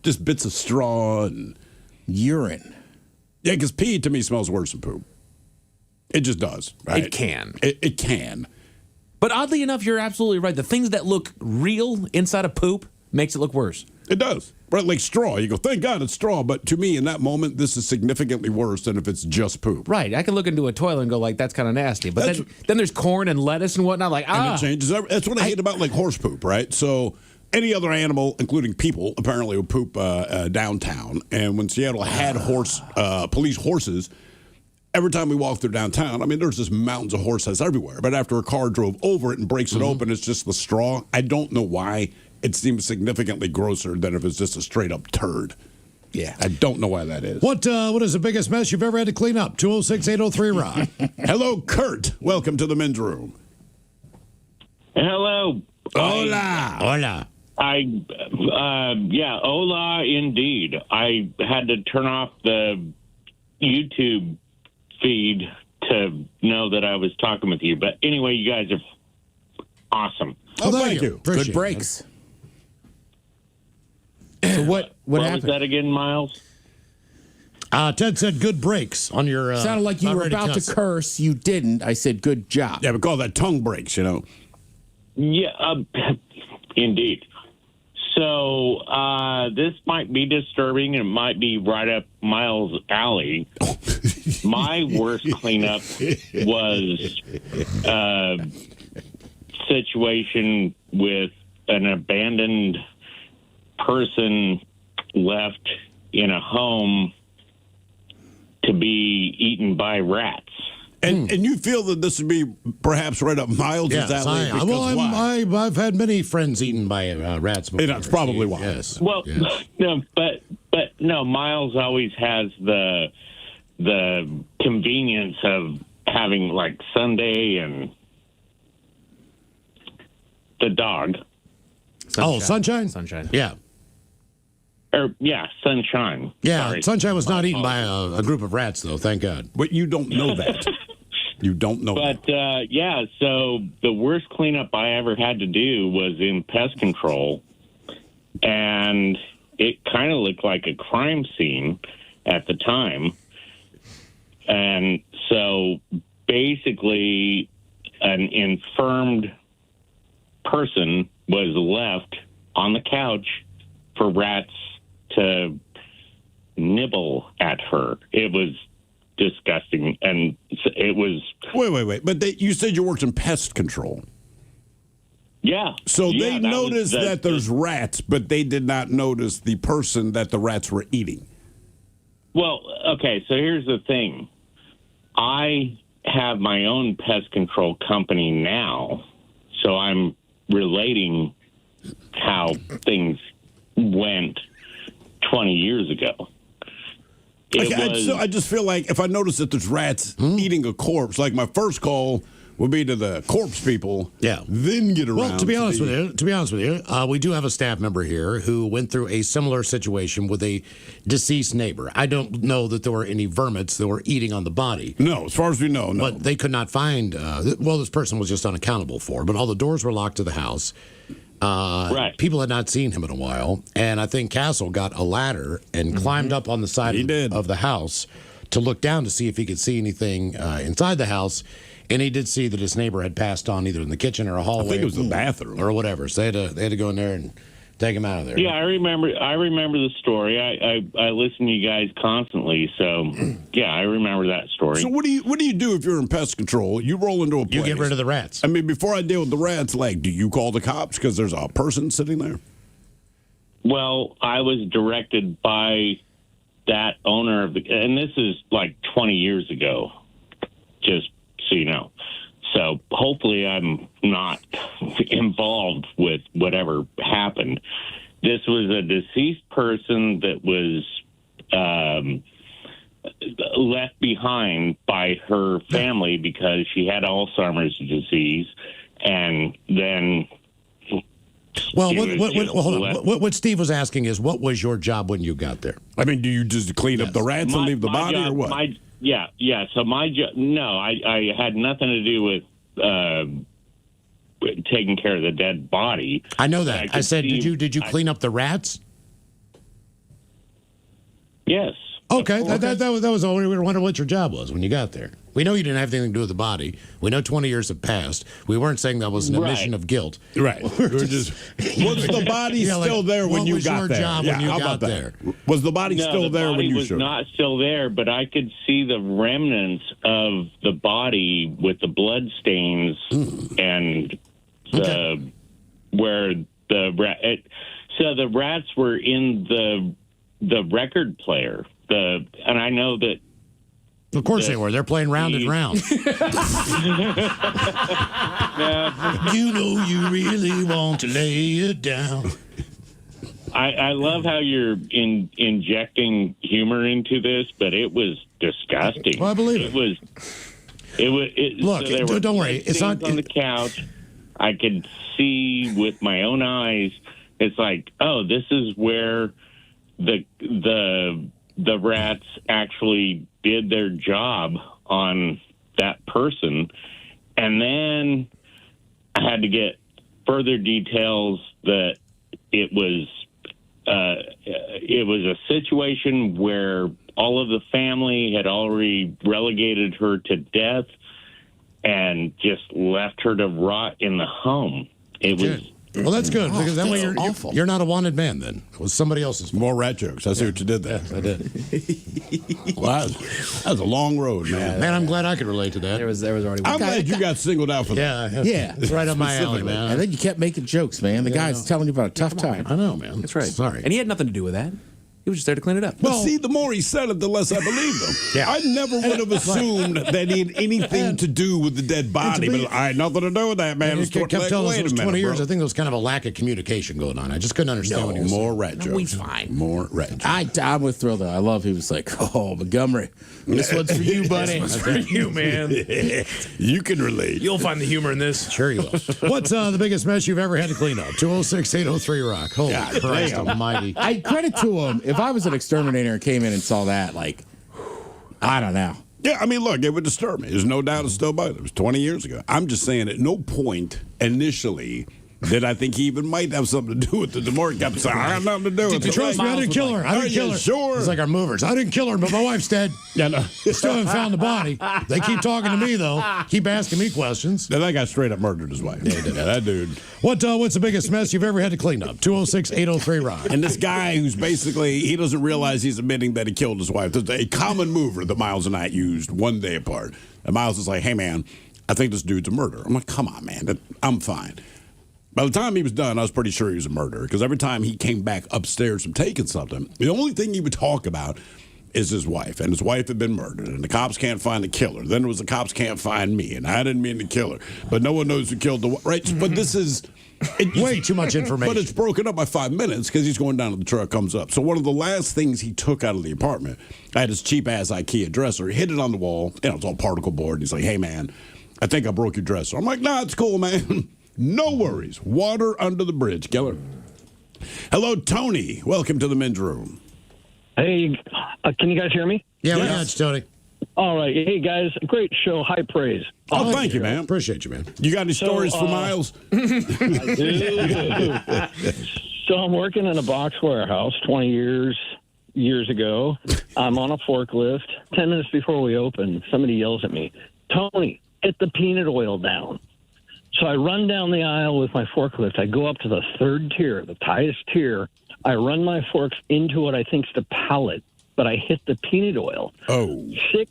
Just bits of straw and urine. Yeah, because pee to me smells worse than poop. It just does. Right? It can. It can. But oddly enough, you're absolutely right. The things that look real inside of poop makes it look worse. It does. Right, like straw. You go, thank God it's straw. But to me, in that moment, this is significantly worse than if it's just poop. Right. I can look into a toilet and go, like, that's kind of nasty. But then there's corn and lettuce and whatnot. Like, And it changes. That's what I hate about, like, horse poop, right? So any other animal, including people, apparently would poop downtown. And when Seattle had police horses, every time we walk through downtown, I mean, there's just mountains of horse heads everywhere. But after a car drove over it and breaks it open, it's just the straw. I don't know why. It seems significantly grosser than if it's just a straight up turd. Yeah. I don't know why that is. What is the biggest mess you've ever had to clean up? 206-803-ROCK. Hello, Kurt. Welcome to the men's room. Hello. Hola. Hola. Hola indeed. I had to turn off the YouTube feed to know that I was talking with you. But anyway, you guys are awesome. Oh, thank you. Good breaks. So what happened? Was that again, Miles? Ted said good breaks on your... Sounded like you were about to curse. You didn't. I said good job. Yeah, we call that tongue breaks, you know. Yeah, indeed. So this might be disturbing and it might be right up Miles' alley. My worst cleanup was a situation with an abandoned person left in a home to be eaten by rats. And you feel that this would be perhaps right up Miles' Yes, alley? Because why? I've had many friends eaten by rats before. That's probably why. Yes. Well, yes. no, but no. Miles always has the convenience of having like Sunday and the dog. Sunshine? Sunshine. Yeah. Sunshine. Yeah, Sorry. Sunshine was not eaten by a group of rats, though, thank God. But you don't know that. You don't know But, so the worst cleanup I ever had to do was in pest control. And it kind of looked like a crime scene at the time. And so basically an infirmed person was left on the couch for rats to nibble at her. It was disgusting, and it was... Wait. But you said you worked in pest control. Yeah. So they that noticed was- that there's rats, but they did not notice the person that the rats were eating. Well, okay, so here's the thing. I have my own pest control company now, so I'm relating how things went 20 years ago. I just feel like if I notice that there's rats eating a corpse, like my first call would be to the corpse people. Yeah. Then get around. Well, to be honest with you, we do have a staff member here who went through a similar situation with a deceased neighbor. I don't know that there were any vermits that were eating on the body. No, as far as we know, no. But they could not find. This person was just unaccountable for. But all the doors were locked to the house. Right. People had not seen him in a while, and I think Castle got a ladder and climbed up on the side of the house to look down to see if he could see anything inside the house. And he did see that his neighbor had passed on either in the kitchen or a hallway. I think it was the bathroom or whatever. So they had to go in there and take him out of there. Yeah, I remember the story. I listen to you guys constantly, so yeah, I remember that story. So what do you do if you're in pest control? You roll into a place. You get rid of the rats. I mean, before I deal with the rats, like, do you call the cops because there's a person sitting there? Well, I was directed by that owner of and this is like 20 years ago, just so you know. So hopefully I'm not involved with whatever happened. This was a deceased person that was left behind by her family because she had Alzheimer's disease, and then... Well, hold on. What Steve was asking is, what was your job when you got there? I mean, do you just clean up the rats and leave the body, or what? Yeah. So my job, no, I had nothing to do with taking care of the dead body. I know that. I said, did you clean up the rats? Yes. Okay, that was all. We were wondering what your job was when you got there. We know you didn't have anything to do with the body. We know 20 years have passed. We weren't saying that was an admission of guilt. Right. Was the body still there when you got there? What was your job when you got there? Was the body still there when you showed up? The body was not still there, but I could see the remnants of the body with the blood stains and where the so the rats were in the record player. And I know that. Of course they were. They're playing round and round. You know you really want to lay it down. I love how you're injecting humor into this, but it was disgusting. Well, I believe it. Look, so don't worry. It's not on the couch. I could see with my own eyes. It's like, oh, this is where the rats actually did their job on that person. And then I had to get further details that it was a situation where all of the family had already relegated her to death and just left her to rot in the home. It was... Well, that's good, because that way you're not a wanted man then. It was somebody else's. More rat jokes. I see what you did there. Yes, I did. Well, that was a long road, man. Man, I'm glad I could relate to that. There was already one. I'm glad you got singled out for that. Yeah. It's right up my alley, man. And then you kept making jokes, man. The guy's telling you about a tough time. I know, man. That's right. Sorry. And he had nothing to do with that. He was just there to clean it up. But see, the more he said it, the less I believed him. Yeah. I never would have assumed that he had anything to do with the dead body. But I had nothing to do with that, man. He kept telling us it was 20 years. I think there was kind of a lack of communication going on. I just couldn't understand what he was more saying. rat jokes. He's fine. More rat jokes. I'm with Thrill, though. I love he was like, oh, Montgomery, this one's for you, buddy. This one's for you, man. You can relate. You'll find the humor in this. Sure you will. What's the biggest mess you've ever had to clean up? 206-803-ROCK. Holy Christ almighty. I credit to him. If I was an exterminator and came in and saw that, like, I don't know. Yeah, I mean, look, it would disturb me. There's no doubt it's still about it. It was 20 years ago. I'm just saying at no point initially did I think he even might have something to do with it. The more he kept saying, I have nothing to do with it. Trust me, I didn't kill her. I didn't kill her. Sure. It's like our movers. I didn't kill her, but my wife's dead. Yeah, no. Still haven't found the body. They keep talking to me, though. Keep asking me questions. Now, that guy straight up murdered his wife. Yeah, he did. That dude. What's the biggest mess you've ever had to clean up? 206-803-ROCK. And this guy who's basically, he doesn't realize he's admitting that he killed his wife. There's a common mover that Miles and I used one day apart. And Miles is like, hey, man, I think this dude's a murderer. I'm like, come on, man. I'm fine. By the time he was done, I was pretty sure he was a murderer because every time he came back upstairs from taking something, the only thing he would talk about is his wife. And his wife had been murdered, and the cops can't find the killer. Then it was the cops can't find me, and I didn't mean to kill her. But no one knows who killed the wife. Right? But this is... way too much information. But it's broken up by 5 minutes because he's going down to the truck, comes up. So one of the last things he took out of the apartment, I had his cheap-ass IKEA dresser, hit it on the wall. You know, it's all particle board. And he's like, hey, man, I think I broke your dresser. I'm like, nah, it's cool, man. No worries. Water under the bridge, killer. Hello, Tony. Welcome to the men's room. Hey, can you guys hear me? Yeah, we got you, Tony. All right. Hey, guys, great show. High praise. Oh, thank you, man. Appreciate you, man. You got any stories for Miles? I do. So I'm working in a box warehouse 20 years ago. I'm on a forklift. 10 minutes before we open, somebody yells at me, Tony, get the peanut oil down. So I run down the aisle with my forklift. I go up to the third tier, the highest tier. I run my forks into what I think's the pallet, but I hit the peanut oil. Oh. 6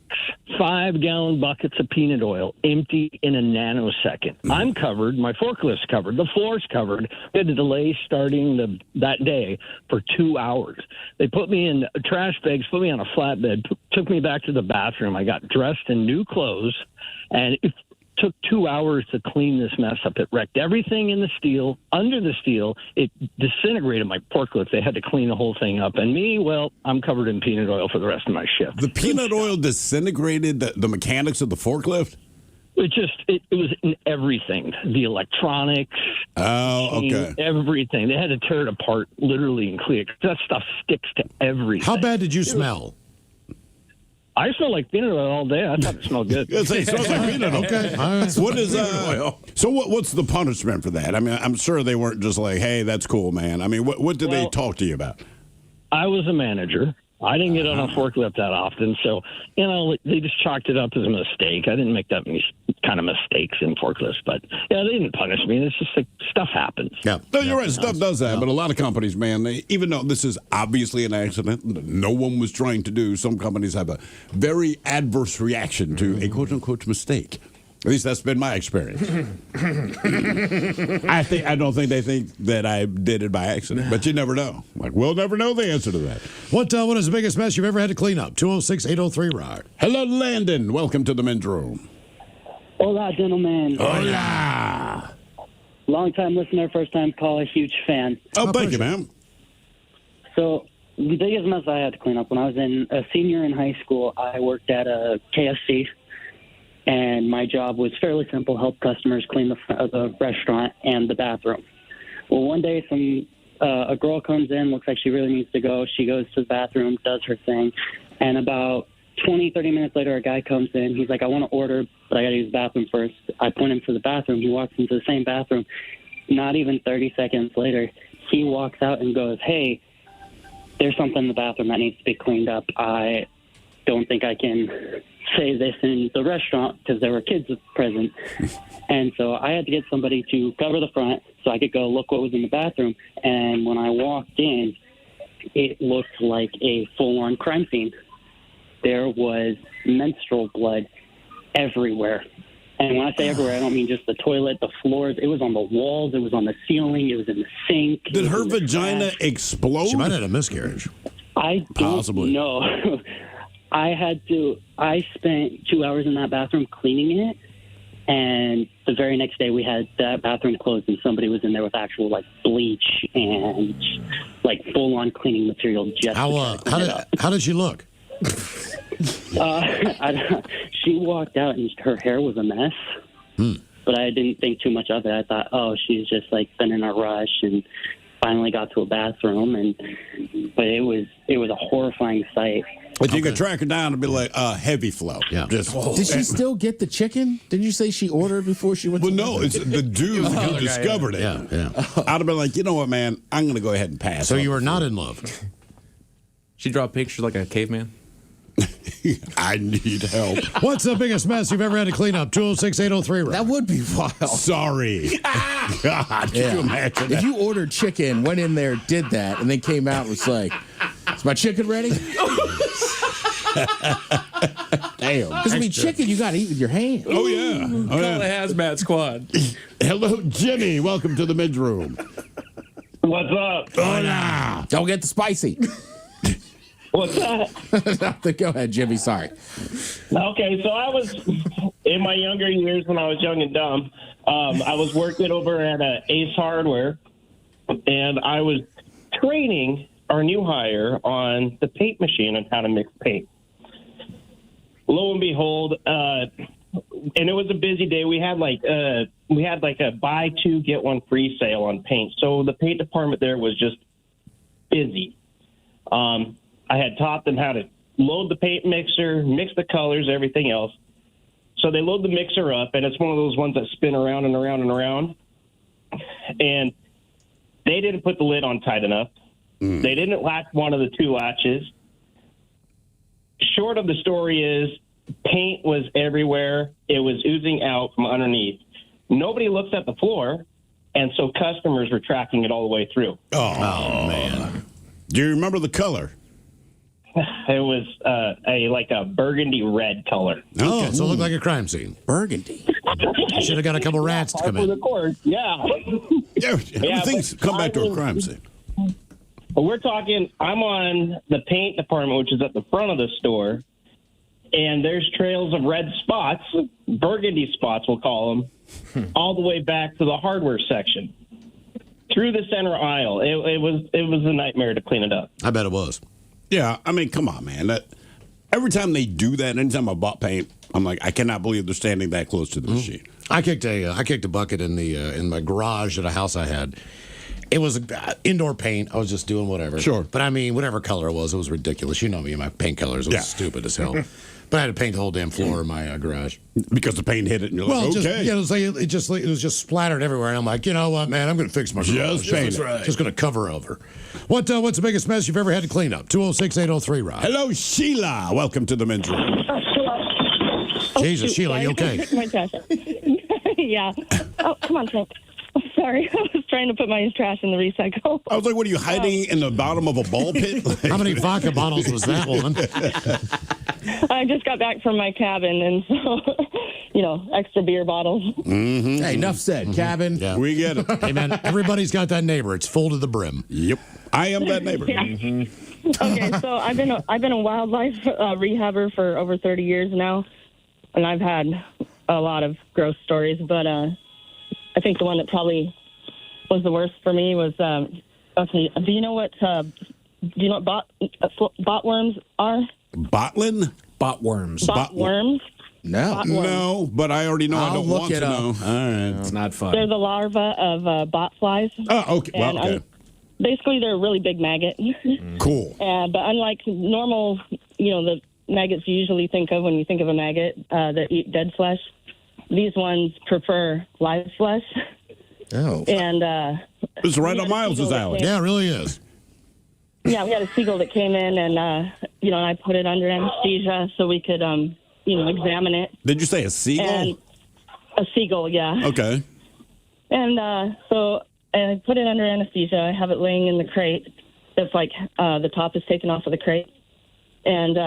5-gallon buckets of peanut oil empty in a nanosecond. I'm covered. My forklift's covered. The floor's covered. We had to delay starting that day for 2 hours. They put me in trash bags, put me on a flatbed, took me back to the bathroom. I got dressed in new clothes, and it took 2 hours to clean this mess up. It wrecked everything in the steel, under the steel. It disintegrated my forklift. They had to clean the whole thing up. And me, well, I'm covered in peanut oil for the rest of my shift. The peanut oil disintegrated the mechanics of the forklift? It was in everything. The electronics. Oh, okay. Everything. They had to tear it apart literally and clear it. That stuff sticks to everything. How bad did you smell? I smell like peanut oil all day. I thought it smelled good. It smells like peanut oil. Okay. What is So what's the punishment for that? I mean, I'm sure they weren't just like, hey, that's cool, man. I mean, what did they talk to you about? I was a manager. I didn't get on a forklift that often, so they just chalked it up as a mistake. I didn't make that many kind of mistakes in forklifts, but yeah, they didn't punish me. It's just like stuff happens. Yeah, no, you're right. Stuff does that, but a lot of companies, man, even though this is obviously an accident, no one was trying to do. Some companies have a very adverse reaction to a quote unquote mistake. At least that's been my experience. I don't think they think that I did it by accident, but you never know. Like, we'll never know the answer to that. What is the biggest mess you've ever had to clean up? 206-803-ROCK. Hello, Landon. Welcome to the men's room. Hola, gentlemen. Hola. Long-time listener, first-time caller, huge fan. Oh, thank you, ma'am. So the biggest mess I had to clean up, when I was a senior in high school, I worked at a KFC. And my job was fairly simple, help customers clean the restaurant and the bathroom. Well, one day a girl comes in, looks like she really needs to go. She goes to the bathroom, does her thing. And about 20, 30 minutes later, a guy comes in. He's like, I want to order, but I got to use the bathroom first. I point him to the bathroom. He walks into the same bathroom. Not even 30 seconds later, he walks out and goes, hey, there's something in the bathroom that needs to be cleaned up. I don't think I can say this in the restaurant because there were kids present. And so I had to get somebody to cover the front so I could go look what was in the bathroom. And when I walked in, it looked like a full-on crime scene. There was menstrual blood everywhere. And when I say everywhere, I don't mean just the toilet, the floors. It was on the walls. It was on the ceiling. It was in the sink. Did her vagina explode? She might have had a miscarriage. I don't Possibly. know. I spent 2 hours in that bathroom cleaning it, and the very next day we had that bathroom closed, and somebody was in there with actual like bleach and like full on cleaning material. Just how did she look? She walked out and her hair was a mess. But I didn't think too much of it. I thought, oh, she's just like been in a rush and finally got to a bathroom, but it was a horrifying sight. If you could track her down, it'd be like heavy flow. Yeah. Did she still get the chicken? Didn't you say she ordered before she went? Well, no, it's the dude who discovered it. Yeah. I'd have been like, you know what, man, I'm going to go ahead and pass. So you were not in love. She draw pictures like a caveman. I need help. What's the biggest mess you've ever had to clean up? 206-803. That would be wild. Sorry. God, can you imagine if you ordered chicken, went in there, did that, and then came out and was like, "Is my chicken ready?" Damn. Because I mean, chicken you got to eat with your hands. Oh yeah. Call the hazmat squad. Hello, Jimmy. Welcome to the mid room. What's up? Hola. Don't get the spicy. What's that? Go ahead, Jimmy. Sorry. Okay, so I was in my younger years when I was young and dumb. I was working over at Ace Hardware, and I was training our new hire on the paint machine and how to mix paint. Lo and behold, and it was a busy day. We had like a buy two get one free sale on paint, so the paint department there was just busy. I had taught them how to load the paint mixer, mix the colors, everything else. So they load the mixer up, and it's one of those ones that spin around and around and around. And they didn't put the lid on tight enough. They didn't latch one of the two latches. Short of the story is paint was everywhere. It was oozing out from underneath. Nobody looks at the floor, and so customers were tracking it all the way through. Oh man. Do you remember the color? It was a burgundy red color. Oh, so it looked like a crime scene. Burgundy. You should have got a couple rats to come in. Yeah. Everything's come back to a crime scene. But we're talking, I'm on the paint department, which is at the front of the store, and there's trails of red spots, burgundy spots we'll call them, all the way back to the hardware section. Through the center aisle. It was a nightmare to clean it up. I bet it was. Yeah, I mean, come on, man. Every time they do that, anytime I bought paint, I'm like, I cannot believe they're standing that close to the machine. I kicked a bucket in my garage at a house I had. It was indoor paint. I was just doing whatever. Sure. But I mean, whatever color it was ridiculous. You know me and my paint colors. It was stupid as hell. But I had to paint the whole damn floor in my garage. Because the paint hit it and you're like, okay. It was just splattered everywhere. And I'm like, you know what, man? I'm going to fix my garage. Just paint it. Just going to cover over. What's the biggest mess you've ever had to clean up? 206-803, Rob. Hello, Sheila. Welcome to the men's room. Jesus, Sheila, you okay? My trash. Yeah. Oh, come on, Trent. Sorry, I was trying to put my trash in the recycle. I was like, what are you hiding in the bottom of a ball pit? How many vodka bottles was that, woman? I just got back from my cabin, and so, extra beer bottles. Mm-hmm. Hey, enough said. Cabin. Yeah. We get it. Hey, man, everybody's got that neighbor. It's full to the brim. Yep. I am that neighbor. Yeah. Okay, so I've been a wildlife rehabber for over 30 years now, and I've had a lot of gross stories, but I think the one that probably was the worst for me was, okay, do you know what botworms are? Botlin? Botworms. Botworms? No. No, but I already know. I don't look want it to up. know. All right. It's not fun. They're the larvae of bot flies. Oh, okay. Well, okay. Basically, they're a really big maggot. Cool. But unlike normal, the maggots you usually think of when you think of a maggot that eat dead flesh, these ones prefer live flesh. Oh. And it's right on Miles's alley. Yeah, it really is. Yeah, we had a seagull that came in, and I put it under anesthesia so we could, examine it. Did you say a seagull? And a seagull, yeah. Okay. And so I put it under anesthesia. I have it laying in the crate. It's like the top is taken off of the crate. And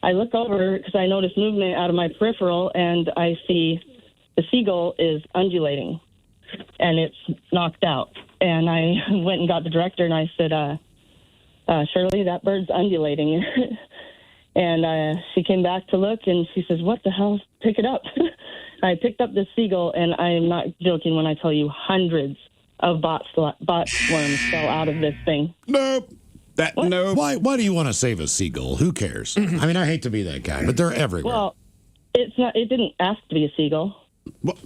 I look over because I notice movement out of my peripheral, and I see the seagull is undulating, and it's knocked out. And I went and got the director, and I said, Shirley, that bird's undulating. And she came back to look, and she says, what the hell? Pick it up. I picked up this seagull, and I am not joking when I tell you hundreds of bot worms fell out of this thing. Nope. No. Why do you want to save a seagull? Who cares? I mean, I hate to be that guy, but they're everywhere. Well, it's not. It didn't ask to be a seagull.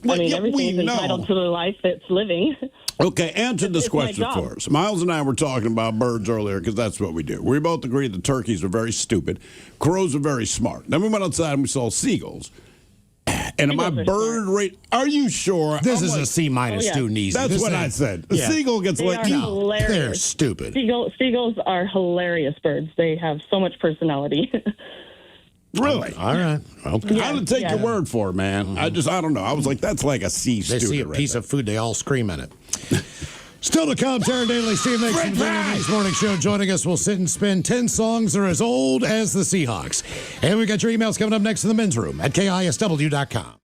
I mean, everything's entitled to the life that's living. Okay, answer this question my job. for us. Miles and I were talking about birds earlier because that's what we do. We both agreed that turkeys are very stupid. Crows are very smart. Then we went outside and we saw seagulls. And my bird rate, are you sure? This is a C-minus student easy. That's what I said. The seagull gets like, hilarious. They're stupid. Seagulls are hilarious birds. They have so much personality. Really? All right. Okay. I would take your word for it, man. I don't know. I was like, that's like a C They student. see a piece of food, they all scream at it. Still to come, Taryn Daly, Steve Mix from the Daily Mix Morning Show. Joining us, we'll sit and spin 10 songs that are as old as the Seahawks. And we got your emails coming up next in the men's room at KISW.com.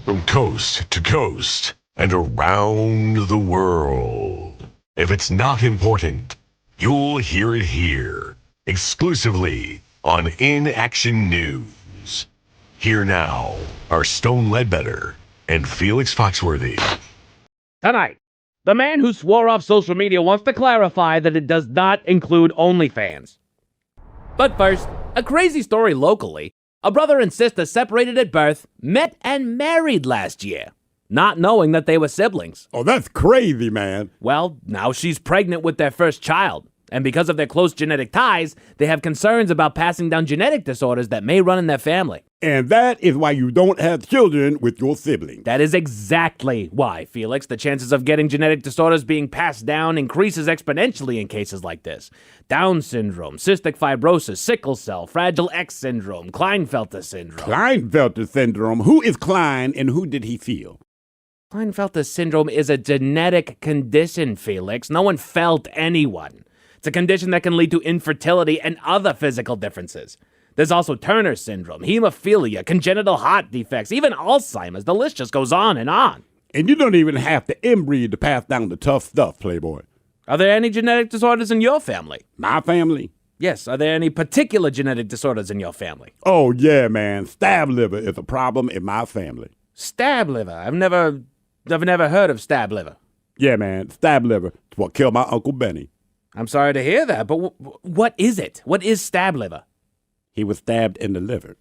From coast to coast and around the world. If it's not important, you'll hear it here, exclusively on In Action News. Here now are Stone Ledbetter and Felix Foxworthy. Tonight, the man who swore off social media wants to clarify that it does not include OnlyFans. But first, a crazy story locally. A brother and sister separated at birth, met and married last year, not knowing that they were siblings. Oh, that's crazy, man. Well, now she's pregnant with their first child, and because of their close genetic ties, they have concerns about passing down genetic disorders that may run in their family. And that is why you don't have children with your siblings. That is exactly why, Felix. The chances of getting genetic disorders being passed down increases exponentially in cases like this. Down syndrome, cystic fibrosis, sickle cell, Fragile X syndrome, Klinefelter syndrome. Klinefelter syndrome? Who is Klein and who did he feel? Klinefelter syndrome is a genetic condition, Felix. No one felt anyone. It's a condition that can lead to infertility and other physical differences. There's also Turner syndrome, hemophilia, congenital heart defects, even Alzheimer's. The list just goes on and on. And you don't even have to inbreed to pass down the tough stuff, Playboy. Are there any genetic disorders in your family? My family? Yes, are there any particular genetic disorders in your family? Oh, yeah, man. Stab liver is a problem in my family. Stab liver? I've never heard of stab liver. Yeah, man. Stab liver. It's what killed my Uncle Benny. I'm sorry to hear that, but what is it? What is stab liver? He was stabbed in the liver.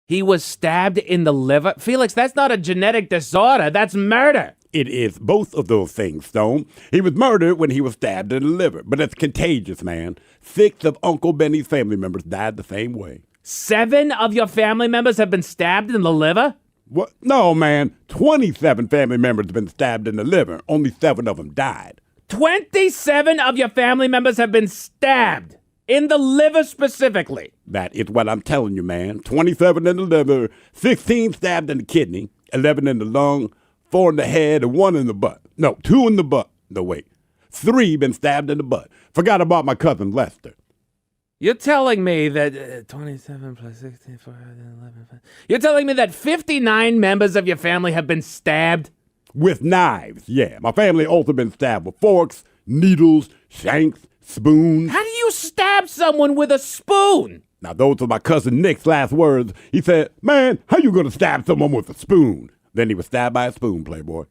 He was stabbed in the liver? Felix, that's not a genetic disorder. That's murder. It is both of those things, Stone. He was murdered when he was stabbed in the liver, but it's contagious, man. 6 of Uncle Benny's family members died the same way. 7 of your family members have been stabbed in the liver? What? No, man. 27 family members have been stabbed in the liver. Only 7 of them died. 27 of your family members have been stabbed in the liver specifically. That is what I'm telling you, man. 27 in the liver, 16 stabbed in the kidney, 11 in the lung, 4 in the head, and 1 in the butt. No, 2 in the butt. No, wait. 3 been stabbed in the butt. Forgot about my cousin Lester. You're telling me that 27 plus 16, 4, 11. You're telling me that 59 members of your family have been stabbed? With knives, yeah. My family also been stabbed with forks, needles, shanks, spoons. How do you stab someone with a spoon? Now, those are my cousin Nick's last words. He said, man, how you gonna stab someone with a spoon? Then he was stabbed by a spoon, Playboy.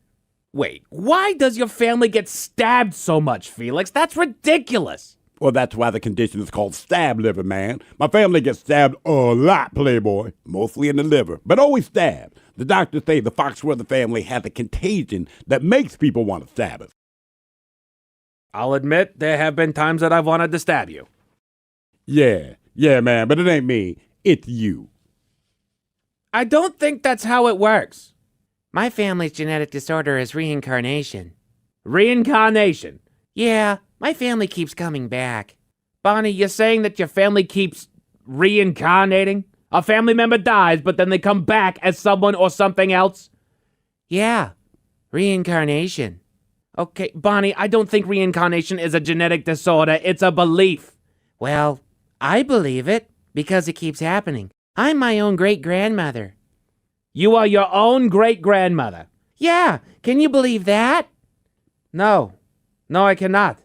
Wait, why does your family get stabbed so much, Felix? That's ridiculous. Well, that's why the condition is called stab liver, man. My family gets stabbed a lot, Playboy. Mostly in the liver, but always stabbed. The doctors say the Foxworthy family has a contagion that makes people want to stab us. I'll admit there have been times that I've wanted to stab you. Yeah, man, but it ain't me. It's you. I don't think that's how it works. My family's genetic disorder is reincarnation. Reincarnation? Yeah, my family keeps coming back. Bonnie, you're saying that your family keeps reincarnating? A family member dies, but then they come back as someone or something else? Yeah, reincarnation. Okay, Bonnie, I don't think reincarnation is a genetic disorder. It's a belief. Well, I believe it because it keeps happening. I'm my own great-grandmother. You are your own great-grandmother? Yeah, can you believe that? No, I cannot.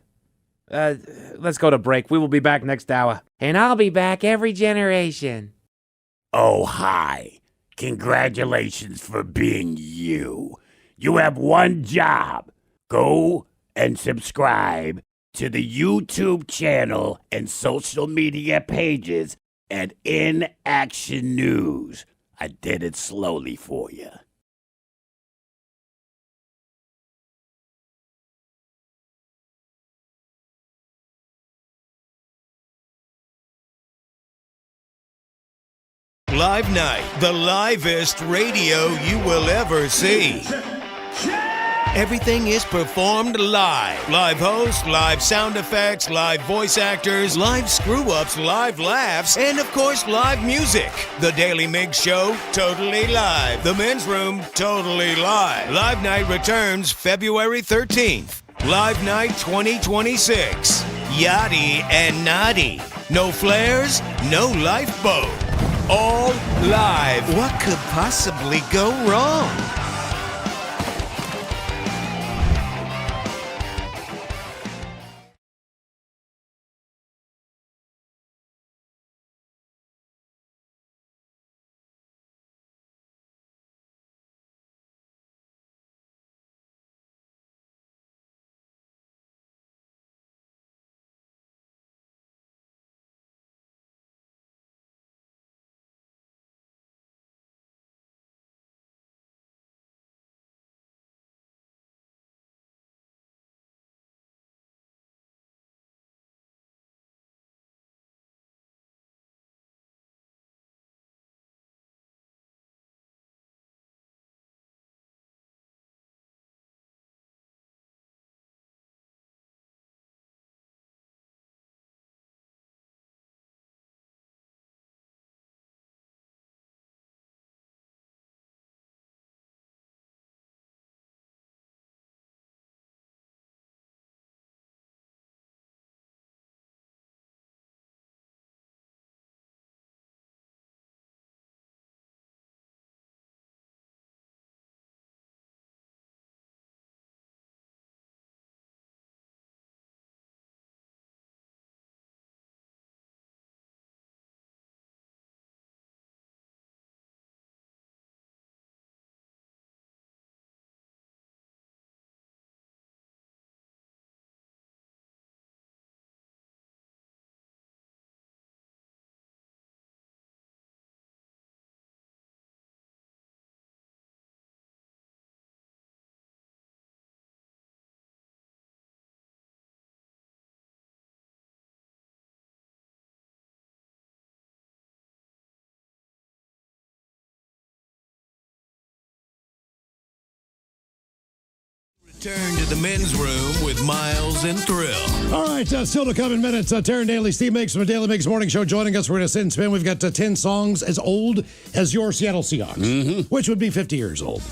Let's go to break. We will be back next hour. And I'll be back every generation. Oh, hi. Congratulations for being you. You have one job. Go and subscribe to the YouTube channel and social media pages at In Action News. I did it slowly for you. Live Night, the livest radio you will ever see. Everything is performed live. Live hosts, live sound effects, live voice actors, live screw-ups, live laughs, and of course, live music. The Daily Mix Show, totally live. The Men's Room, totally live. Live Night returns February 13th. Live Night 2026. Yachty and Naughty. No flares, no lifeboat. All live. What could possibly go wrong? Turn to the men's room with Miles and Thrill. All right, still to come in minutes. Taryn Daly, Steve Mix from the Daily Mix Morning Show joining us. We're going to sit and spin. We've got 10 songs as old as your Seattle Seahawks, which would be 50 years old.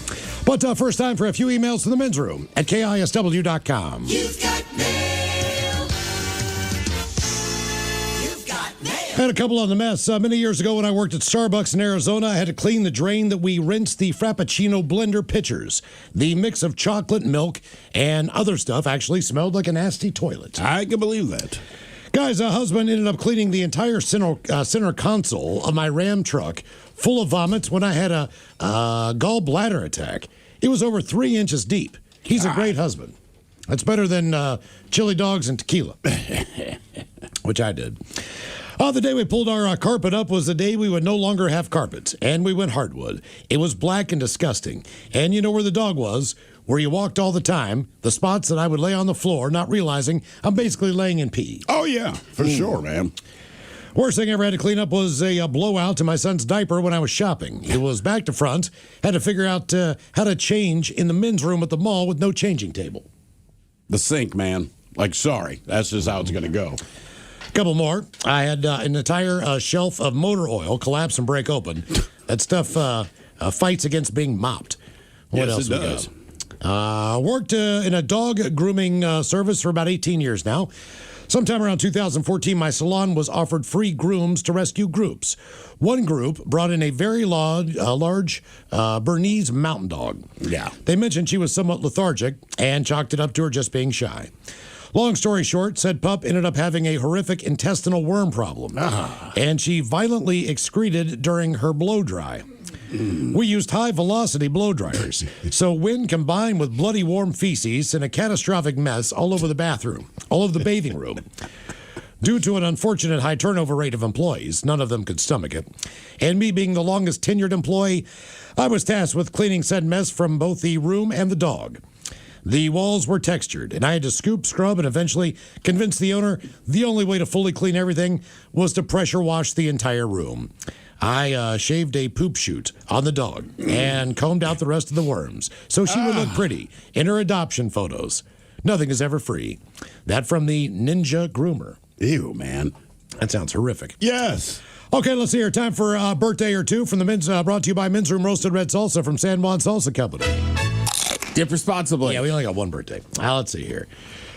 But first time for a few emails to the men's room at KISW.com. You've got mail. You've got mail. I had a couple on the mess. Many years ago when I worked at Starbucks in Arizona, I had to clean the drain that we rinsed the Frappuccino blender pitchers. The mix of chocolate, milk, and other stuff actually smelled like a nasty toilet. I can believe that. Guys, a husband ended up cleaning the entire center console of my Ram truck full of vomit when I had a gallbladder attack. It was over 3 inches deep. He's a great husband. That's better than chili dogs and tequila, which I did. The day we pulled our carpet up was the day we would no longer have carpets, and we went hardwood. It was black and disgusting. And you know where the dog was? Where you walked all the time, the spots that I would lay on the floor, not realizing I'm basically laying in pee. Oh, yeah, for sure, man. Worst thing I ever had to clean up was a blowout to my son's diaper when I was shopping. It was back to front. Had to figure out how to change in the men's room at the mall with no changing table. The sink, man. Like, sorry, that's just how it's going to go. Couple more. I had an entire shelf of motor oil collapse and break open. That stuff fights against being mopped. What Yes, else it we does. got? Worked in a dog grooming service for about 18 years now. Sometime around 2014, my salon was offered free grooms to rescue groups. One group brought in a very large Bernese mountain dog. Yeah. They mentioned she was somewhat lethargic and chalked it up to her just being shy. Long story short, said pup ended up having a horrific intestinal worm problem, and she violently excreted during her blow dry. We used high-velocity blow dryers, so wind combined with bloody warm feces and a catastrophic mess all over the bathroom, all over the bathing room. Due to an unfortunate high turnover rate of employees, none of them could stomach it, and me being the longest tenured employee, I was tasked with cleaning said mess from both the room and the dog. The walls were textured, and I had to scoop, scrub, and eventually convince the owner the only way to fully clean everything was to pressure wash the entire room. I shaved a poop chute on the dog and combed out the rest of the worms so she would look pretty in her adoption photos. Nothing is ever free. That from the Ninja Groomer. Ew, man. That sounds horrific. Yes. Okay, let's see here. Time for a birthday or two from the men's, brought to you by Men's Room Roasted Red Salsa from San Juan Salsa Company. Dip responsibly. Yeah, we only got one birthday. Let's see here.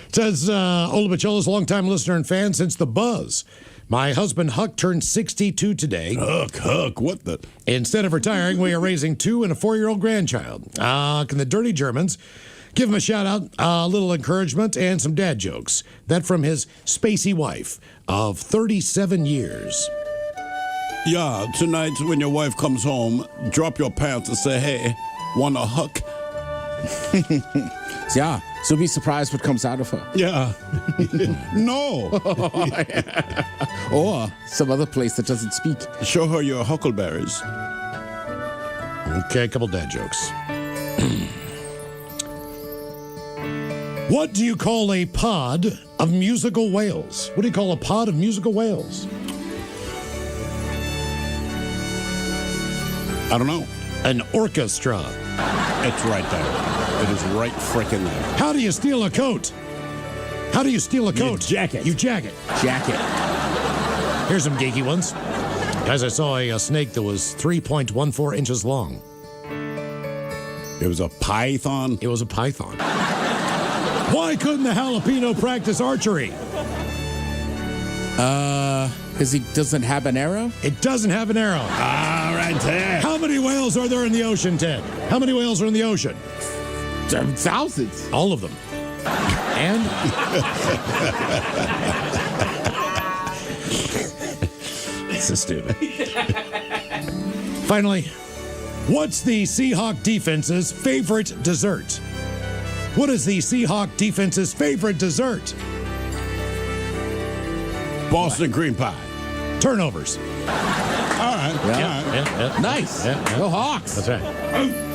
It says, Ola Bachella's longtime listener and fan since The Buzz. My husband, Huck, turned 62 today. Huck, what the? Instead of retiring, we are raising 2 and a 4-year-old grandchild. Can the Dirty Germans give him a shout-out, a little encouragement, and some dad jokes? That from his spacey wife of 37 years. Yeah, tonight when your wife comes home, drop your pants and say, hey, want a Huck? Yeah, so be surprised what comes out of her. Yeah. No. Or some other place that doesn't speak. Show her your huckleberries. Okay, a couple dad jokes. What do you call a pod of musical whales? What do you call a pod of musical whales? I don't know. An orchestra. It's right there. It is right frickin' there. How do you steal a coat? How do you steal a coat? jack it. You jack it. Jacket. Here's some geeky ones. Guys, I saw a snake that was 3.14 inches long. It was a python? It was a python. Why couldn't the jalapeno practice archery? Because he doesn't have an arrow? It doesn't have an arrow. All right, Ted. How many whales are there in the ocean, Ted? How many whales are in the ocean? Thousands. All of them. And? So stupid. Finally, what's the Seahawk defense's favorite dessert? What is the Seahawk defense's favorite dessert? Boston cream pie. Turnovers. All right. Yeah. Nice. Go Hawks. That's right.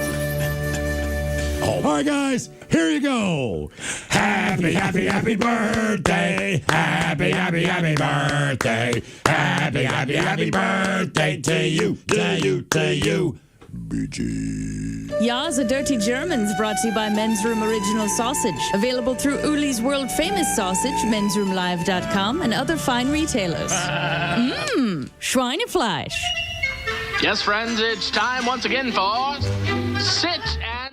All right, guys, here you go. Happy, happy, happy birthday. Happy, happy, happy birthday. Happy, happy, happy birthday to you, to you, to you. Ya's a Dirty Germans brought to you by Men's Room Original Sausage. Available through Uli's world famous sausage, mensroomlive.com, and other fine retailers. Schweinefleisch. Yes, friends, it's time once again for Sit and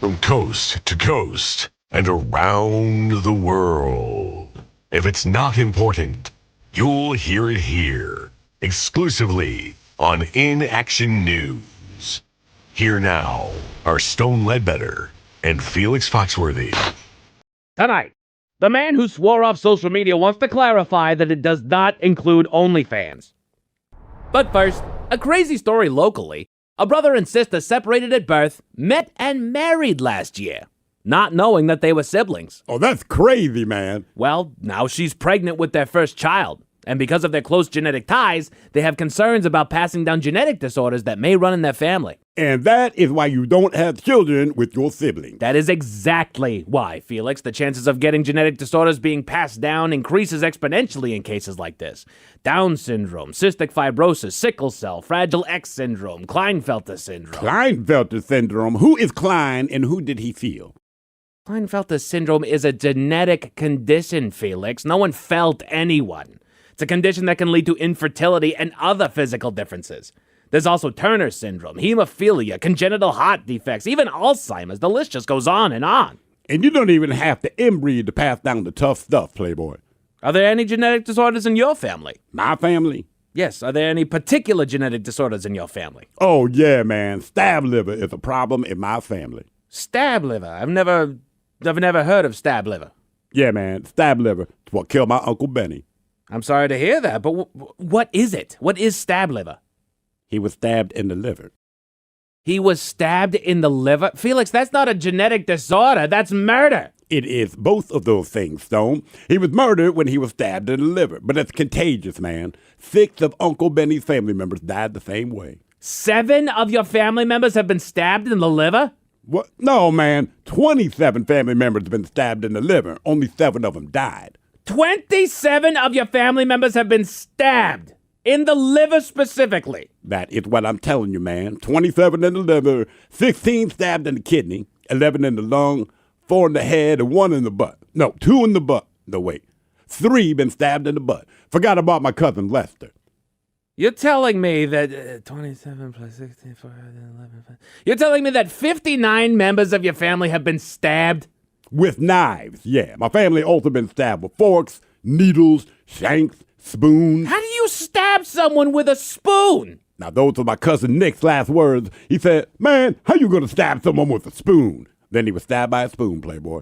from coast to coast and around the world. If it's not important, you'll hear it here, exclusively on In Action News. Here now are Stone Ledbetter and Felix Foxworthy. Tonight, the man who swore off social media wants to clarify that it does not include OnlyFans. But first, a crazy story locally. A brother and sister separated at birth, met and married last year, not knowing that they were siblings. Oh, that's crazy, man. Well, now she's pregnant with their first child, and because of their close genetic ties, they have concerns about passing down genetic disorders that may run in their family. And that is why you don't have children with your siblings. That is exactly why, Felix. The chances of getting genetic disorders being passed down increases exponentially in cases like this. Down syndrome, cystic fibrosis, sickle cell, Fragile X syndrome, Klinefelter syndrome. Klinefelter syndrome? Who is Klein and who did he feel? Klinefelter syndrome is a genetic condition, Felix. No one felt anyone. It's a condition that can lead to infertility and other physical differences. There's also Turner syndrome, hemophilia, congenital heart defects, even Alzheimer's. The list just goes on. And you don't even have to inbreed to pass down the tough stuff, Playboy. Are there any genetic disorders in your family? My family? Yes. Are there any particular genetic disorders in your family? Oh, yeah, man. Stab liver is a problem in my family. Stab liver? I've never heard of stab liver. Yeah, man. Stab liver. It's what killed my Uncle Benny. I'm sorry to hear that, but what is it? What is stab liver? He was stabbed in the liver. He was stabbed in the liver? Felix, that's not a genetic disorder. That's murder. It is both of those things, Stone. He was murdered when he was stabbed in the liver, but it's contagious, man. 6 of Uncle Benny's family members died the same way. 7 of your family members have been stabbed in the liver? What? No, man. 27 family members have been stabbed in the liver. Only 7 of them died. 27 of your family members have been stabbed in the liver specifically. That is what I'm telling you, man. 27 in the liver, 16 stabbed in the kidney, 11 in the lung, 4 in the head, and 1 in the butt. No, 2 in the butt. No, wait. 3 been stabbed in the butt. Forgot about my cousin Lester. You're telling me that 27 plus 16, 411. You're telling me that 59 members of your family have been stabbed? With knives, yeah. My family also been stabbed with forks, needles, shanks, spoons. How do you stab someone with a spoon? Now, those are my cousin Nick's last words. He said, man, how you gonna stab someone with a spoon? Then he was stabbed by a spoon, Playboy.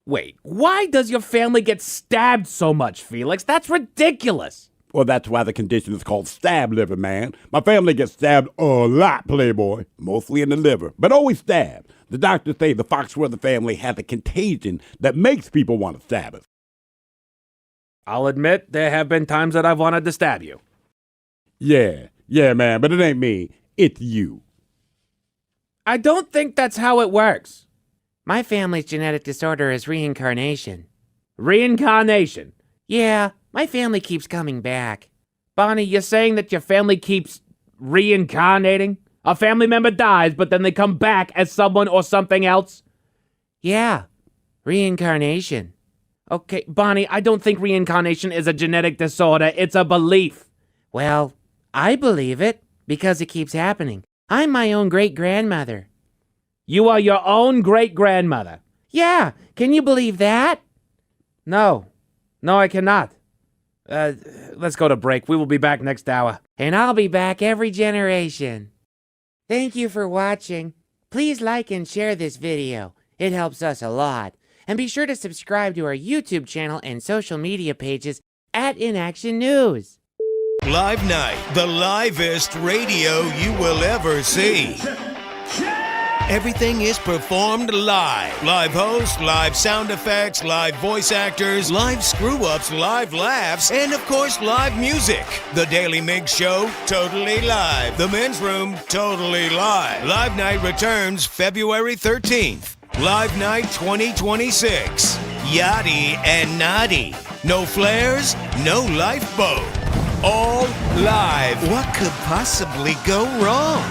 Wait, why does your family get stabbed so much, Felix? That's ridiculous. Well, that's why the condition is called stab liver, man. My family gets stabbed a lot, Playboy. Mostly in the liver, but always stabbed. The doctors say the Foxworthy family has a contagion that makes people want to stab us. I'll admit there have been times that I've wanted to stab you. Yeah, man, but it ain't me. It's you. I don't think that's how it works. My family's genetic disorder is reincarnation. Reincarnation? Yeah, my family keeps coming back. Bonnie, you're saying that your family keeps reincarnating? A family member dies, but then they come back as someone or something else? Yeah, reincarnation. Okay, Bonnie, I don't think reincarnation is a genetic disorder. It's a belief. Well, I believe it because it keeps happening. I'm my own great-grandmother. You are your own great-grandmother? Yeah, can you believe that? No, I cannot. Let's go to break. We will be back next hour. And I'll be back every generation. Thank you for watching. Please like and share this video. It helps us a lot. And be sure to subscribe to our YouTube channel and social media pages at InAction News. Live Night, the livest radio you will ever see. Everything is performed live. Live hosts, live sound effects, live voice actors, live screw-ups, live laughs, and of course, live music. The Daily Mix Show, totally live. The Men's Room, totally live. Live Night returns February 13th. Live Night 2026. Yachty and Naughty. No flares, no lifeboat. All live. What could possibly go wrong?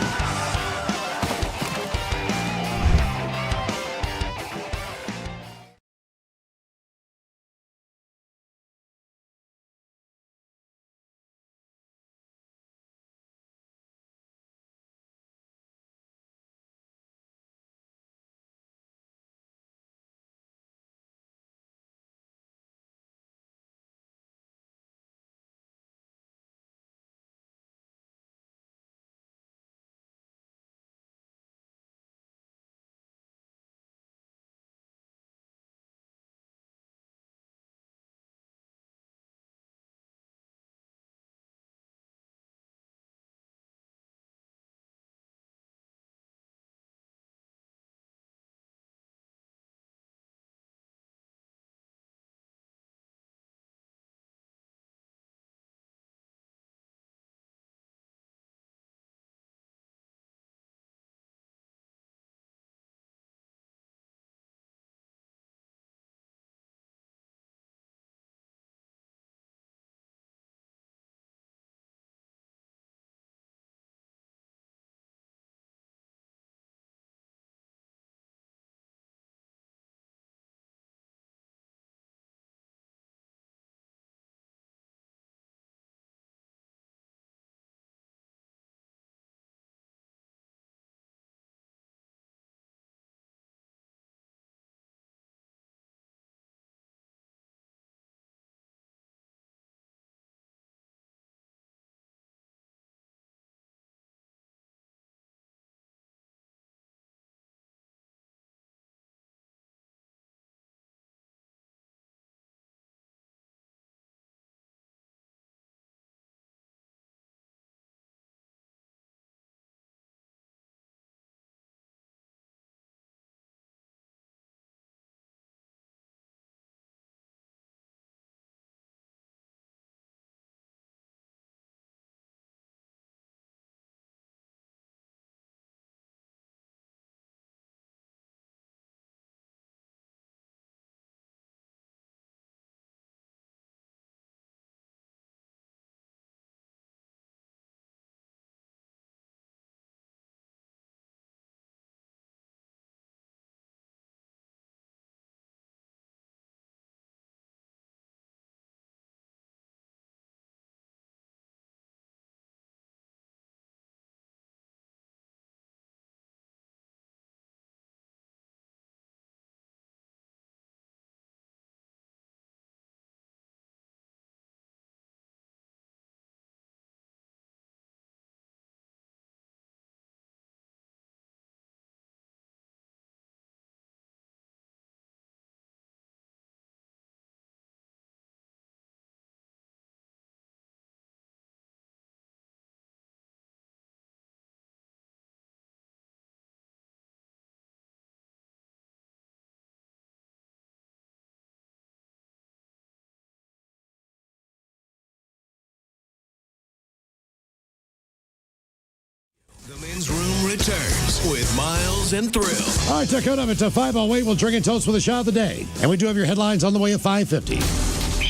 returns with Miles and Thrill. All right, coming up at 5:08, we'll drink and toast with a shot of the day. And we do have your headlines on the way at 5:50.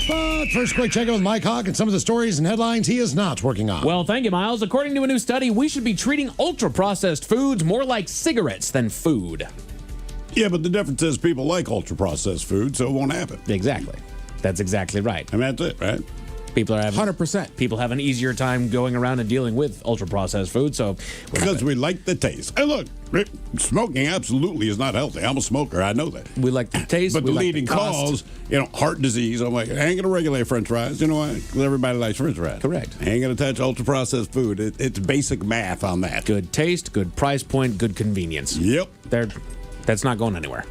But first, quick check-in with Mike Hawk and some of the stories and headlines he is not working on. Well, thank you, Miles. According to a new study, we should be treating ultra-processed foods more like cigarettes than food. Yeah, but the difference is people like ultra-processed food, so it won't happen. Exactly. That's exactly right. I mean, that's it, right? People are having 100%. People have an easier time going around and dealing with ultra-processed food, so because we like the taste. And look, smoking absolutely is not healthy. I'm a smoker. I know that. We like the taste. But we the like leading the cost. cause, heart disease. I'm like, I ain't gonna regulate French fries. You know why? Because everybody likes French fries. Correct. I ain't gonna touch ultra-processed food. It's basic math on that. Good taste, good price point, good convenience. Yep. That's not going anywhere.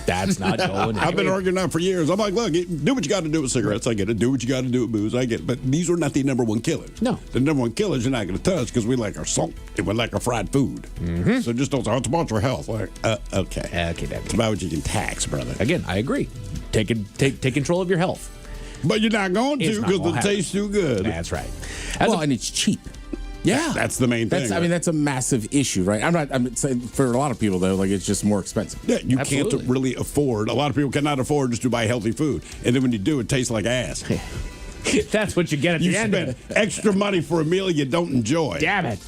That's not going anywhere. I've been arguing that for years. I'm like, look, do what you got to do with cigarettes. I get it. Do what you got to do with booze. I get it. But these are not the number one killers. No. The number one killers you're not going to touch because we like our salt and we like our fried food. Mm-hmm. So just don't say, it's about your health. Like, okay. It's about what you can tax, brother. Again, I agree. Take control of your health. But you're not going to because the taste's too good. That's right. And it's cheap. Yeah, that's the main thing. I mean, that's a massive issue, right? I'm saying for a lot of people though, like it's just more expensive. Yeah, you can't really afford. A lot of people cannot afford just to buy healthy food, and then when you do, it tastes like ass. That's what you get at the end of it. You spend extra money for a meal you don't enjoy. Damn it.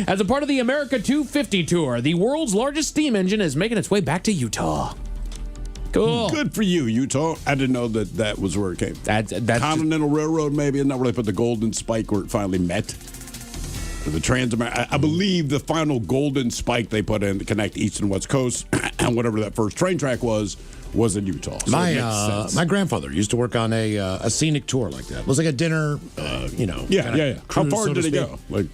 As a part of the America 250 tour, the world's largest steam engine is making its way back to Utah. Cool. Good for you, Utah. I didn't know that was where it came. That's Continental Railroad, maybe, isn't that where they put the golden spike where it finally met? The I believe the final golden spike they put in to connect East and West Coast and whatever that first train track was in Utah. So my grandfather used to work on a scenic tour like that. It was like a dinner, Yeah. How far did it go? Like,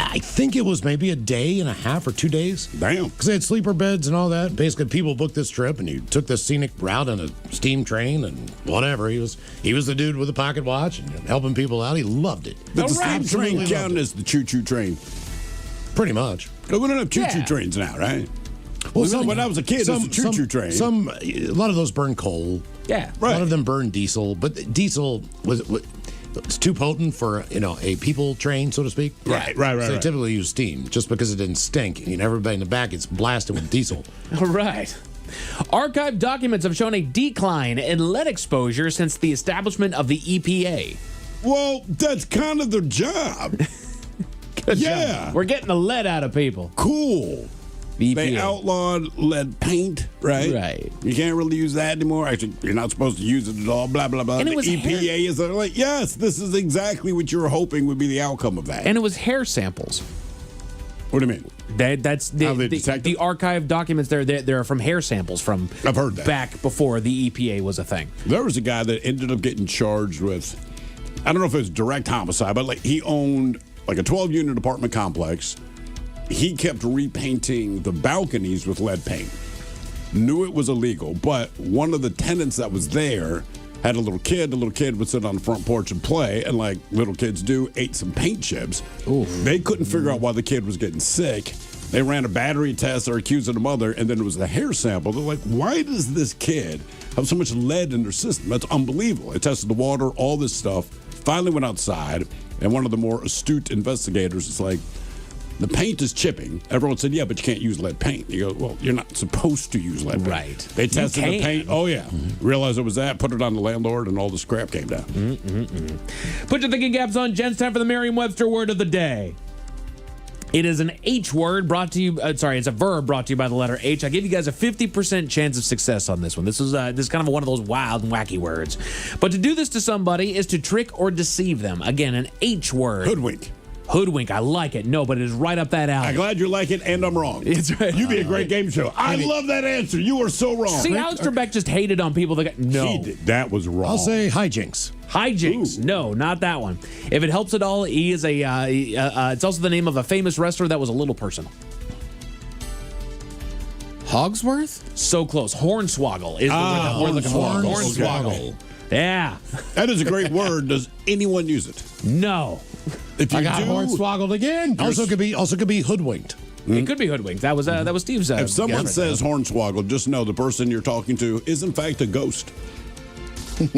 I think it was maybe a day and a half or 2 days. Damn. Because they had sleeper beds and all that. Basically, people booked this trip, and you took this scenic route on a steam train and whatever. He was the dude with a pocket watch and helping people out. He loved it. But the steam train counted as the choo-choo train. Pretty much. We don't have choo-choo trains now, right? Well, when I was a kid, it was a choo-choo train. A lot of those burn coal. Yeah. Right. A lot of them burn diesel, but diesel it's too potent for a people train, so to speak. Right. So they typically use steam just because it didn't stink. Everybody in the back gets blasted with diesel. All right. Archived documents have shown a decline in lead exposure since the establishment of the EPA. Well, that's kind of their job. Good job. We're getting the lead out of people. Cool. They outlawed lead paint, right? Right. You can't really use that anymore. Actually, you're not supposed to use it at all, blah, blah, blah. And the it was EPA is like, yes, this is exactly what you were hoping would be the outcome of that. And it was hair samples. What do you mean? That's the archived documents. They're from hair samples from I've heard that. back before the EPA was a thing. There was a guy that ended up getting charged with, I don't know if it was direct homicide, but like he owned like a 12-unit apartment complex. He kept repainting the balconies with lead paint. Knew it was illegal, but one of the tenants that was there had a little kid. The little kid would sit on the front porch and play, and like little kids do, ate some paint chips. They couldn't figure out why the kid was getting sick. They ran a battery test. They're accusing the mother, and then it was the hair sample. They're like, why does this kid have so much lead in their system? That's unbelievable. They tested the water, all this stuff. Finally went outside, and one of the more astute investigators is like, the paint is chipping. Everyone said, yeah, but you can't use lead paint. You go, well, you're not supposed to use lead paint. Right. They tested the paint. Oh, yeah. Realized it was that, put it on the landlord, and all the scrap came down. Put your thinking caps on, gents. Time for the Merriam-Webster word of the day. It is an H word brought to you, it's a verb brought to you by the letter H. I gave you guys a 50% chance of success on this one. This is kind of one of those wild and wacky words. But to do this to somebody is to trick or deceive them. Again, an H word. Hoodwink. Hoodwink, I like it. No, but it is right up that alley. I'm glad you like it, and I'm wrong. It's right. You'd be a great game show. I love that answer. You are so wrong. See, Alistair Beck just hated on people that got... No. He did. That was wrong. I'll say hijinks. Hijinks. Ooh. No, not that one. If it helps at all, he is it's also the name of a famous wrestler that was a little person. Hogsworth? So close. Hornswoggle is the word we're looking for. Hornswoggle. Yeah. That is a great word. Does anyone use it? No. If you I got hornswoggled again. Also could be hoodwinked. It could be hoodwinked. That was Steve's. If someone says hornswoggle, just know the person you're talking to is in fact a ghost.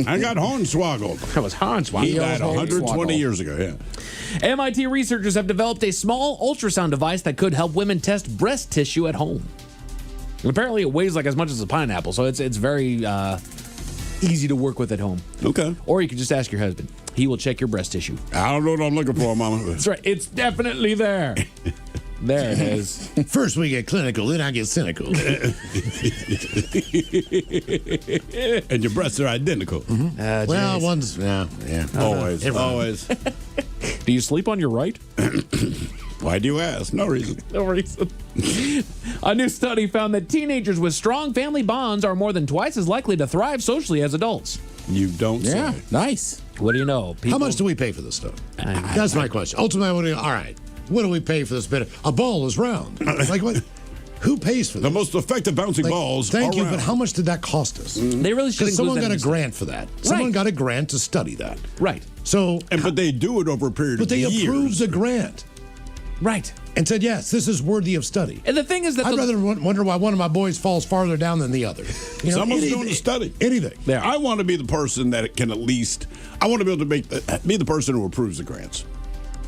I got hornswoggled. That was hornswoggled. He died 120 years ago, yeah. MIT researchers have developed a small ultrasound device that could help women test breast tissue at home. And apparently it weighs like as much as a pineapple, so it's very easy to work with at home. Okay. Or you could just ask your husband. He will check your breast tissue. I don't know what I'm looking for, Mama. That's right. It's definitely there. There it is. First we get clinical, then I get cynical. And your breasts are identical. Well, one's, yeah. Always. Always. Do you sleep on your right? Why do you ask? No reason. No reason. A new study found that teenagers with strong family bonds are more than twice as likely to thrive socially as adults. You don't Yeah, say. nice. What do you know? How much do we pay for this stuff? That's my question. Ultimately, all right, what do we pay for this bit? A ball is round. Like what? Who pays for that? The most effective bouncing balls Thank are you, round. but how much did that cost us? They really should Because include someone that got in a the grant for that. Someone got a grant to study that. Right. So, But they do it over a period but of they years. approved the grant Right. and said, yes, this is worthy of study. And the thing is that I'd rather wonder why one of my boys falls farther down than the other. You know, Someone's anything- doing the study. Anything. Yeah. I want to be the person that can at least, I want to be able to be the person who approves the grants.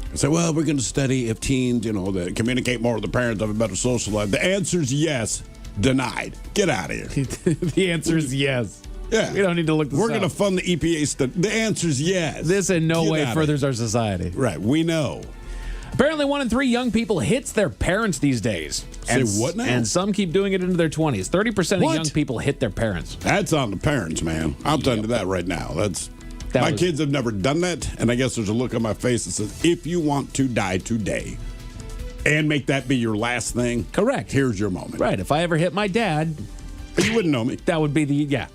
And say, well, we're going to study if teens, that communicate more with the parents, have a better social life. The answer is yes. Denied. Get out of here. the answer is yes. Yeah. We don't need to look this We're up. going to fund the EPA study. The answer is yes. This in no Get way out of furthers our society. Right. We know. Apparently, 1 in 3 young people hits their parents these days. Say what now? And some keep doing it into their 20s. 30% What? of young people hit their parents. That's on the parents, man. I'll tell you that right now. My kids have never done that, and I guess there's a look on my face that says, if you want to die today and make that be your last thing, correct. Here's your moment. Right. If I ever hit my dad, you wouldn't know me. That would be yeah.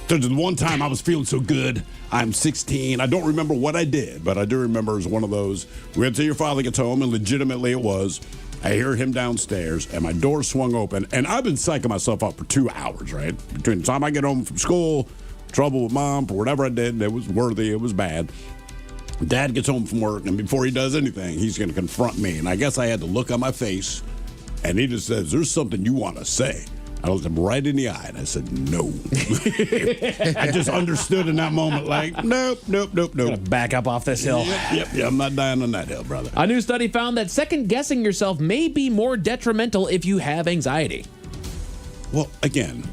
There's the one time I was feeling so good. I'm 16. I don't remember what I did, but I do remember it was one of those. Wait till your father gets home, and legitimately it was. I hear him downstairs, and my door swung open, and I've been psyching myself up for 2 hours, right? Between the time I get home from school, trouble with mom, for whatever I did, it was worthy, it was bad. Dad gets home from work, and before he does anything, he's going to confront me. And I guess I had to look on my face, and he just says, there's something you want to say. I looked him right in the eye, and I said, no. I just understood in that moment, like, nope. Back up off this hill. Yep, I'm not dying on that hill, brother. A new study found that second-guessing yourself may be more detrimental if you have anxiety. Well, again.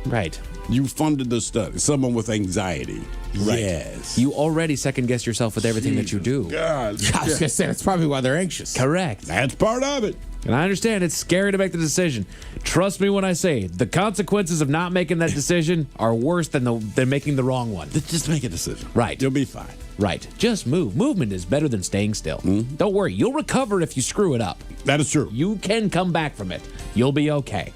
Right. You funded the study. Someone with anxiety. Right. Yes. You already second-guess yourself with everything that you do. God. I was going to say, that's probably why they're anxious. Correct. That's part of it. And I understand it's scary to make the decision. Trust me when I say the consequences of not making that decision are worse than making the wrong one. Just make a decision. Right. You'll be fine. Right. Just move. Movement is better than staying still. Mm-hmm. Don't worry. You'll recover if you screw it up. That is true. You can come back from it. You'll be okay.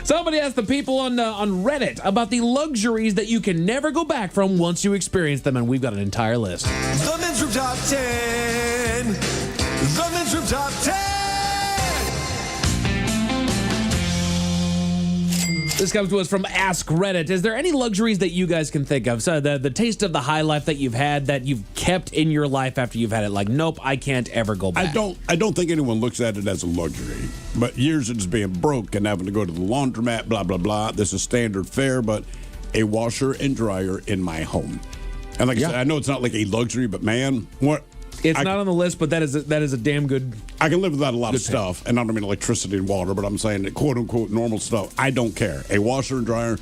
Somebody asked the people on Reddit about the luxuries that you can never go back from once you experience them, and we've got an entire list. The Men's Room Top 10. The Men's Room Top 10. This comes to us from Ask Reddit. Is there any luxuries that you guys can think of? So the taste of the high life that you've had that you've kept in your life after you've had it. Like, nope, I can't ever go back. I don't think anyone looks at it as a luxury. But years of just being broke and having to go to the laundromat, blah, blah, blah. This is standard fare, but a washer and dryer in my home. And like I said, I know it's not like a luxury, but man, what? It's not on the list, but that is a damn good. I can live without a lot of stuff, and I don't mean electricity and water, but I'm saying that quote unquote normal stuff. I don't care. A washer and dryer,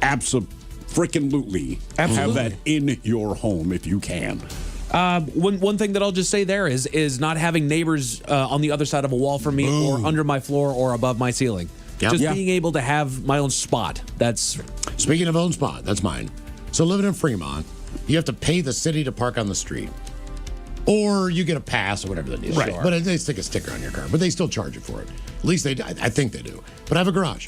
absolutely have that in your home if you can. One thing that I'll just say there is not having neighbors on the other side of a wall from me or under my floor or above my ceiling. Yep. Just Yeah. being able to have my own spot. That's Speaking of own spot, that's mine. So living in Fremont, you have to pay the city to park on the street. Or you get a pass or whatever that is. Right. But they stick a sticker on your car. But they still charge you for it. At least I think they do. But I have a garage.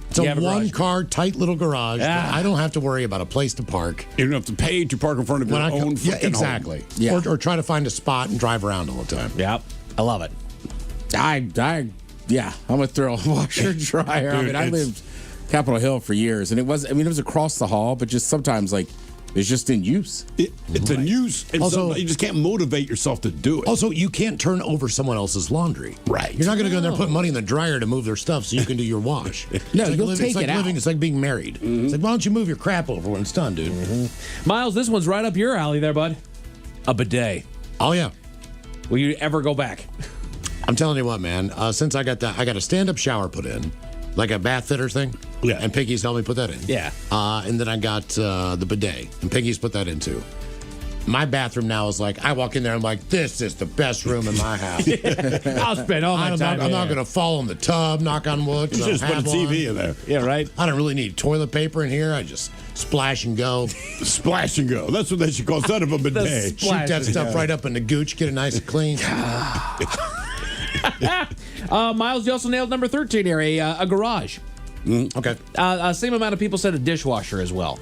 It's You a have a garage. one-car, tight little garage. Yeah. I don't have to worry about a place to park. You don't have to pay to park in front of your own freaking home. exactly. Yeah. Or try to find a spot and drive around all the time. Yep. I love it. I'm a thrill washer dryer. Dude, I lived Capitol Hill for years, and it was across the hall, but just sometimes like It's just in use. It's in use. And Also- you just can't motivate yourself to do it. Also, you can't turn over someone else's laundry. Right. You're not going to go in there and put money in the dryer to move their stuff so you can do your wash. No, It's like you'll living, take it's like it out. living. It's like being married. It's like, why don't you move your crap over when it's done, dude? Miles, this one's right up your alley there, bud. A bidet. Oh yeah. Will you ever go back? I'm telling you what, man. Since I got a stand-up shower put in, like a bath fitter thing. Yeah. And Piggy's helped me put that in. Yeah. And then I got the bidet, and Piggy's put that in too. My bathroom now is like, I walk in there, I'm like, this is the best room in my house. I'll spend all my time. I'm not going to fall in the tub, knock on wood. 'cause You I just don't put a have TV one. in there. Yeah, right. I don't really need toilet paper in here. I just splash and go. Splash and go. That's what they should call instead of a bidet. Shoot that stuff right up in the gooch, get it nice and clean. Miles, you also nailed number 13 here, a garage. Okay. Same amount of people said a dishwasher as well.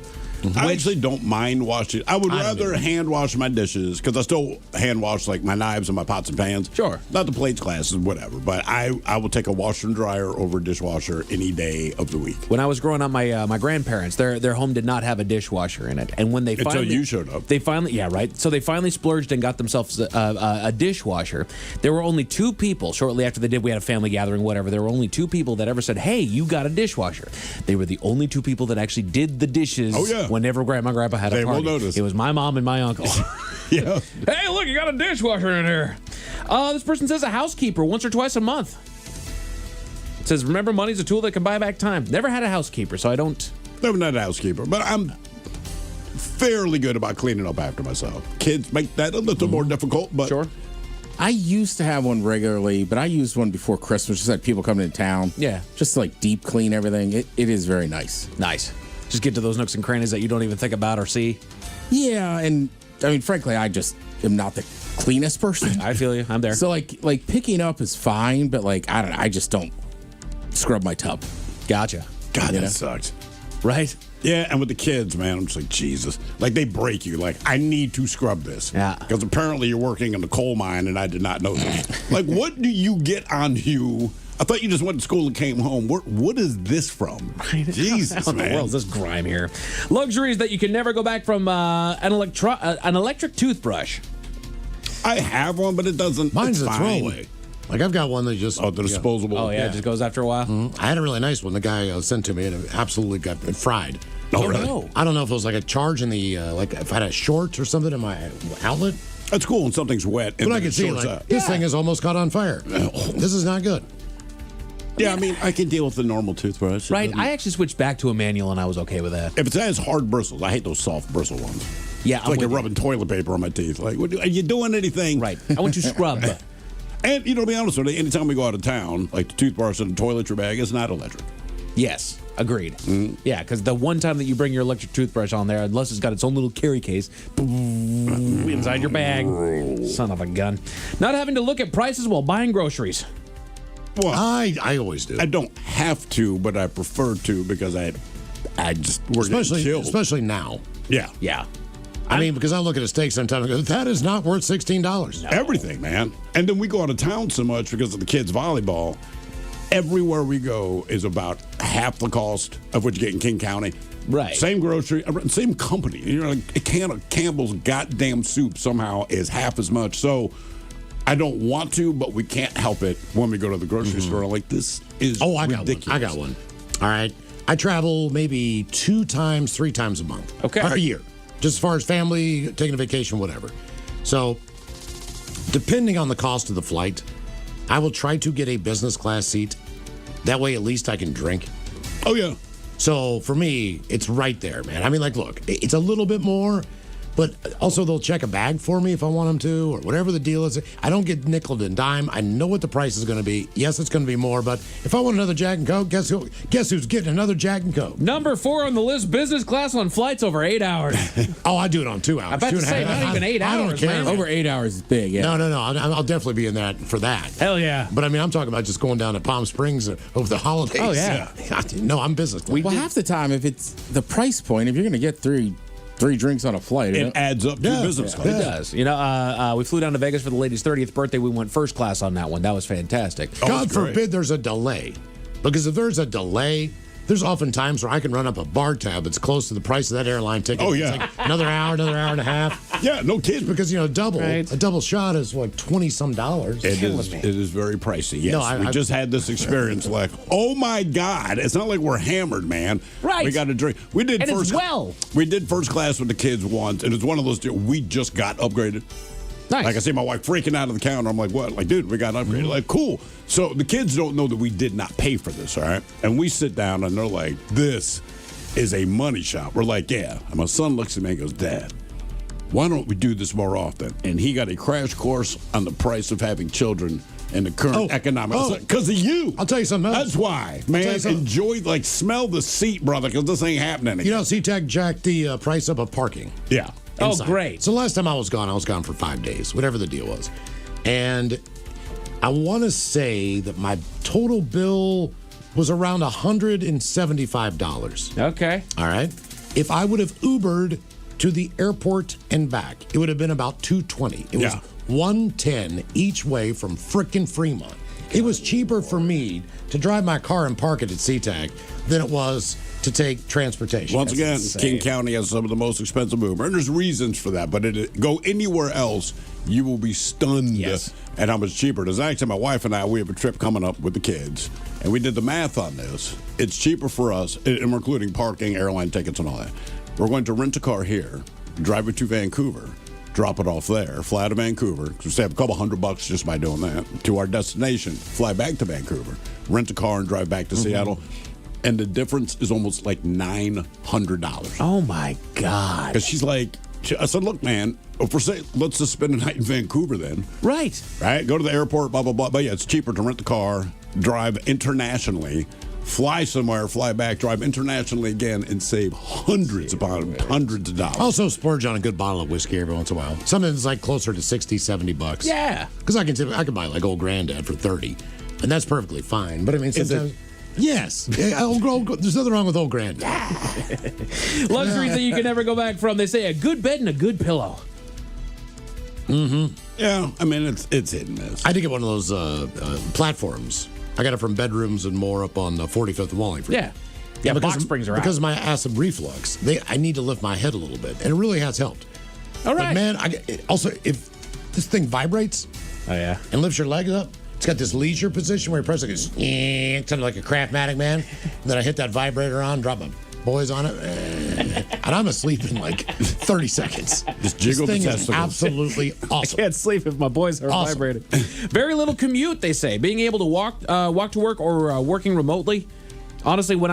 I actually don't mind washing. I would rather hand wash my dishes because I still hand wash like my knives and my pots and pans. Sure. Not the plates, glasses, whatever. But I will take a washer and dryer over a dishwasher any day of the week. When I was growing up, my grandparents, their home did not have a dishwasher in it, and when they Until finally you showed up. they finally So they finally splurged and got themselves a dishwasher. There were only 2 people shortly after they did. We had a family gathering, whatever. There were only 2 people that ever said, "Hey, you got a dishwasher." They were the only 2 people that actually did the dishes. Oh, yeah. Whenever Grandma and Grandpa had a They will party. notice. It was my mom and my uncle. Yeah. Hey, look, you got a dishwasher in here. This person says a housekeeper once or twice a month. It says, remember, money's a tool that can buy back time. Never had a housekeeper, so I don't. Never had a housekeeper, but I'm fairly good about cleaning up after myself. Kids make that a little more difficult, but Sure. I used to have one regularly, but I used one before Christmas. Just had people coming in town. Yeah. Just to, like deep clean everything. It is very nice. Nice. Just get to those nooks and crannies that you don't even think about or see. Yeah, and I mean, frankly, I just am not the cleanest person. I feel you. I'm there. So like picking up is fine, but like I don't know, I just don't scrub my tub. Gotcha. God, You that know? sucks. Right? Yeah, and with the kids, man, I'm just like, Jesus. Like, they break you. Like, I need to scrub this. Yeah. Because apparently you're working in the coal mine, and I did not know this. Like, what do you get on you? I thought you just went to school and came home. What is this from? Jesus, How in the man. world is this grime here? Luxuries that you can never go back from an electric toothbrush. I have one, but it doesn't. Mine's it's a fine. throwaway. Like I've got one that just Oh, the disposable. Oh, yeah, it just goes after a while. I had a really nice one. The guy sent to me, and it absolutely got fried. Oh, really? no. I don't know if it was like a charge in the like if I had a short or something in my outlet. That's cool when something's wet and But I then can it see shorts like up. this thing is almost caught on fire. This is not good. Yeah, I mean, I can deal with the normal toothbrush. It Right? doesn't- I actually switched back to a manual, and I was okay with that. If it has hard bristles, I hate those soft bristle ones. Yeah, It's I'm like you're with you. rubbing toilet paper on my teeth. Like, are you doing anything? Right. I want to scrub. And, to be honest with you, anytime we go out of town, like the toothbrush and the toiletry bag is not electric. Yes, agreed. Yeah, because the one time that you bring your electric toothbrush on there, unless it's got its own little carry case, boom, inside your bag. Son of a gun. Not having to look at prices while buying groceries. Well, I always do. I don't have to, but I prefer to because I just we're getting killed. especially now. Yeah. Yeah. I mean, because I look at a steak sometimes and go, that is not worth $16. Everything, man. And then we go out of town so much because of the kids' volleyball. Everywhere we go is about half the cost of what you get in King County. Right. Same grocery, same company. You know, like a can of Campbell's goddamn soup somehow is half as much. So I don't want to, but we can't help it when we go to the grocery store. Like, this is Oh, I got ridiculous. one. I got one. All right. I travel maybe 3 times a month. Okay. Or a year. Just as far as family, taking a vacation, whatever. So, depending on the cost of the flight, I will try to get a business class seat. That way, at least I can drink. Oh, yeah. So, for me, it's right there, man. I mean, like, look, it's a little bit more, but also they'll check a bag for me if I want them to, or whatever the deal is. I don't get nickel and dime. I know what the price is going to be. Yes, it's going to be more, but if I want another Jack and Coke, guess who's getting another Jack and Coke? Number 4 on the list, business class on flights over 8 hours. Oh, I do it on 2 hours. I bet to say, not even 8 I don't hours, care. man. Over 8 hours is big, yeah. No. I'll definitely be in that for that. Hell yeah. But I mean, I'm talking about just going down to Palm Springs over the holidays. Oh, yeah. No, I'm business class. Well, half the time, if it's the price point, if you're going to get three drinks on a flight, It adds up to business class. It does. You know, we flew down to Vegas for the lady's 30th birthday. We went first class on that one. That was fantastic. God forbid there's a delay. Because if there's a delay, there's often times where I can run up a bar tab that's close to the price of that airline ticket. Oh, It's yeah. like another hour and a half. Yeah, no kidding. Because, a double shot is like $20-some. It is very pricey. Yes, No, we I- just had this experience. Like, oh my God, it's not like we're hammered, man. Right. We got a drink. We did And it's We did first class with the kids once, and it's one of those. We just got upgraded. Nice. Like I see my wife freaking out of the counter. I'm like, what? Like, dude, we got upgraded. Like, cool. So the kids don't know that we did not pay for this, all right? And we sit down and they're like, this is a money shot. We're like, yeah. And my son looks at me and goes, Dad, why don't we do this more often? And he got a crash course on the price of having children in the current economic. Because of you. I'll tell you something else. That's why, I'll tell man. you something. Enjoy, smell the seat, brother, because this ain't happening again. SeaTac jacked the price up of parking. Yeah. Inside. Great. So last time I was gone for 5 days, whatever the deal was. And I want to say that my total bill was around $175. Okay. All right. If I would have Ubered to the airport and back, it would have been about $220. It was $110 each way from frickin' Fremont. It was cheaper for me to drive my car and park it at SeaTac than it was to take transportation. Once again, King County has some of the most expensive Uber, and there's reasons for that. But go anywhere else, you will be stunned at how much cheaper it is. Actually, my wife and I, we have a trip coming up with the kids, and we did the math on this. It's cheaper for us, and we're including parking, airline tickets, and all that. We're going to rent a car here, drive it to Vancouver, drop it off there, fly to Vancouver, because we save a couple $100 just by doing that, to our destination, fly back to Vancouver, rent a car, and drive back to Seattle. And the difference is almost like $900. Oh my God. Because she's like, I said, look, man, if we're saying, let's just spend a night in Vancouver then. Right. Right? Go to the airport, blah, blah, blah. But yeah, it's cheaper to rent the car, drive internationally, fly somewhere, fly back, drive internationally again, and save hundreds upon hundreds of dollars. Also splurge on a good bottle of whiskey every once in a while. Something that's like closer to $60-$70. Yeah. Because I can buy like Old Granddad for $30, and that's perfectly fine. But I mean, sometimes. Yes. There's nothing wrong with Old Granddad. Luxuries that you can never go back from. They say a good bed and a good pillow. Mm-hmm. Yeah, I mean, it's hit and miss. I did get one of those platforms. I got it from Bedrooms and More up on 45th and Wallingford. Yeah. Yeah, box springs are out. Because of my acid reflux, I need to lift my head a little bit, and it really has helped. All right. But man, also, if this thing vibrates and lifts your legs up, it's got this leisure position where you press it, goes, something like a Craftmatic, man. And then I hit that vibrator on, drop my boys on it, and I'm asleep in like 30 seconds. Just jiggle this the thing is testicles. absolutely awesome. I can't sleep if my boys are vibrating. Very little commute, they say. Being able to walk to work or working remotely. Honestly, when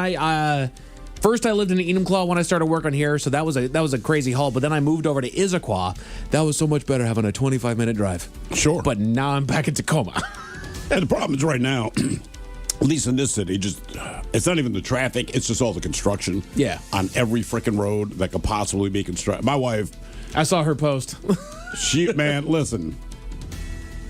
first I lived in Enumclaw when I started working here, so that was a crazy haul. But then I moved over to Issaquah. That was so much better having a 25-minute drive. Sure. But now I'm back in Tacoma. And the problem is right now, at least in this city, it's not even the traffic, it's just all the construction. Yeah. On every freaking road that could possibly be constructed. My wife. I saw her post. Man, listen.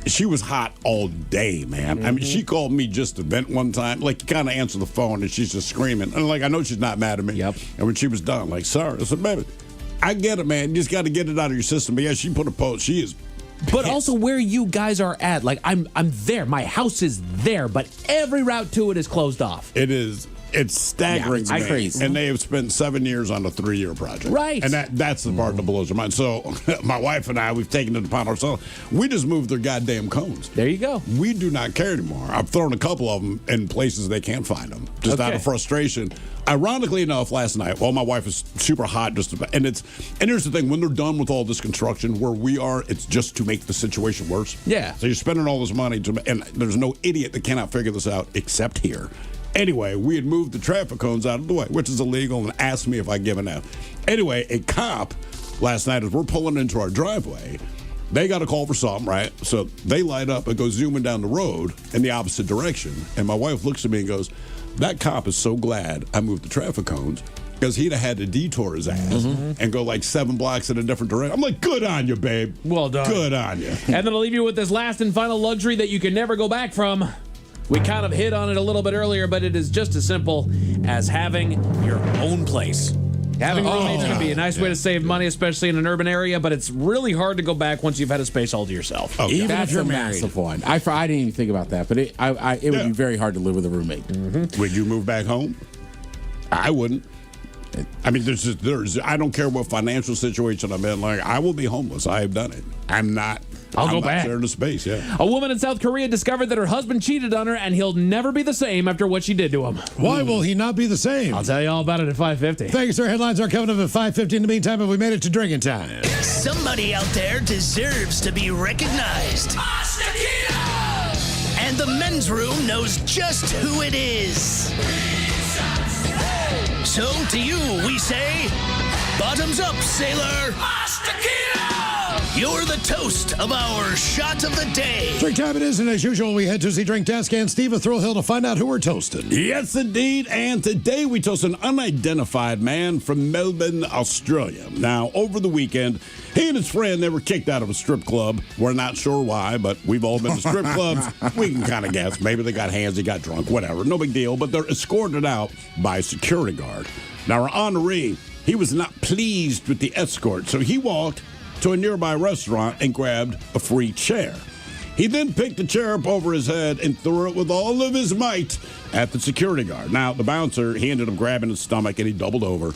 She was hot all day, man. I mean, she called me just to vent one time. Like, you kind of answer the phone and she's just screaming. And I know she's not mad at me. Yep. And when she was done, like, sorry. I said, baby, I get it, man. You just got to get it out of your system. But yeah, she put a post. She is But also where you guys are at, like I'm there. My house is there, but every route to it is closed off. It is. It's staggering. Yeah, it's crazy. And they have spent 7 years on a 3-year project. Right. And that's the part that blows your mind. So my wife and I, we've taken it upon ourselves. We just moved their goddamn cones. There you go. We do not care anymore. I've thrown a couple of them in places they can't find them, just out of frustration. Ironically enough, last night, while my wife is super hot, and here's the thing: when they're done with all this construction, where we are, it's just to make the situation worse. Yeah. So you're spending all this money and there's no idiot that cannot figure this out except here. Anyway, we had moved the traffic cones out of the way, which is illegal, and asked me if I'd give it out. Anyway, a cop last night, as we're pulling into our driveway, they got a call for something, right? So they light up and go zooming down the road in the opposite direction. And my wife looks at me and goes, that cop is so glad I moved the traffic cones because he'd have had to detour his ass and go like 7 blocks in a different direction. I'm like, good on you, babe. Well done. Good on you. And then I'll leave you with this last and final luxury that you can never go back from. We kind of hit on it a little bit earlier, but it is just as simple as having your own place. Having roommates can be a nice way to save money, especially in an urban area, but it's really hard to go back once you've had a space all to yourself. Oh, Even That's if you're a married. massive one. I didn't even think about that, but it would be very hard to live with a roommate. Would you move back home? I wouldn't. I mean, there's. I don't care what financial situation I'm in. Like, I will be homeless. I have done it. I'm not. I'll go not back. Sharing the space. Yeah. A woman in South Korea discovered that her husband cheated on her, and he'll never be the same after what she did to him. Why will he not be the same? I'll tell you all about it at 5:50. Thank you, sir. Headlines are coming up at 5:50. In the meantime, have we made it to drinking time? Somebody out there deserves to be recognized. And the men's room knows just who it is. So to you, we say, bottoms up, sailor. You're the toast of our shot of the day. Drink time it is, and as usual, we head to the drink desk and Steve Thrill Hill to find out who we're toasting. Yes, indeed. And today we toast an unidentified man from Melbourne, Australia. Now, over the weekend, he and his friend, they were kicked out of a strip club. We're not sure why, but we've all been to strip clubs. We can kind of guess. Maybe they got hands, they got drunk, whatever. No big deal. But they're escorted out by a security guard. Now, our honoree, he was not pleased with the escort, so he walked to a nearby restaurant and grabbed a free chair. He then picked the chair up over his head and threw it with all of his might at the security guard. Now, the bouncer, he ended up grabbing his stomach and he doubled over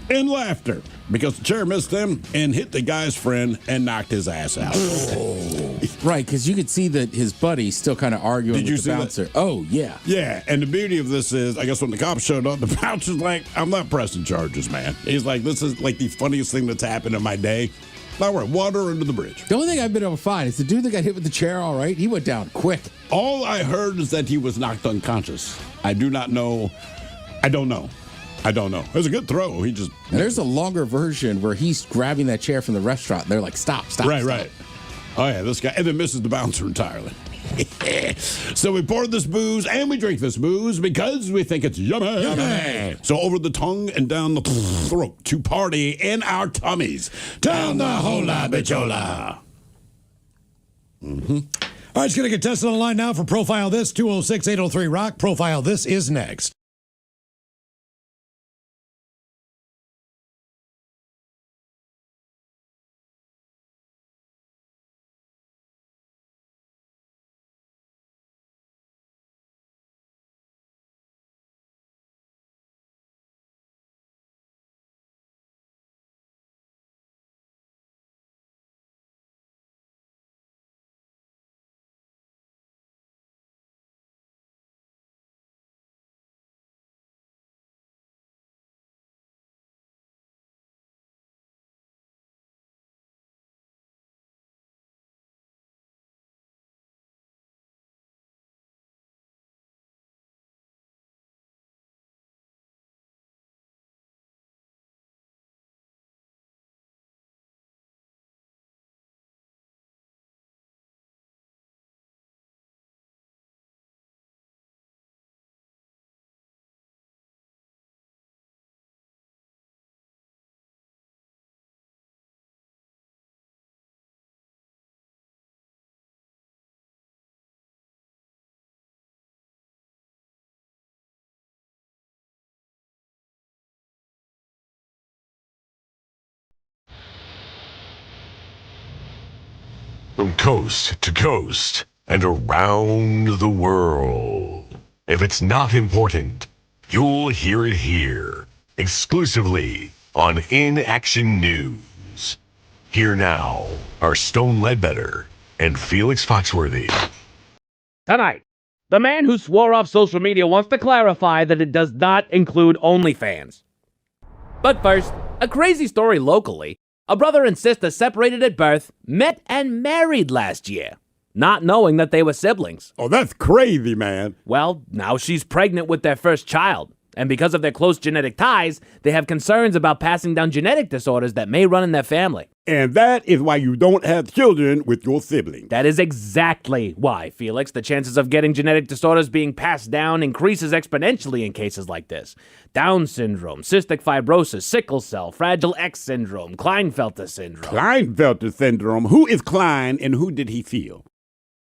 in laughter because the chair missed him and hit the guy's friend and knocked his ass out. Right, because you could see that his buddy's still kind of arguing Did you with the see that? bouncer. Oh, yeah. Yeah, and the beauty of this is, I guess when the cops showed up, the bouncer's like, I'm not pressing charges, man. He's like, this is like the funniest thing that's happened in my day. All right, water under the bridge. The only thing I've been able to find is the dude that got hit with the chair, all right? He went down quick. All I heard is that he was knocked unconscious. I do not know. I don't know. It was a good throw. He just. And there's a longer version where he's grabbing that chair from the restaurant. And they're like, stop. Right. Oh, yeah, this guy. And then misses the bouncer entirely. So we pour this booze and we drink this booze because we think it's yummy. So over the tongue and down the throat to party in our tummies. Down the hola bichola. Mm-hmm. All right, just going to get tested on the line now for Profile This, 206-803-ROCK. Profile This is next. From coast to coast and around the world. If it's not important, you'll hear it here, exclusively on In Action News. Here now are Stone Ledbetter and Felix Foxworthy. Tonight, the man who swore off social media wants to clarify that it does not include OnlyFans. But first, a crazy story locally. A brother and sister separated at birth, met and married last year, not knowing that they were siblings. Oh, that's crazy, man. Well, now she's pregnant with their first child, and because of their close genetic ties, they have concerns about passing down genetic disorders that may run in their family. And that is why you don't have children with your siblings. That is exactly why, Felix. The chances of getting genetic disorders being passed down increases exponentially in cases like this. Down syndrome, cystic fibrosis, sickle cell, Fragile X syndrome, Klinefelter syndrome. Klinefelter syndrome? Who is Klein and who did he feel?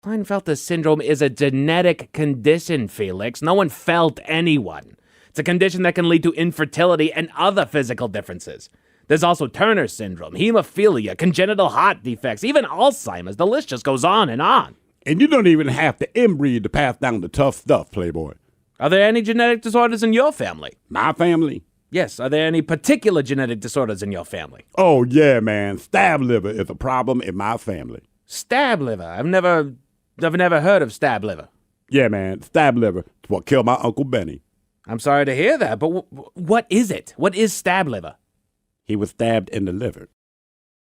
Klinefelter syndrome is a genetic condition, Felix. No one felt anyone. It's a condition that can lead to infertility and other physical differences. There's also Turner syndrome, hemophilia, congenital heart defects, even Alzheimer's. The list just goes on and on. And you don't even have to inbreed to pass down the tough stuff, Playboy. Are there any genetic disorders in your family? My family? Yes, are there any particular genetic disorders in your family? Oh, yeah, man. Stab liver is a problem in my family. Stab liver? I've never heard of stab liver. Yeah, man. Stab liver. It's what killed my Uncle Benny. I'm sorry to hear that, but what is it? What is stab liver? He was stabbed in the liver.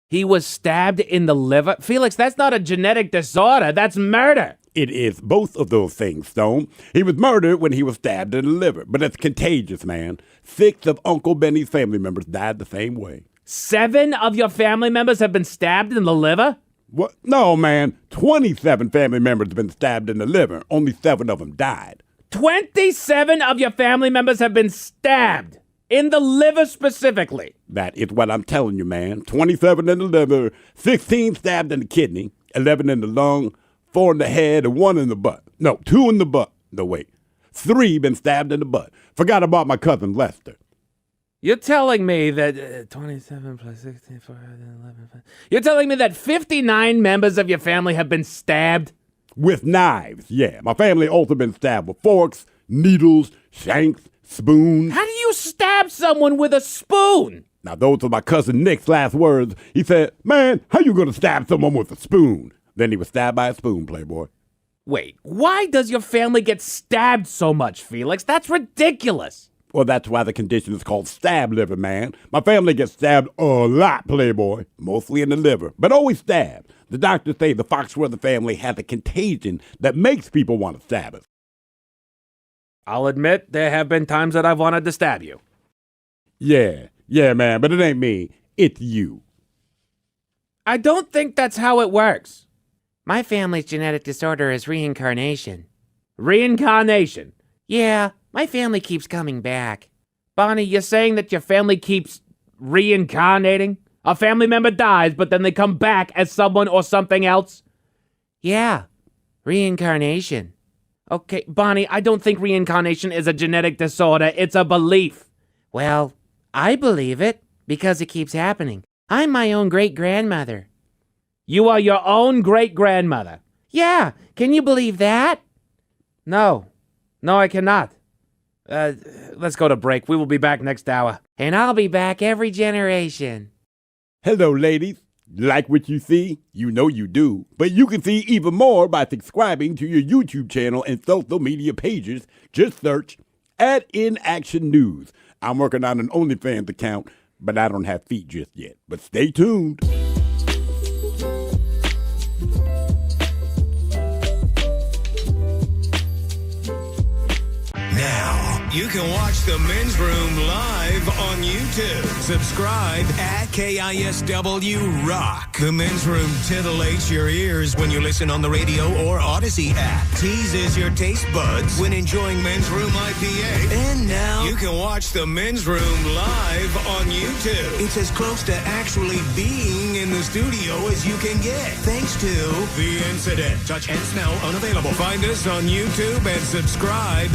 He was stabbed in the liver? Felix, that's not a genetic disorder. That's murder. It is both of those things, Stone. He was murdered when he was stabbed in the liver, but it's contagious, man. 6 of Uncle Benny's family members died the same way. 7 of your family members have been stabbed in the liver? What? No, man. 27 family members have been stabbed in the liver. Only 7 of them died. 27 of your family members have been stabbed in the liver specifically. That is what I'm telling you, man. 27 in the liver, 16 stabbed in the kidney, 11 in the lung, 4 in the head, and 1 in the butt. No, 2 in the butt. No, wait. 3 been stabbed in the butt. Forgot about my cousin Lester. You're telling me that 27 plus 16, 11. You're telling me that 59 members of your family have been stabbed? With knives, yeah. My family also been stabbed with forks, needles, shanks, spoons. How do you stab someone with a spoon? Now, those are my cousin Nick's last words. He said, man, how you gonna stab someone with a spoon? Then he was stabbed by a spoon, Playboy. Wait, why does your family get stabbed so much, Felix? That's ridiculous. Well, that's why the condition is called stab liver, man. My family gets stabbed a lot, Playboy. Mostly in the liver, but always stabbed. The doctors say the Foxworthy family has a contagion that makes people want to stab us. I'll admit there have been times that I've wanted to stab you. Yeah, man, but it ain't me. It's you. I don't think that's how it works. My family's genetic disorder is reincarnation. Reincarnation? Yeah, my family keeps coming back. Bonnie, you're saying that your family keeps reincarnating? A family member dies, but then they come back as someone or something else? Yeah, reincarnation. Okay, Bonnie, I don't think reincarnation is a genetic disorder. It's a belief. Well, I believe it because it keeps happening. I'm my own great-grandmother. You are your own great-grandmother? Yeah, can you believe that? No, I cannot. Let's go to break. We will be back next hour. And I'll be back every generation. Hello, ladies. Like what you see? You know you do. But you can see even more by subscribing to your YouTube channel and social media pages. Just search @InActionNews. I'm working on an OnlyFans account, but I don't have feet just yet. But stay tuned. Now, you can watch The Men's Room live on YouTube. Subscribe at KISW Rock. The Men's Room titillates your ears when you listen on the radio or Odyssey app. Teases your taste buds when enjoying Men's Room IPA. And now, you can watch The Men's Room live on YouTube. It's as close to actually being in the studio as you can get. Thanks to The Incident. Touch and smell unavailable. Find us on YouTube and subscribe.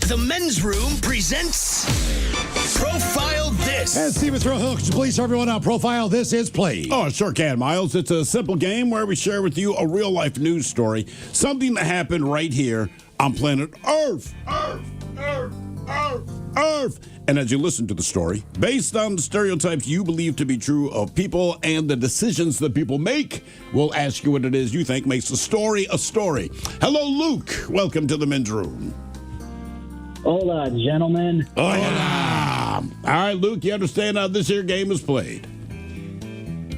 The Men's Room presents Profile This. And Steven Throwhill, could you please tell everyone how Profile This is played? Oh, sure can, Miles. It's a simple game where we share with you a real-life news story, something that happened right here on planet Earth. Earth. And as you listen to the story, based on the stereotypes you believe to be true of people and the decisions that people make, we'll ask you what it is you think makes a story a story. Hello, Luke. Welcome to the Men's Room. Hola, gentlemen. Hola. All right, Luke, you understand how this here game is played?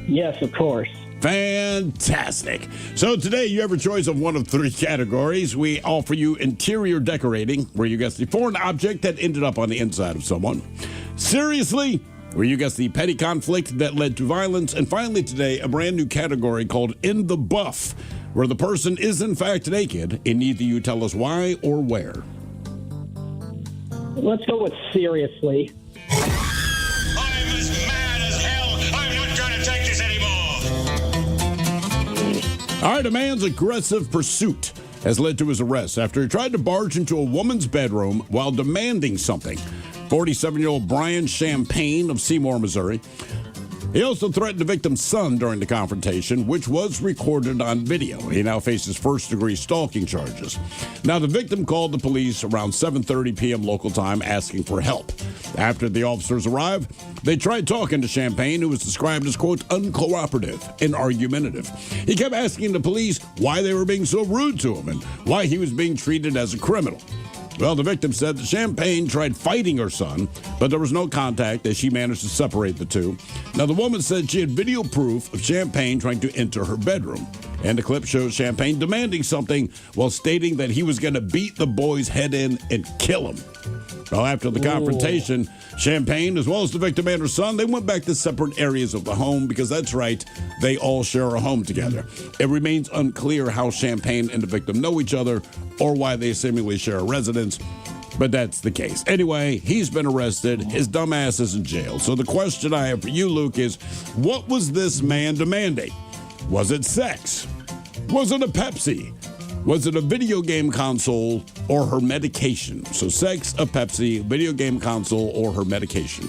Yes, of course. Fantastic. So today you have a choice of one of 3 categories. We offer you interior decorating, where you guess the foreign object that ended up on the inside of someone. Seriously, where you guess the petty conflict that led to violence. And finally today, a brand new category called In the Buff, where the person is in fact naked, and neither you tell us why or where. Let's go with seriously. All right, a man's aggressive pursuit has led to his arrest after he tried to barge into a woman's bedroom while demanding something. 47-year-old Brian Champagne of Seymour, Missouri, He also threatened the victim's son during the confrontation, which was recorded on video. He now faces first-degree stalking charges. Now, the victim called the police around 7:30 p.m. local time asking for help. After the officers arrived, they tried talking to Champagne, who was described as, quote, uncooperative and argumentative. He kept asking the police why they were being so rude to him and why he was being treated as a criminal. Well, the victim said that Champagne tried fighting her son, but there was no contact as she managed to separate the two. Now, the woman said she had video proof of Champagne trying to enter her bedroom. And the clip shows Champagne demanding something while stating that he was going to beat the boy's head in and kill him. Well, after the confrontation, Champagne, as well as the victim and her son, they went back to separate areas of the home because that's right, they all share a home together. It remains unclear how Champagne and the victim know each other or why they seemingly share a residence, but that's the case. Anyway, he's been arrested. His dumbass is in jail. So the question I have for you, Luke, is what was this man demanding? Was it sex? Was it a Pepsi? Was it a video game console or her medication? So sex, a Pepsi, video game console, or her medication?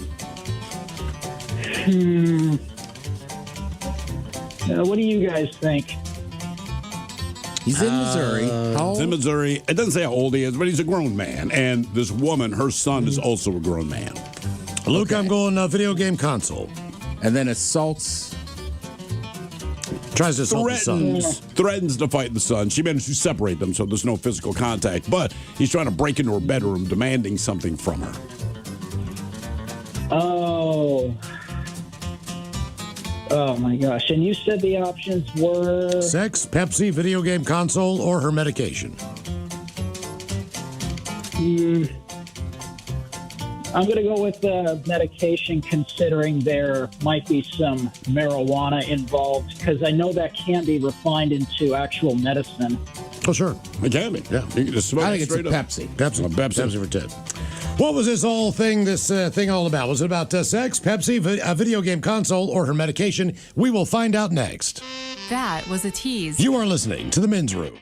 What do you guys think? He's in Missouri. He's in Missouri. It doesn't say how old he is, but he's a grown man. And this woman, her son, is also a grown man. Luke, I'm going video game console. And then assaults. Tries to assault the son. Threatens to fight the son. She managed to separate them, so there's no physical contact. But he's trying to break into her bedroom, demanding something from her. Oh my gosh. And you said the options were sex, Pepsi, video game console, or her medication. I'm going to go with the medication, considering there might be some marijuana involved, because I know that can be refined into actual medicine. Oh, sure. It can be. Yeah. You can just smoke I think it's a straight up. Pepsi. Pepsi. Pepsi for 10. What was this thing all about? Was it about sex, Pepsi, a video game console, or her medication? We will find out next. That was a tease. You are listening to The Men's Room.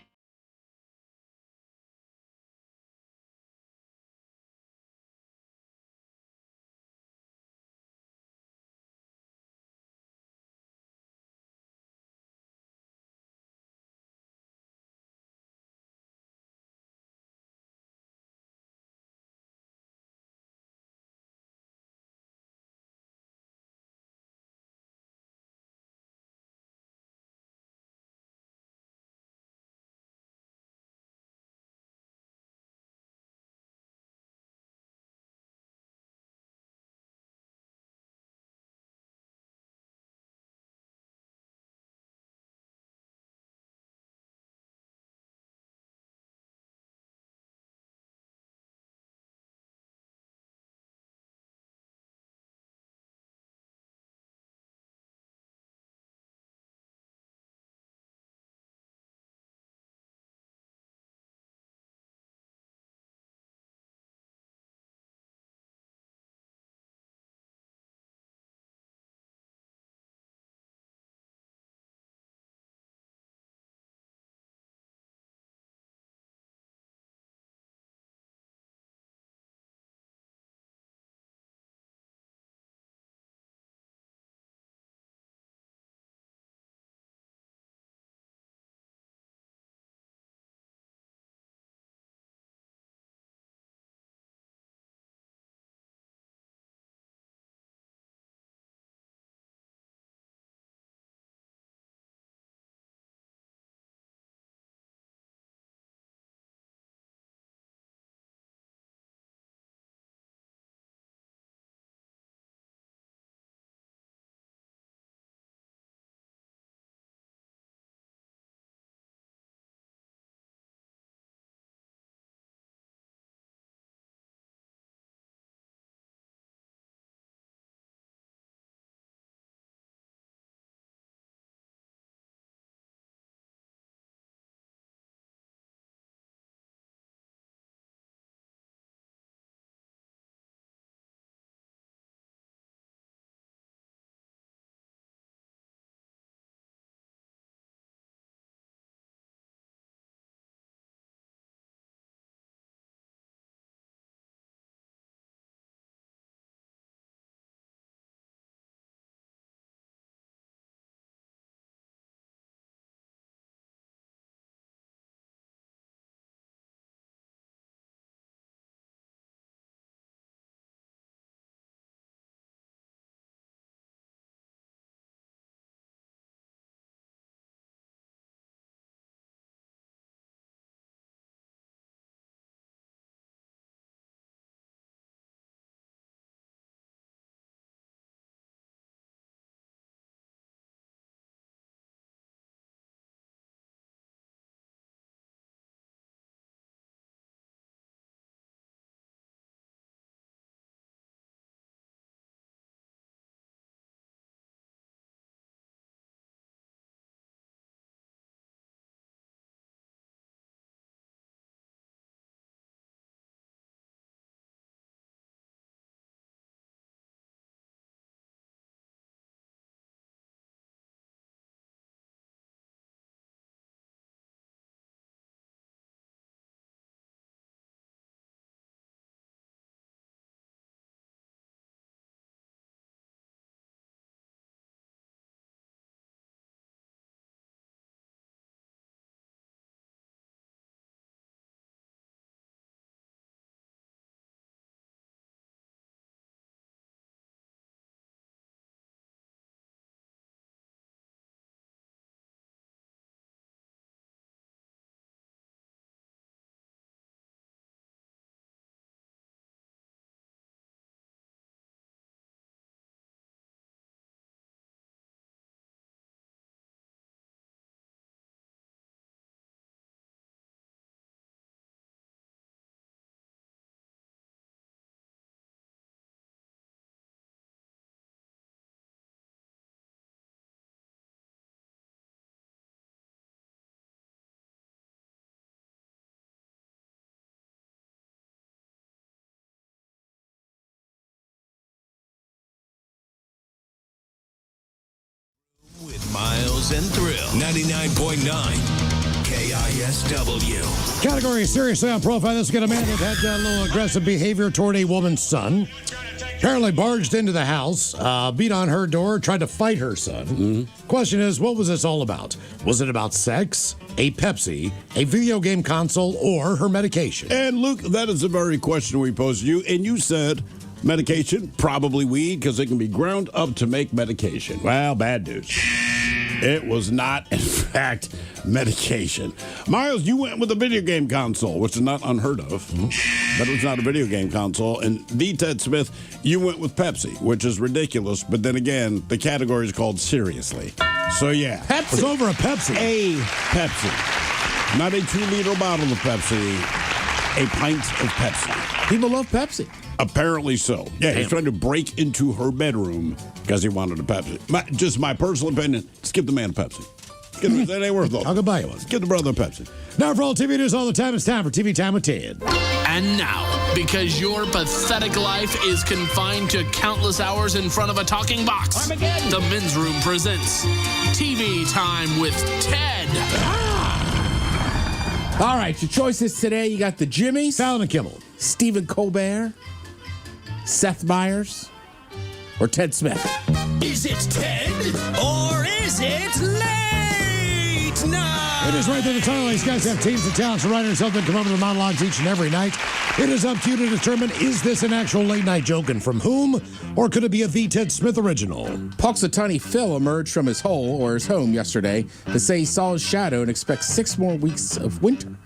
news and thrill. 99.9 KISW. Category seriously on profile. Let's get a man that had a little aggressive behavior toward a woman's son. Apparently barged into the house, beat on her door, tried to fight her son. Question is, what was this all about? Was it about sex, a Pepsi, a video game console, or her medication? And Luke, that is the very question we posed to you. And you said medication, probably weed, because it can be ground up to make medication. Well, bad news. It was not, in fact, medication. Miles, you went with a video game console, which is not unheard of, but it was not a video game console. And the Ted Smith, you went with Pepsi, which is ridiculous. But then again, the category is called Seriously. So, yeah. Pepsi. It's over a Pepsi. A Pepsi. Not a 2-liter bottle of Pepsi, a pint of Pepsi. People love Pepsi. Apparently so. Yeah, he's trying to break into her bedroom because he wanted a Pepsi. Just my personal opinion, skip the man a Pepsi. That ain't worth it. I'll go buy you one. Give the brother a Pepsi. Now for all TV news all the time, it's time for TV Time with Ted. And now, because your pathetic life is confined to countless hours in front of a talking box, the Men's Room presents TV Time with Ted. All right, your choices today. You got the Jimmys, Fallon and Kimmel, Stephen Colbert, Seth Meyers, or Ted Smith. Is it Ted or is it late night? It is right there in the title. These guys have teams of talents and writers help them come up with monologues each and every night. It is up to you to determine, is this an actual late night joke and from whom, or could it be a The Ted Smith original? Punxsutawney Phil emerged from his hole or his home yesterday to say he saw his shadow and expects 6 more weeks of winter.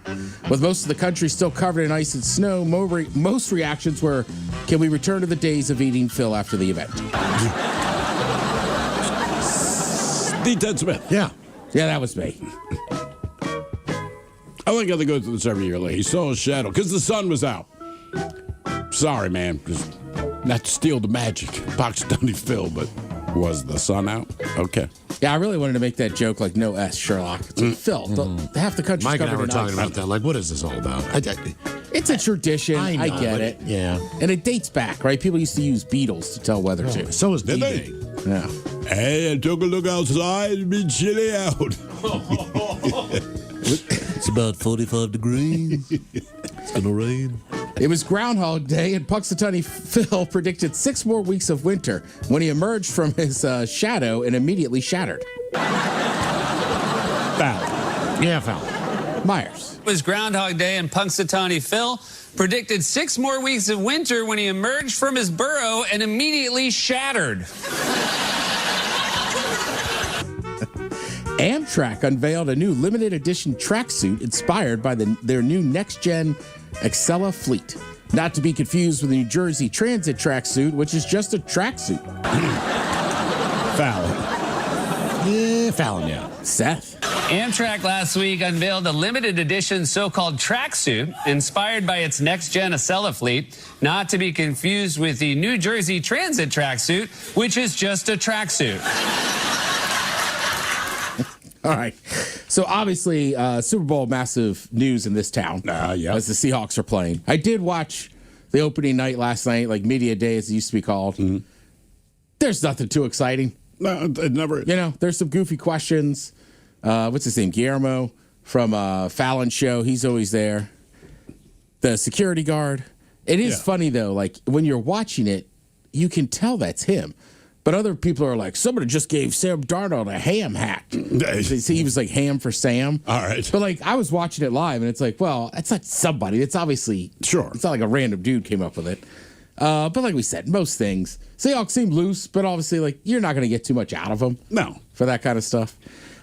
With most of the country still covered in ice and snow, most reactions were, can we return to the days of eating Phil after the event? The Ted Smith. Yeah, that was me. I like how they go through this every year. Like, he saw his shadow because the sun was out. Sorry, man. Just not to steal the magic. Punxsutawney Phil, but was the sun out? Okay. Yeah, I really wanted to make that joke like no S, Sherlock. It's like, Phil, half the country's Mike and I covered were in talking ice. about that. Like, what is this all about? It's a tradition. I know, I get but it. yeah. And it dates back, right? People used to use beetles to tell weather too. So is Did D-Day. they? Yeah. Hey, I took a look outside. It'd be chilly out. It's about 45 degrees. It's going to rain. It was Groundhog Day, and Punxsutawney Phil predicted 6 more weeks of winter when he emerged from his shadow and immediately shattered. Foul. Yeah, foul. Myers. It was Groundhog Day, and Punxsutawney Phil predicted 6 more weeks of winter when he emerged from his burrow and immediately shattered. Amtrak unveiled a new limited edition tracksuit inspired by their new next-gen Excella fleet. Not to be confused with the New Jersey Transit tracksuit, which is just a tracksuit. Foul. Yeah, Fallon, yeah. Seth. Amtrak last week unveiled a limited edition so-called tracksuit inspired by its next-gen Acela fleet, not to be confused with the New Jersey Transit tracksuit, which is just a tracksuit. All right. So obviously, Super Bowl, massive news in this town. Yeah. As the Seahawks are playing. I did watch the opening night last night, like Media Day as it used to be called. Mm-hmm. There's nothing too exciting. No, it never. You know, there's some goofy questions. What's his name? Guillermo from Fallon Show. He's always there. The security guard. It is funny, though. Like, when you're watching it, you can tell that's him. But other people are like, somebody just gave Sam Darnold a ham hat. He was like ham for Sam. All right. But like, I was watching it live, and it's like, well, that's not somebody. It's obviously sure. It's not like a random dude came up with it. But like we said, most things Seahawks seem loose, but obviously, like, you're not going to get too much out of them. No, for that kind of stuff.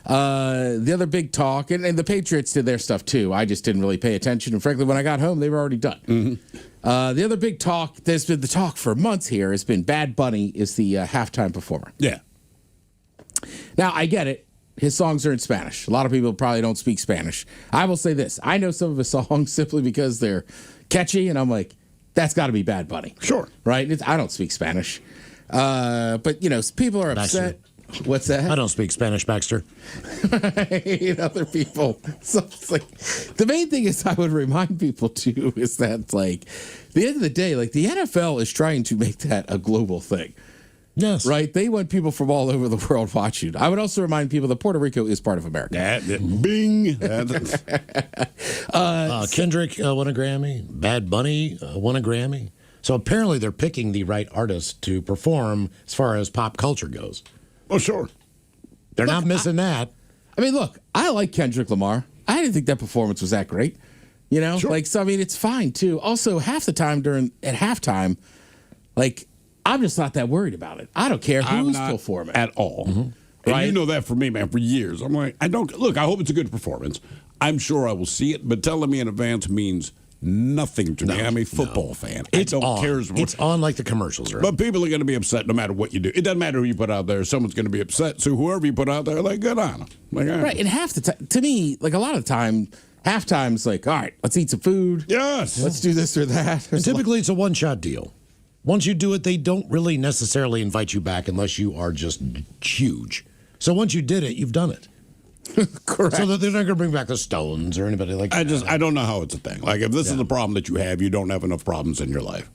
The other big talk, and the Patriots did their stuff too. I just didn't really pay attention, and frankly, when I got home, they were already done. Mm-hmm. The other big talk, there's been the talk for months here, has been Bad Bunny is the halftime performer. Yeah. Now, I get it. His songs are in Spanish. A lot of people probably don't speak Spanish. I will say this. I know some of his songs simply because they're catchy, and I'm like, that's got to be Bad Bunny. Sure. Right? I don't speak Spanish. But, you know, people are upset. What's that? I don't speak Spanish, Baxter. Other people. So it's like, the main thing is I would remind people too is that, like, at the end of the day, like, the NFL is trying to make that a global thing. Yes. Right? They want people from all over the world watching. I would also remind people that Puerto Rico is part of America. Bing. Kendrick won a Grammy. Bad Bunny won a Grammy. So apparently they're picking the right artists to perform as far as pop culture goes. Oh, sure. They're not missing that. I mean, look, I like Kendrick Lamar. I didn't think that performance was that great. You know, like, so I mean, it's fine too. Also, half the time at halftime, like, I'm just not that worried about it. I don't care I'm who's not performing at all. Mm-hmm. And Right? you know that for me, man, for years. I'm like, I hope it's a good performance. I'm sure I will see it, but telling me in advance means nothing to me. I'm a football fan. It's I don't on. care. It's on like the commercials are. But people are going to be upset no matter what you do. It doesn't matter who you put out there. Someone's going to be upset. So whoever you put out there, like, good on them. Like, all Right, and half the time, to me, like a lot of the time, halftime's like, all right, let's eat some food. Yes. Let's do this or that. And typically it's a one-shot deal. Once you do it, they don't really necessarily invite you back unless you are just huge. So once you did it, you've done it. Correct. So that they're not going to bring back the Stones or anybody like that. I don't know how it's a thing. Like, if this is the problem that you have, you don't have enough problems in your life.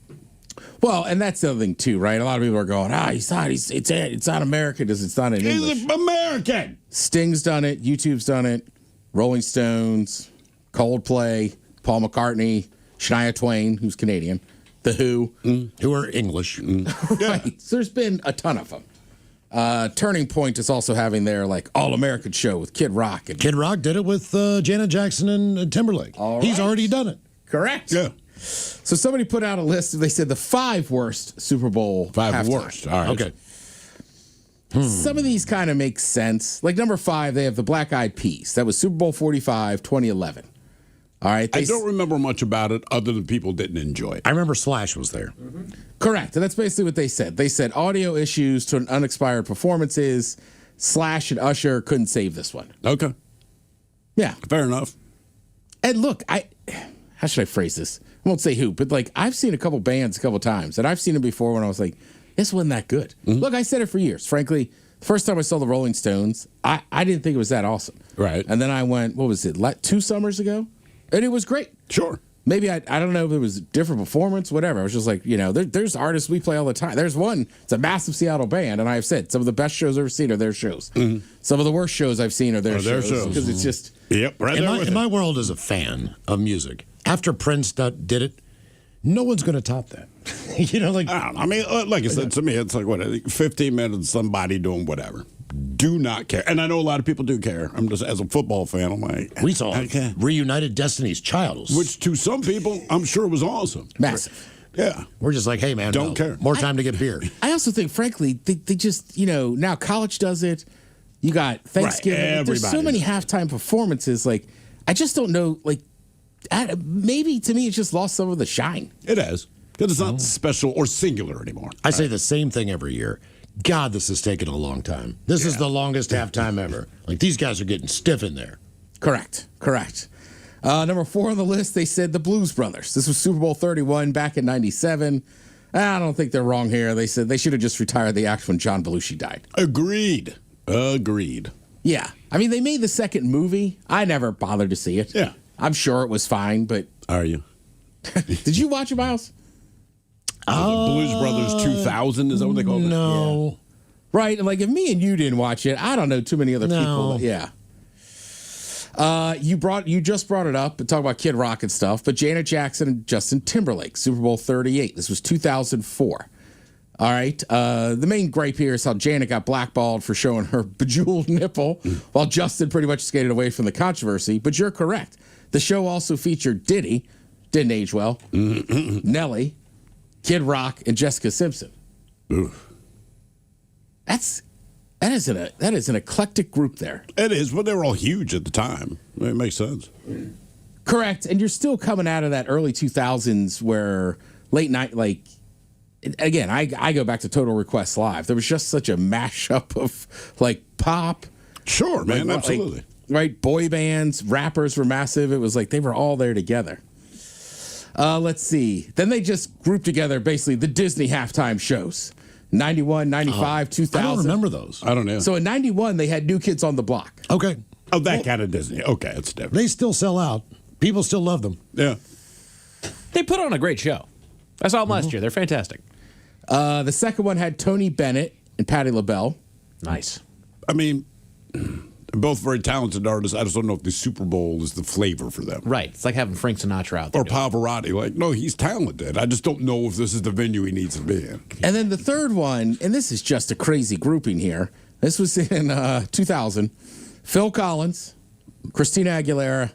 Well, and that's the other thing too, right? A lot of people are going, it's not American because it's not in English. He's American. Sting's done it. YouTube's done it. Rolling Stones, Coldplay, Paul McCartney, Shania Twain, who's Canadian, The Who, who are English. Right. So there's been a ton of them. Turning Point is also having their like all-American show with Kid Rock. And Kid Rock did it with Janet Jackson and Timberlake. He's already done it. Correct. Yeah. So somebody put out a list. They said the 5 worst Super Bowl. Five halftime. worst. All right. Okay. Some of these kind of make sense. Like number 5, they have the Black Eyed Peas. That was Super Bowl 45, 2011. All right. I don't remember much about it other than people didn't enjoy it. I remember Slash was there. Correct. And that's basically what they said. They said audio issues to an unexpired performances. Slash and Usher couldn't save this one. Okay. Yeah. Fair enough. And look, how should I phrase this? I won't say who, but like I've seen a couple bands a couple times, and I've seen them before when I was like, this wasn't that good. Look, I said it for years. Frankly, the first time I saw the Rolling Stones, I didn't think it was that awesome. Right. And then I went, what was it, 2 summers ago? And it was great. Sure. Maybe I don't know if it was a different performance, whatever. I was just like, there's artists we play all the time. There's one, it's a massive Seattle band, and I've said some of the best shows I've ever seen are their shows. Some of the worst shows I've seen are their shows. Because it's just. Yep, right in my world as a fan of music, after Prince did it, no one's going to top that. I don't know. I mean, like I said, to me, it's like, what, 15 minutes of somebody doing whatever. Do not care. And I know a lot of people do care. I'm just, as a football fan, I'm like. We saw Reunited Destiny's Child. Which to some people, I'm sure was awesome. Massive. Yeah. We're just like, hey, man, Don't care. More time to get beer. I also think, frankly, they just, now college does it. You got Thanksgiving. Right, There's so everybody many halftime performances. Like, I just don't know. Like, maybe to me, it's just lost some of the shine. It has. Because it's not special or singular anymore. I say the same thing every year. God, this is taking a long time. This is the longest halftime ever. Like, these guys are getting stiff in there. Correct. Number 4 on the list, they said the Blues Brothers. This was Super Bowl 31 back in 97. I don't think they're wrong here. They said they should have just retired the act when John Belushi died. Agreed. Yeah. I mean, they made the second movie. I never bothered to see it. Yeah. I'm sure it was fine, but. Are you? Did you watch it, Miles? The Blues Brothers 2000, is that what they call it? No. Yeah. Right. And like, if me and you didn't watch it, I don't know too many other people. Yeah. You just brought it up and talk about Kid Rock and stuff, but Janet Jackson and Justin Timberlake, Super Bowl 38. This was 2004. All right. The main gripe here is how Janet got blackballed for showing her bejeweled nipple, while Justin pretty much skated away from the controversy. But you're correct. The show also featured Diddy, didn't age well, Nelly, Kid Rock, and Jessica Simpson. Oof. That is an eclectic group there. It is, but they were all huge at the time. It makes sense. Correct. And you're still coming out of that early 2000s where late night, like, again, I go back to Total Request Live. There was just such a mashup of like pop. Sure, man, like, absolutely. Right, boy bands, rappers were massive. It was like they were all there together. Let's see. Then they just grouped together basically the Disney halftime shows. 91, 95, 2000. I don't remember those. I don't know. So in 91, they had New Kids on the Block. Okay. Oh, that kind of Disney. Okay, it's different. They still sell out. People still love them. Yeah. They put on a great show. I saw them last year. They're fantastic. The second one had Tony Bennett and Patti LaBelle. Nice. I mean, they're both very talented artists. I just don't know if the Super Bowl is the flavor for them. Right. It's like having Frank Sinatra out there. Or Pavarotti. Like, no, he's talented. I just don't know if this is the venue he needs to be in. And then the third one, and this is just a crazy grouping here. This was in 2000. Phil Collins, Christina Aguilera,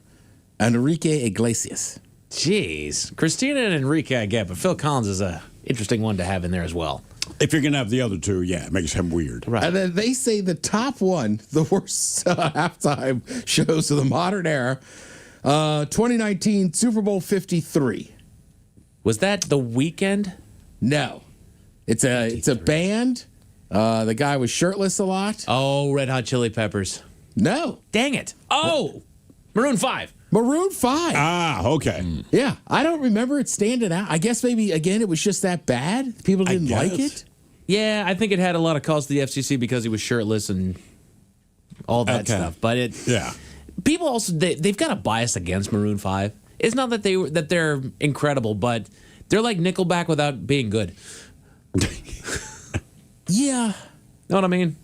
and Enrique Iglesias. Jeez. Christina and Enrique I get, but Phil Collins is a interesting one to have in there as well. If you're going to have the other two, yeah, it makes him weird. Right. And then they say the top one, the worst halftime shows of the modern era, 2019 Super Bowl 53. Was that The Weeknd? No. It's a band. The guy was shirtless a lot. Oh, Red Hot Chili Peppers. No. Dang it. Oh, Maroon 5. Maroon 5. Ah, okay. Yeah, I don't remember it standing out. I guess maybe, again, it was just that bad. People didn't like it. Yeah, I think it had a lot of calls to the FCC because he was shirtless and all that stuff. But people also they've got a bias against Maroon 5. It's not that they're incredible, but they're like Nickelback without being good. Yeah. Know what I mean?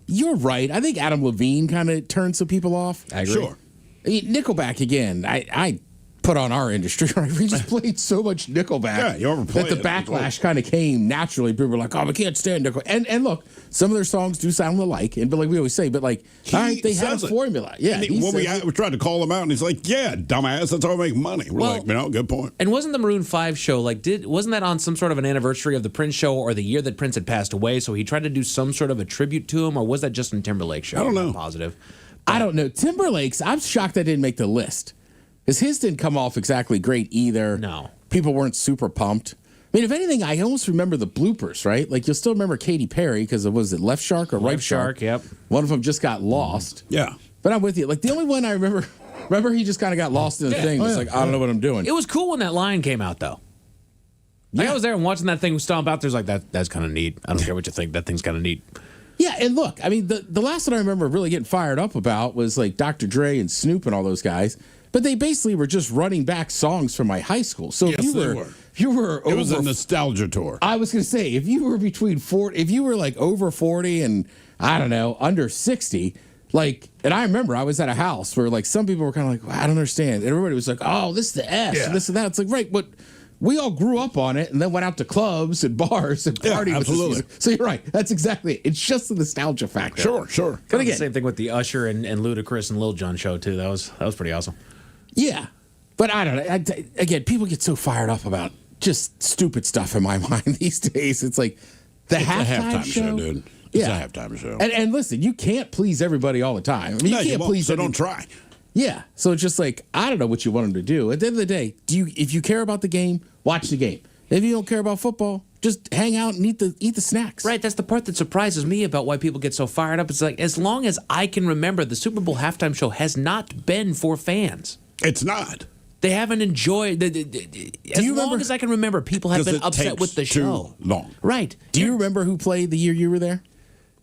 You're right. I think Adam Levine kind of turned some people off. I agree. Sure. I mean, Nickelback, again, I put on our industry, right? We just played so much Nickelback Yeah, you overplay that the it. backlash kind of came naturally. People were like, oh, we can't stand Nickelback. And look, some of their songs do sound alike, but like we always say, but like, all right, they have a says it. formula. Yeah. And he when says we tried to call him out, and he's like, yeah, dumbass, that's how I make money. We're Well- like, no, good point. And wasn't the Maroon 5 show wasn't that on some sort of an anniversary of the Prince show or the year that Prince had passed away? So he tried to do some sort of a tribute to him, or was that Justin Timberlake's show? I don't know. I'm not positive. I don't know. Timberlake's, I'm shocked that didn't make the list. Because his didn't come off exactly great either. No. People weren't super pumped. I mean, if anything, I almost remember the bloopers, right? Like, you'll still remember Katy Perry because was it Left Shark or Right Left Shark, yep. One of them just got lost. Yeah. But I'm with you. Like, the only one I remember he just kind of got lost in the thing. It's like, I don't know what I'm doing. It was cool when that line came out, though. Like, I was there and watching that thing stomp out. There's like, that's kind of neat. I don't care what you think. That thing's kind of neat. Yeah, and look, I mean, the last one I remember really getting fired up about was like Dr. Dre and Snoop and all those guys. But they basically were just running back songs from my high school. So Yes, if they you were. were It was a over, nostalgia tour. I was going to say, if you were between 40, if you were like over 40 and I don't know, under 60, like, and I remember I was at a house where like some people were kind of like, well, I don't understand. And everybody was like, oh, this is the S and this and that. It's like, right, but we all grew up on it and then went out to clubs and bars and partied with this absolutely. music. So you're right. That's exactly it. It's just the nostalgia factor. Sure. But The again, same thing with the Usher and Ludacris and Lil Jon show, too. That was pretty awesome. yeah. But I don't know. Again, people get so fired up about just stupid stuff in my mind these days. It's like the It's halftime, a halftime show, dude. It's Yeah. a halftime show. And listen, you can't please everybody all the time. I mean, No, you can't won't, please so every- don't try. Yeah. So it's just like, I don't know what you want them to do. At the end of the day, if you care about the game, watch the game. If you don't care about football, just hang out and eat the snacks. Right, that's the part that surprises me about why people get so fired up. It's like, as long as I can remember, the Super Bowl halftime show has not been for fans. It's not. They haven't enjoyed. As long as I can remember, people have 'Cause been it upset takes with the too show. long. Right. Do you remember who played the year you were there?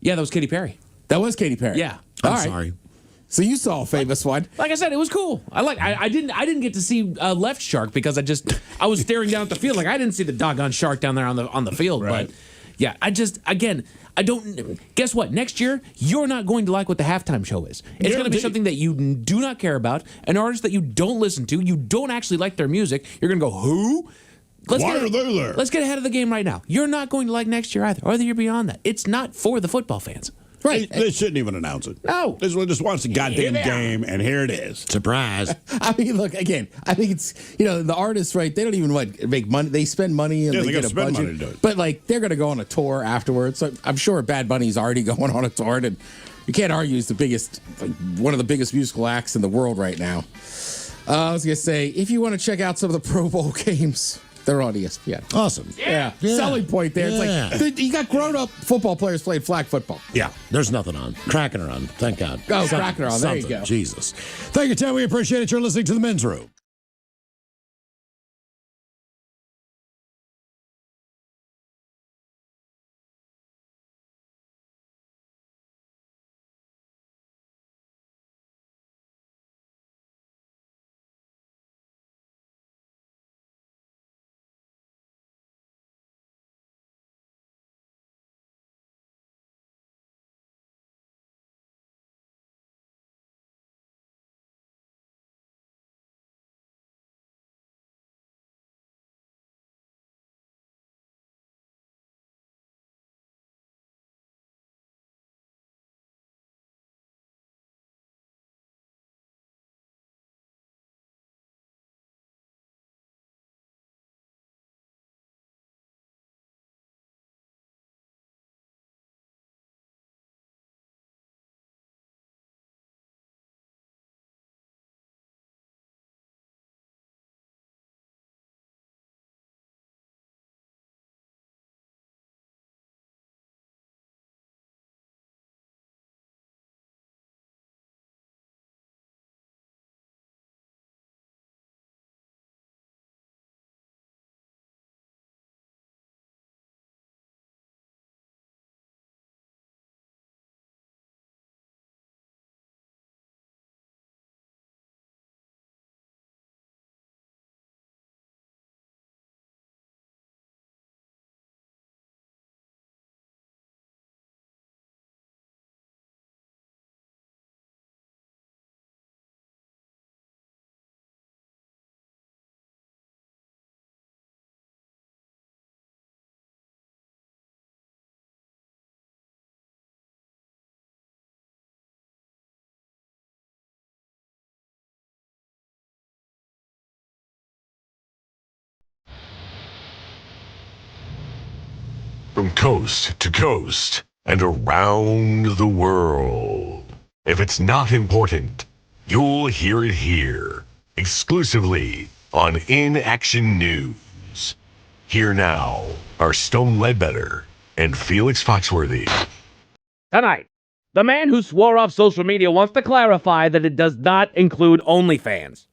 Yeah, that was Katy Perry. That was Katy Perry. Yeah. All right. Sorry. So you saw a famous one. Like I said, it was cool. I didn't get to see Left Shark because I was staring down at the field. Like, I didn't see the doggone shark down there on the field. Right. But yeah, I don't. Guess what? Next year, you're not going to like what the halftime show is. It's going to be Guaranteed. something that you do not care about, an artist that you don't listen to, you don't actually like their music. You're going to go, who? Why are they there? Let's get ahead of the game right now. You're not going to like next year either, or the year beyond that. It's not for the football fans. Right. They shouldn't even announce it. No. They just watch the goddamn they are. game, and here it is. Surprise. I mean, look, again, I think it's, the artists, right? They don't even make money. They spend money and Yeah, they they get gotta a spend budget. money to do it. But like, they're going to go on a tour afterwards. So I'm sure Bad Bunny's already going on a tour, and you can't argue he's the biggest, one of the biggest musical acts in the world right now. I was going to say, if you want to check out some of the Pro Bowl games, they're on ESPN. Awesome. Yeah. Yeah. Selling point there. Yeah. It's like, you got grown-up football players playing flag football. Yeah, there's nothing on. Cracking her on. Thank God. Oh, cracking her on. There you Something. go. Jesus. Thank you, Ted. We appreciate it. You're listening to The Men's Room. from coast to coast and around the world. If it's not important, you'll hear it here, exclusively on In Action News. Here now are Stone Ledbetter and Felix Foxworthy. Tonight, the man who swore off social media wants to clarify that it does not include OnlyFans.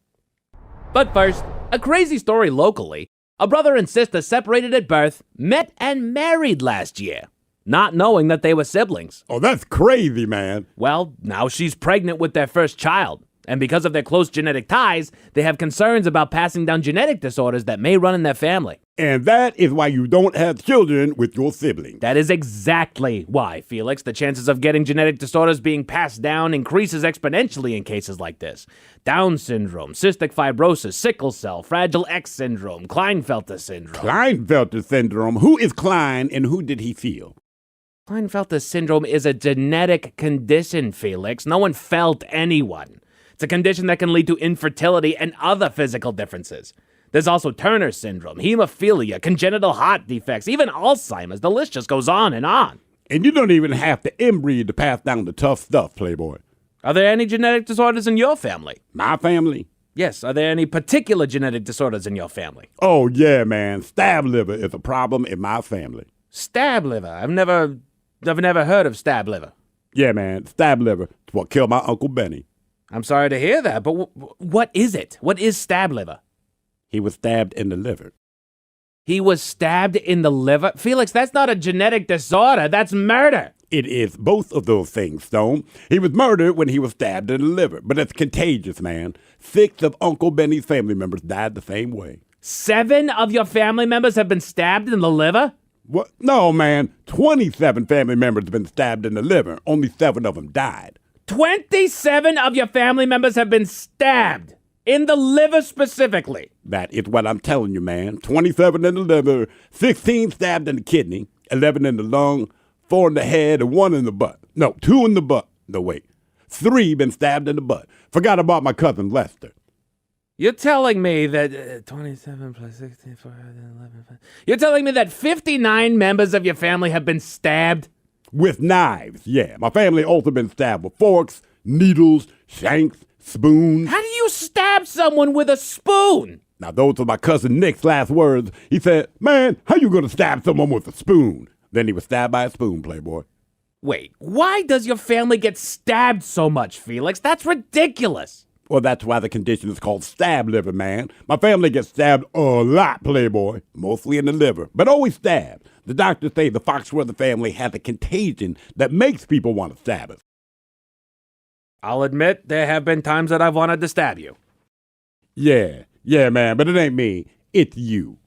But first, a crazy story locally. A brother and sister separated at birth, met and married last year, not knowing that they were siblings. Oh, that's crazy, man. Well, now she's pregnant with their first child. And because of their close genetic ties, they have concerns about passing down genetic disorders that may run in their family. And that is why you don't have children with your siblings. That is exactly why, Felix. The chances of getting genetic disorders being passed down increases exponentially in cases like this. Down syndrome, cystic fibrosis, sickle cell, Fragile X syndrome, Klinefelter syndrome. Klinefelter syndrome? Who is Klein and who did he feel? Klinefelter syndrome is a genetic condition, Felix. No one felt anyone. It's a condition that can lead to infertility and other physical differences. There's also Turner syndrome, hemophilia, congenital heart defects, even Alzheimer's. The list just goes on and on. And you don't even have to inbreed to pass down the tough stuff, Playboy. Are there any genetic disorders in your family? My family? Yes, are there any particular genetic disorders in your family? Oh, yeah, man. Stab liver is a problem in my family. Stab liver? I've never heard of stab liver. Yeah, man. Stab liver. It's what killed my Uncle Benny. I'm sorry to hear that, but what is it? What is stab liver? He was stabbed in the liver. He was stabbed in the liver? Felix, that's not a genetic disorder. That's murder. It is both of those things, Stone. He was murdered when he was stabbed in the liver, but it's contagious, man. 6 of Uncle Benny's family members died the same way. 7 of your family members have been stabbed in the liver? What? No, man. 27 family members have been stabbed in the liver. Only 7 of them died. 27 of your family members have been stabbed in the liver specifically. That is what I'm telling you, man. 27 in the liver, 16 stabbed in the kidney, 11 in the lung, 4 in the head, and 1 in the butt. No, 2 in the butt. No, wait. 3 been stabbed in the butt. Forgot about my cousin Lester. You're telling me that 27 plus 16, 411. You're telling me that 59 members of your family have been stabbed? With knives, yeah. My family also been stabbed with forks, needles, shanks, spoons. How do you stab someone with a spoon? Now, those are my cousin Nick's last words. He said, man, how you gonna stab someone with a spoon? Then he was stabbed by a spoon, Playboy. Wait, why does your family get stabbed so much, Felix? That's ridiculous. Well, that's why the condition is called stab liver, man. My family gets stabbed a lot, Playboy. Mostly in the liver, but always stabbed. The doctors say the Foxworthy family has a contagion that makes people want to stab us. I'll admit there have been times that I've wanted to stab you. Yeah, man, but it ain't me. It's you.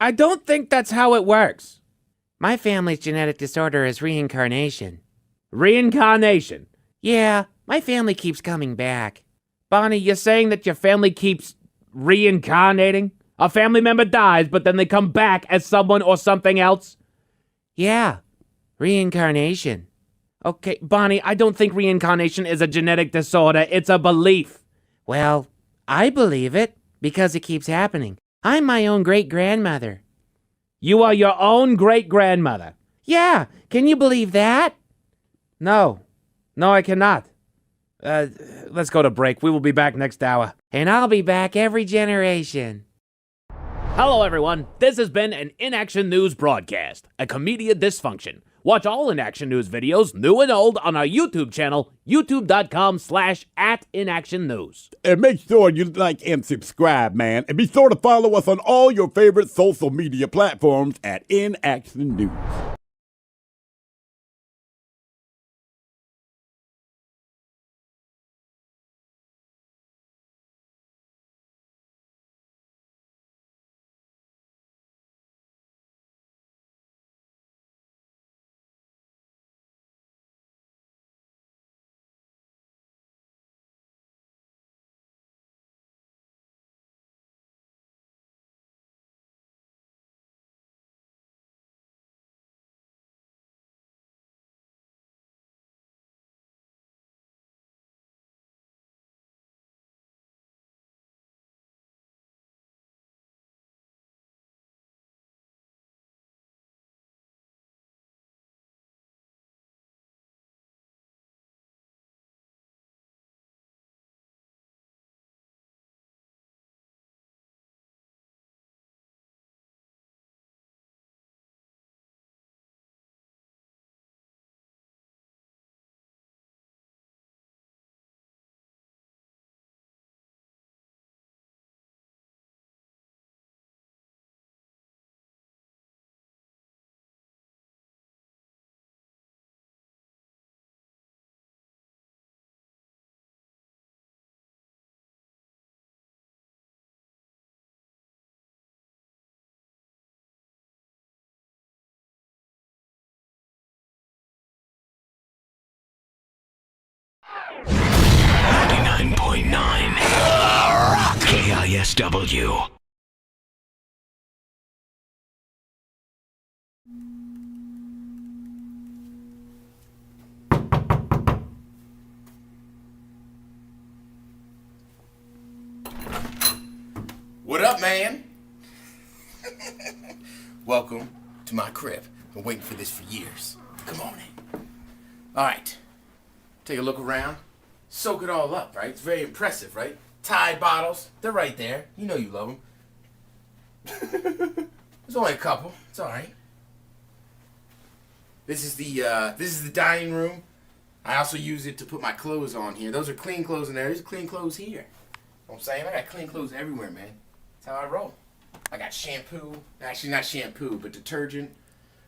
I don't think that's how it works. My family's genetic disorder is reincarnation. Reincarnation? Yeah, my family keeps coming back. Bonnie, you're saying that your family keeps reincarnating? A family member dies, but then they come back as someone or something else? Yeah, reincarnation. Okay, Bonnie, I don't think reincarnation is a genetic disorder. It's a belief. Well, I believe it because it keeps happening. I'm my own great-grandmother. You are your own great-grandmother? Yeah, can you believe that? No, I cannot. Let's go to break. We will be back next hour. And I'll be back every generation. Hello, everyone. This has been an In Action News broadcast, a Comedia Dysfunction. Watch all In Action News videos, new and old, on our YouTube channel, youtube.com/@inactionnews. And make sure you like and subscribe, man. And be sure to follow us on all your favorite social media platforms at In Action News. 99.9 KISW. What up, man? Welcome to my crib. I've been waiting for this for years. Come on in. All right. Take a look around. Soak it all up, right? It's very impressive, right? Tide bottles. They're right there. You know you love them. There's only a couple. It's all right. This is the dining room. I also use it to put my clothes on here. Those are clean clothes in there. There's clean clothes here. You know what I'm saying? I got clean clothes everywhere, man. That's how I roll. I got shampoo. Actually, not shampoo, but detergent.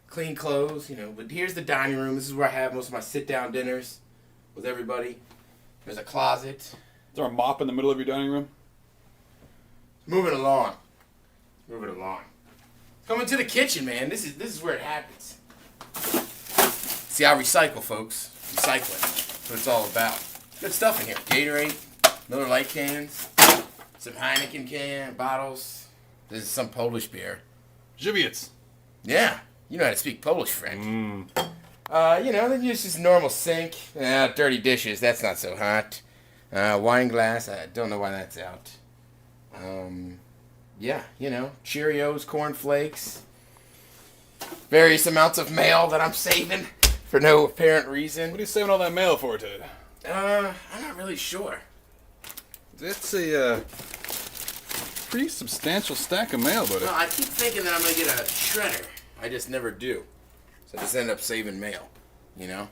Clean clothes, you know. But here's the dining room. This is where I have most of my sit-down dinners with everybody. There's a closet. Is there a mop in the middle of your dining room? Moving along. Moving along. Coming to the kitchen, man. This is where it happens. See, I recycle, folks. Recycling. That's what it's all about. Good stuff in here. Gatorade, Miller Lite cans, some Heineken can bottles. This is some Polish beer. Żywiec. Yeah. You know how to speak Polish, friend. You know, then use just normal sink. Dirty dishes. That's not so hot. Wine glass. I don't know why that's out. Yeah, you know, Cheerios, corn flakes. Various amounts of mail that I'm saving for no apparent reason. What are you saving all that mail for, Ted? I'm not really sure. It's a pretty substantial stack of mail, buddy. Well, I keep thinking that I'm going to get a shredder. I just never do. So I just end up saving mail, you know?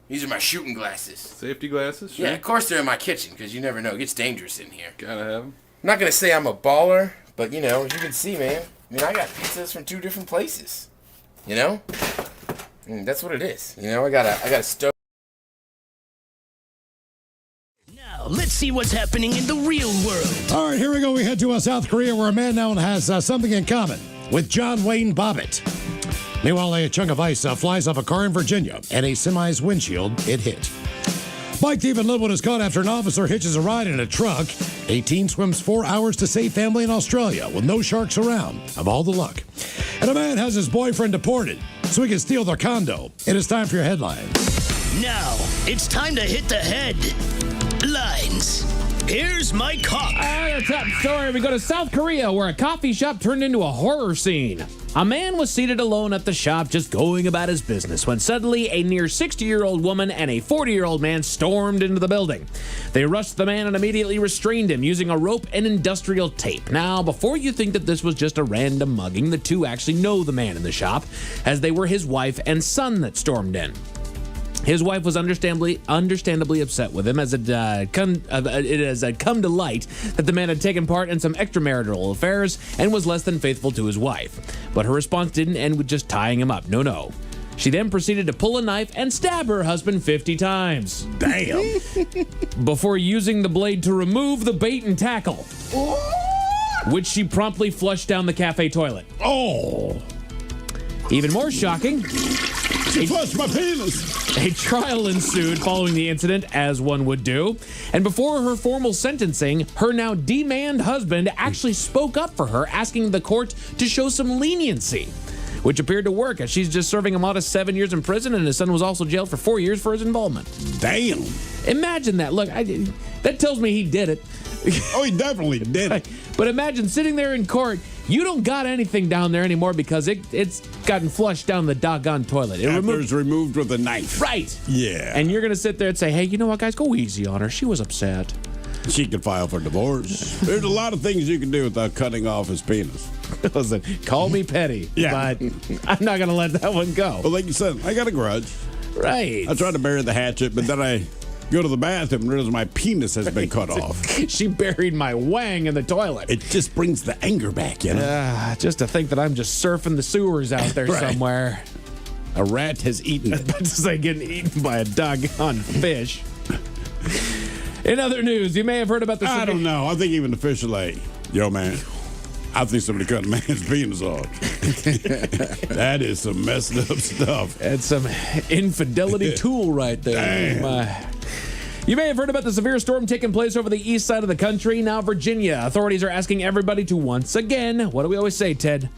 These are my shooting glasses. Safety glasses? Sure. Yeah, of course they're in my kitchen, because you never know. It gets dangerous in here. Gotta have them. I'm not going to say I'm a baller, but, you know, as you can see, man, I mean, I got pizzas from 2 different places, you know? And that's what it is. You know, I got a stove. Now, let's see what's happening in the real world. All right, here we go. We head to South Korea, where a man now has something in common with John Wayne Bobbitt. Meanwhile, a chunk of ice flies off a car in Virginia, and a semi's windshield it hit. Bike thief in Linwood is caught after an officer hitches a ride in a truck. A teen swims 4 hours to save family in Australia with no sharks around. Of all the luck. And a man has his boyfriend deported so he can steal their condo. It is time for your headlines. Now, it's time to hit the headlines. Here's my cock. The top story, we go to South Korea, where a coffee shop turned into a horror scene. A man was seated alone at the shop just going about his business when suddenly a near 60-year-old woman and a 40-year-old man stormed into the building. They rushed the man and immediately restrained him using a rope and industrial tape. Now, before you think that this was just a random mugging, the two actually know the man in the shop, as they were his wife and son that stormed in. His wife was understandably upset with him, as it has come to light that the man had taken part in some extramarital affairs and was less than faithful to his wife. But her response didn't end with just tying him up. No. She then proceeded to pull a knife and stab her husband 50 times. Damn. Before using the blade to remove the bait and tackle, which she promptly flushed down the cafe toilet. Oh. Even more shocking, she flushed my penis. A trial ensued following the incident, as one would do. And before her formal sentencing, her now demanded husband actually spoke up for her, asking the court to show some leniency, which appeared to work, as she's just serving a modest 7 years in prison, and his son was also jailed for 4 years for his involvement. Damn. Imagine that. Look, that tells me he did it. Oh, he definitely did it. But imagine sitting there in court. You don't got anything down there anymore because it's gotten flushed down the doggone toilet. It's removed with a knife. Right. Yeah. And you're going to sit there and say, hey, you know what, guys? Go easy on her. She was upset. She could file for divorce. There's a lot of things you can do without cutting off his penis. Listen, call me petty. Yeah. But I'm not going to let that one go. Well, like you said, I got a grudge. Right. I tried to bury the hatchet, but then I go to the bathroom and realize my penis has been cut off. She buried my wang in the toilet. It just brings the anger back, you know? Just to think that I'm just surfing the sewers out there somewhere. A rat has eaten it. About to say getting eaten by a doggone fish. In other news, you may have heard about this. I don't know. I think even the fish are like, yo, man, I think somebody cut a man's penis off. That is some messed up stuff. That's some infidelity tool right there. Damn. You may have heard about the severe storm taking place over the east side of the country. Now, Virginia authorities are asking everybody to once again, what do we always say, Ted?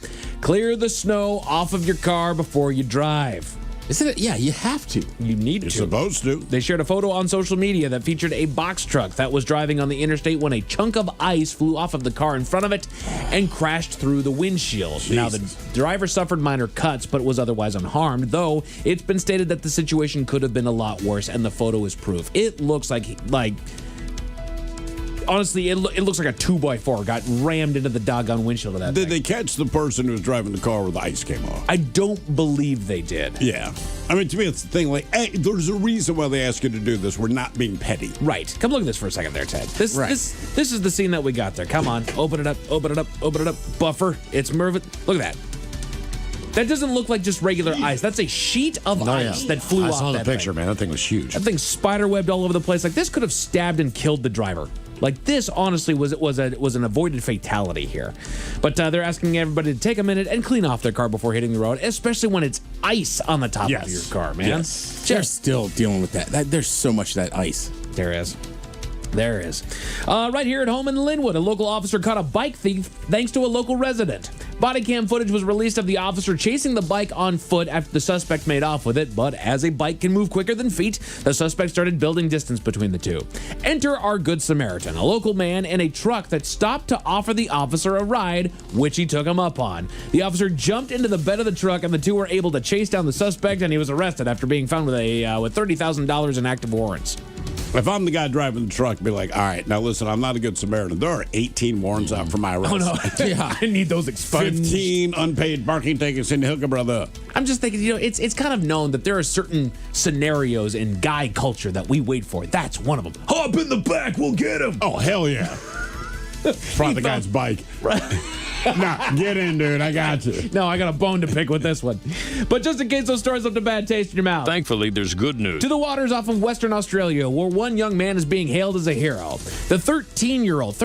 Clear the snow off of your car before you drive. Isn't it? Yeah, you have to. You need to. You're supposed to. They shared a photo on social media that featured a box truck that was driving on the interstate when a chunk of ice flew off of the car in front of it and crashed through the windshield. Jesus. Now, the driver suffered minor cuts but was otherwise unharmed, though it's been stated that the situation could have been a lot worse, and the photo is proof. It looks like honestly, it looks like a 2x4 got rammed into the doggone windshield of that Did thing. they catch the person who was driving the car where the ice came off? I don't believe they did. Yeah. I mean, to me, it's the thing, like, hey, there's a reason why they ask you to do this. We're not being petty. Right. Come look at this for a second there, Ted. This is the scene that we got there. Come on. Open it up. Open it up. Open it up. Buffer. It's moving. Look at that. That doesn't look like just regular ice. That's a sheet of ice that flew off I saw the that picture, thing. man. That thing was huge. That thing spider-webbed all over the place. Like, this could have stabbed and killed the driver. Like, this, honestly, was an avoided fatality here. But they're asking everybody to take a minute and clean off their car before hitting the road, especially when it's ice on the top of your car, man. Yes. They're still dealing with that. There's so much of that ice. There is. There is. Right here at home in Linwood, a local officer caught a bike thief thanks to a local resident. Body cam footage was released of the officer chasing the bike on foot after the suspect made off with it, but as a bike can move quicker than feet, the suspect started building distance between the two. Enter our Good Samaritan, a local man in a truck that stopped to offer the officer a ride, which he took him up on. The officer jumped into the bed of the truck, and the two were able to chase down the suspect, and he was arrested after being found with $30,000 in active warrants. If I'm the guy driving the truck, be like, all right, now listen, I'm not a good Samaritan. There are 18 warrants out for my arrest. Oh, no. Yeah, I need those expunged. 15 unpaid parking tickets in the hooker, brother. I'm just thinking, it's kind of known that there are certain scenarios in guy culture that we wait for. That's one of them. Hop in the back, we'll get him. Oh, hell yeah. Front the guy's bike. Right. Nah, get in, dude. I got you. No, I got a bone to pick with this one. But just in case those stories left a bad taste in your mouth. Thankfully, there's good news. To the waters off of Western Australia, where one young man is being hailed as a hero. The 13-year-old,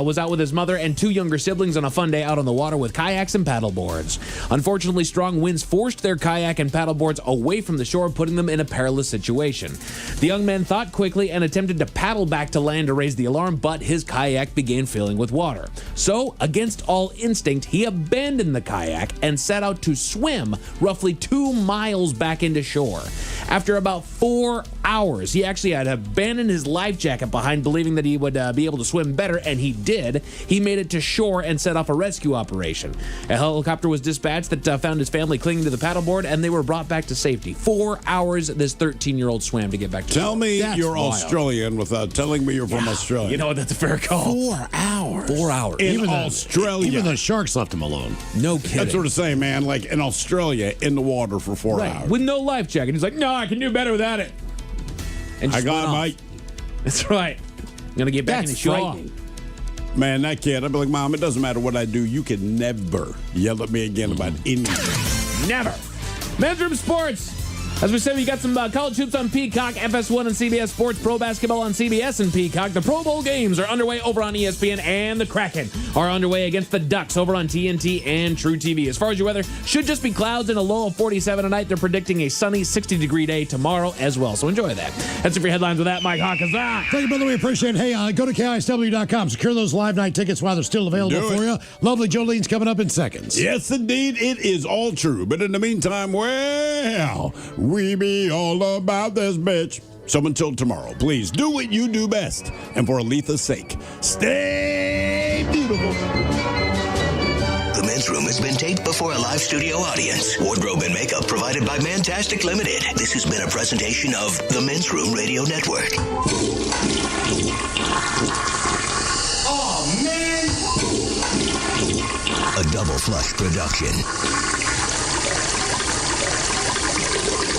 was out with his mother and two younger siblings on a fun day out on the water with kayaks and paddleboards. Unfortunately, strong winds forced their kayak and paddleboards away from the shore, putting them in a perilous situation. The young man thought quickly and attempted to paddle back to land to raise the alarm, but his kayak began filling with water. So, against all instinct, he abandoned the kayak and set out to swim roughly 2 miles back into shore. After about 4 hours, he actually had abandoned his life jacket behind, believing that he would be able to swim better, and he did. He made it to shore and set off a rescue operation. A helicopter was dispatched that found his family clinging to the paddleboard, and they were brought back to safety. 4 hours this 13-year-old swam to get back to shore. Tell me That's you're wild. Australian without telling me you're from Australia. You know what? That's a fair call. 4 hours. 4 hours. In Australia. Even the sharks left him alone. No kidding. That's what I'm saying, man. Like in Australia, in the water for 4 hours. With no life jacket. He's like, no, I can do better without it. And I just got went it, off. mate. That's right. I'm going to get back in the That's shore. frightening. Man, that kid, I'd be like, Mom, it doesn't matter what I do. You can never yell at me again about anything. Never. Men's Room Sports. As we said, we got some college hoops on Peacock, FS1 and CBS Sports, pro basketball on CBS and Peacock. The Pro Bowl games are underway over on ESPN, and the Kraken are underway against the Ducks over on TNT and True TV. As far as your weather, should just be clouds and a low of 47 tonight. They're predicting a sunny 60-degree day tomorrow as well, so enjoy that. That's it for your headlines with that. Mike Hawkins. Thank you, brother. We appreciate it. Hey, go to KISW.com. Secure those live night tickets while they're still available Do it. for you. Lovely Jolene's coming up in seconds. Yes, indeed, it is all true. But in the meantime, well, we be all about this bitch. So until tomorrow, please do what you do best. And for Aletha's sake, stay beautiful. The Men's Room has been taped before a live studio audience. Wardrobe and makeup provided by Mantastic Limited. This has been a presentation of the Men's Room Radio Network. Oh, man. A Double Flush production.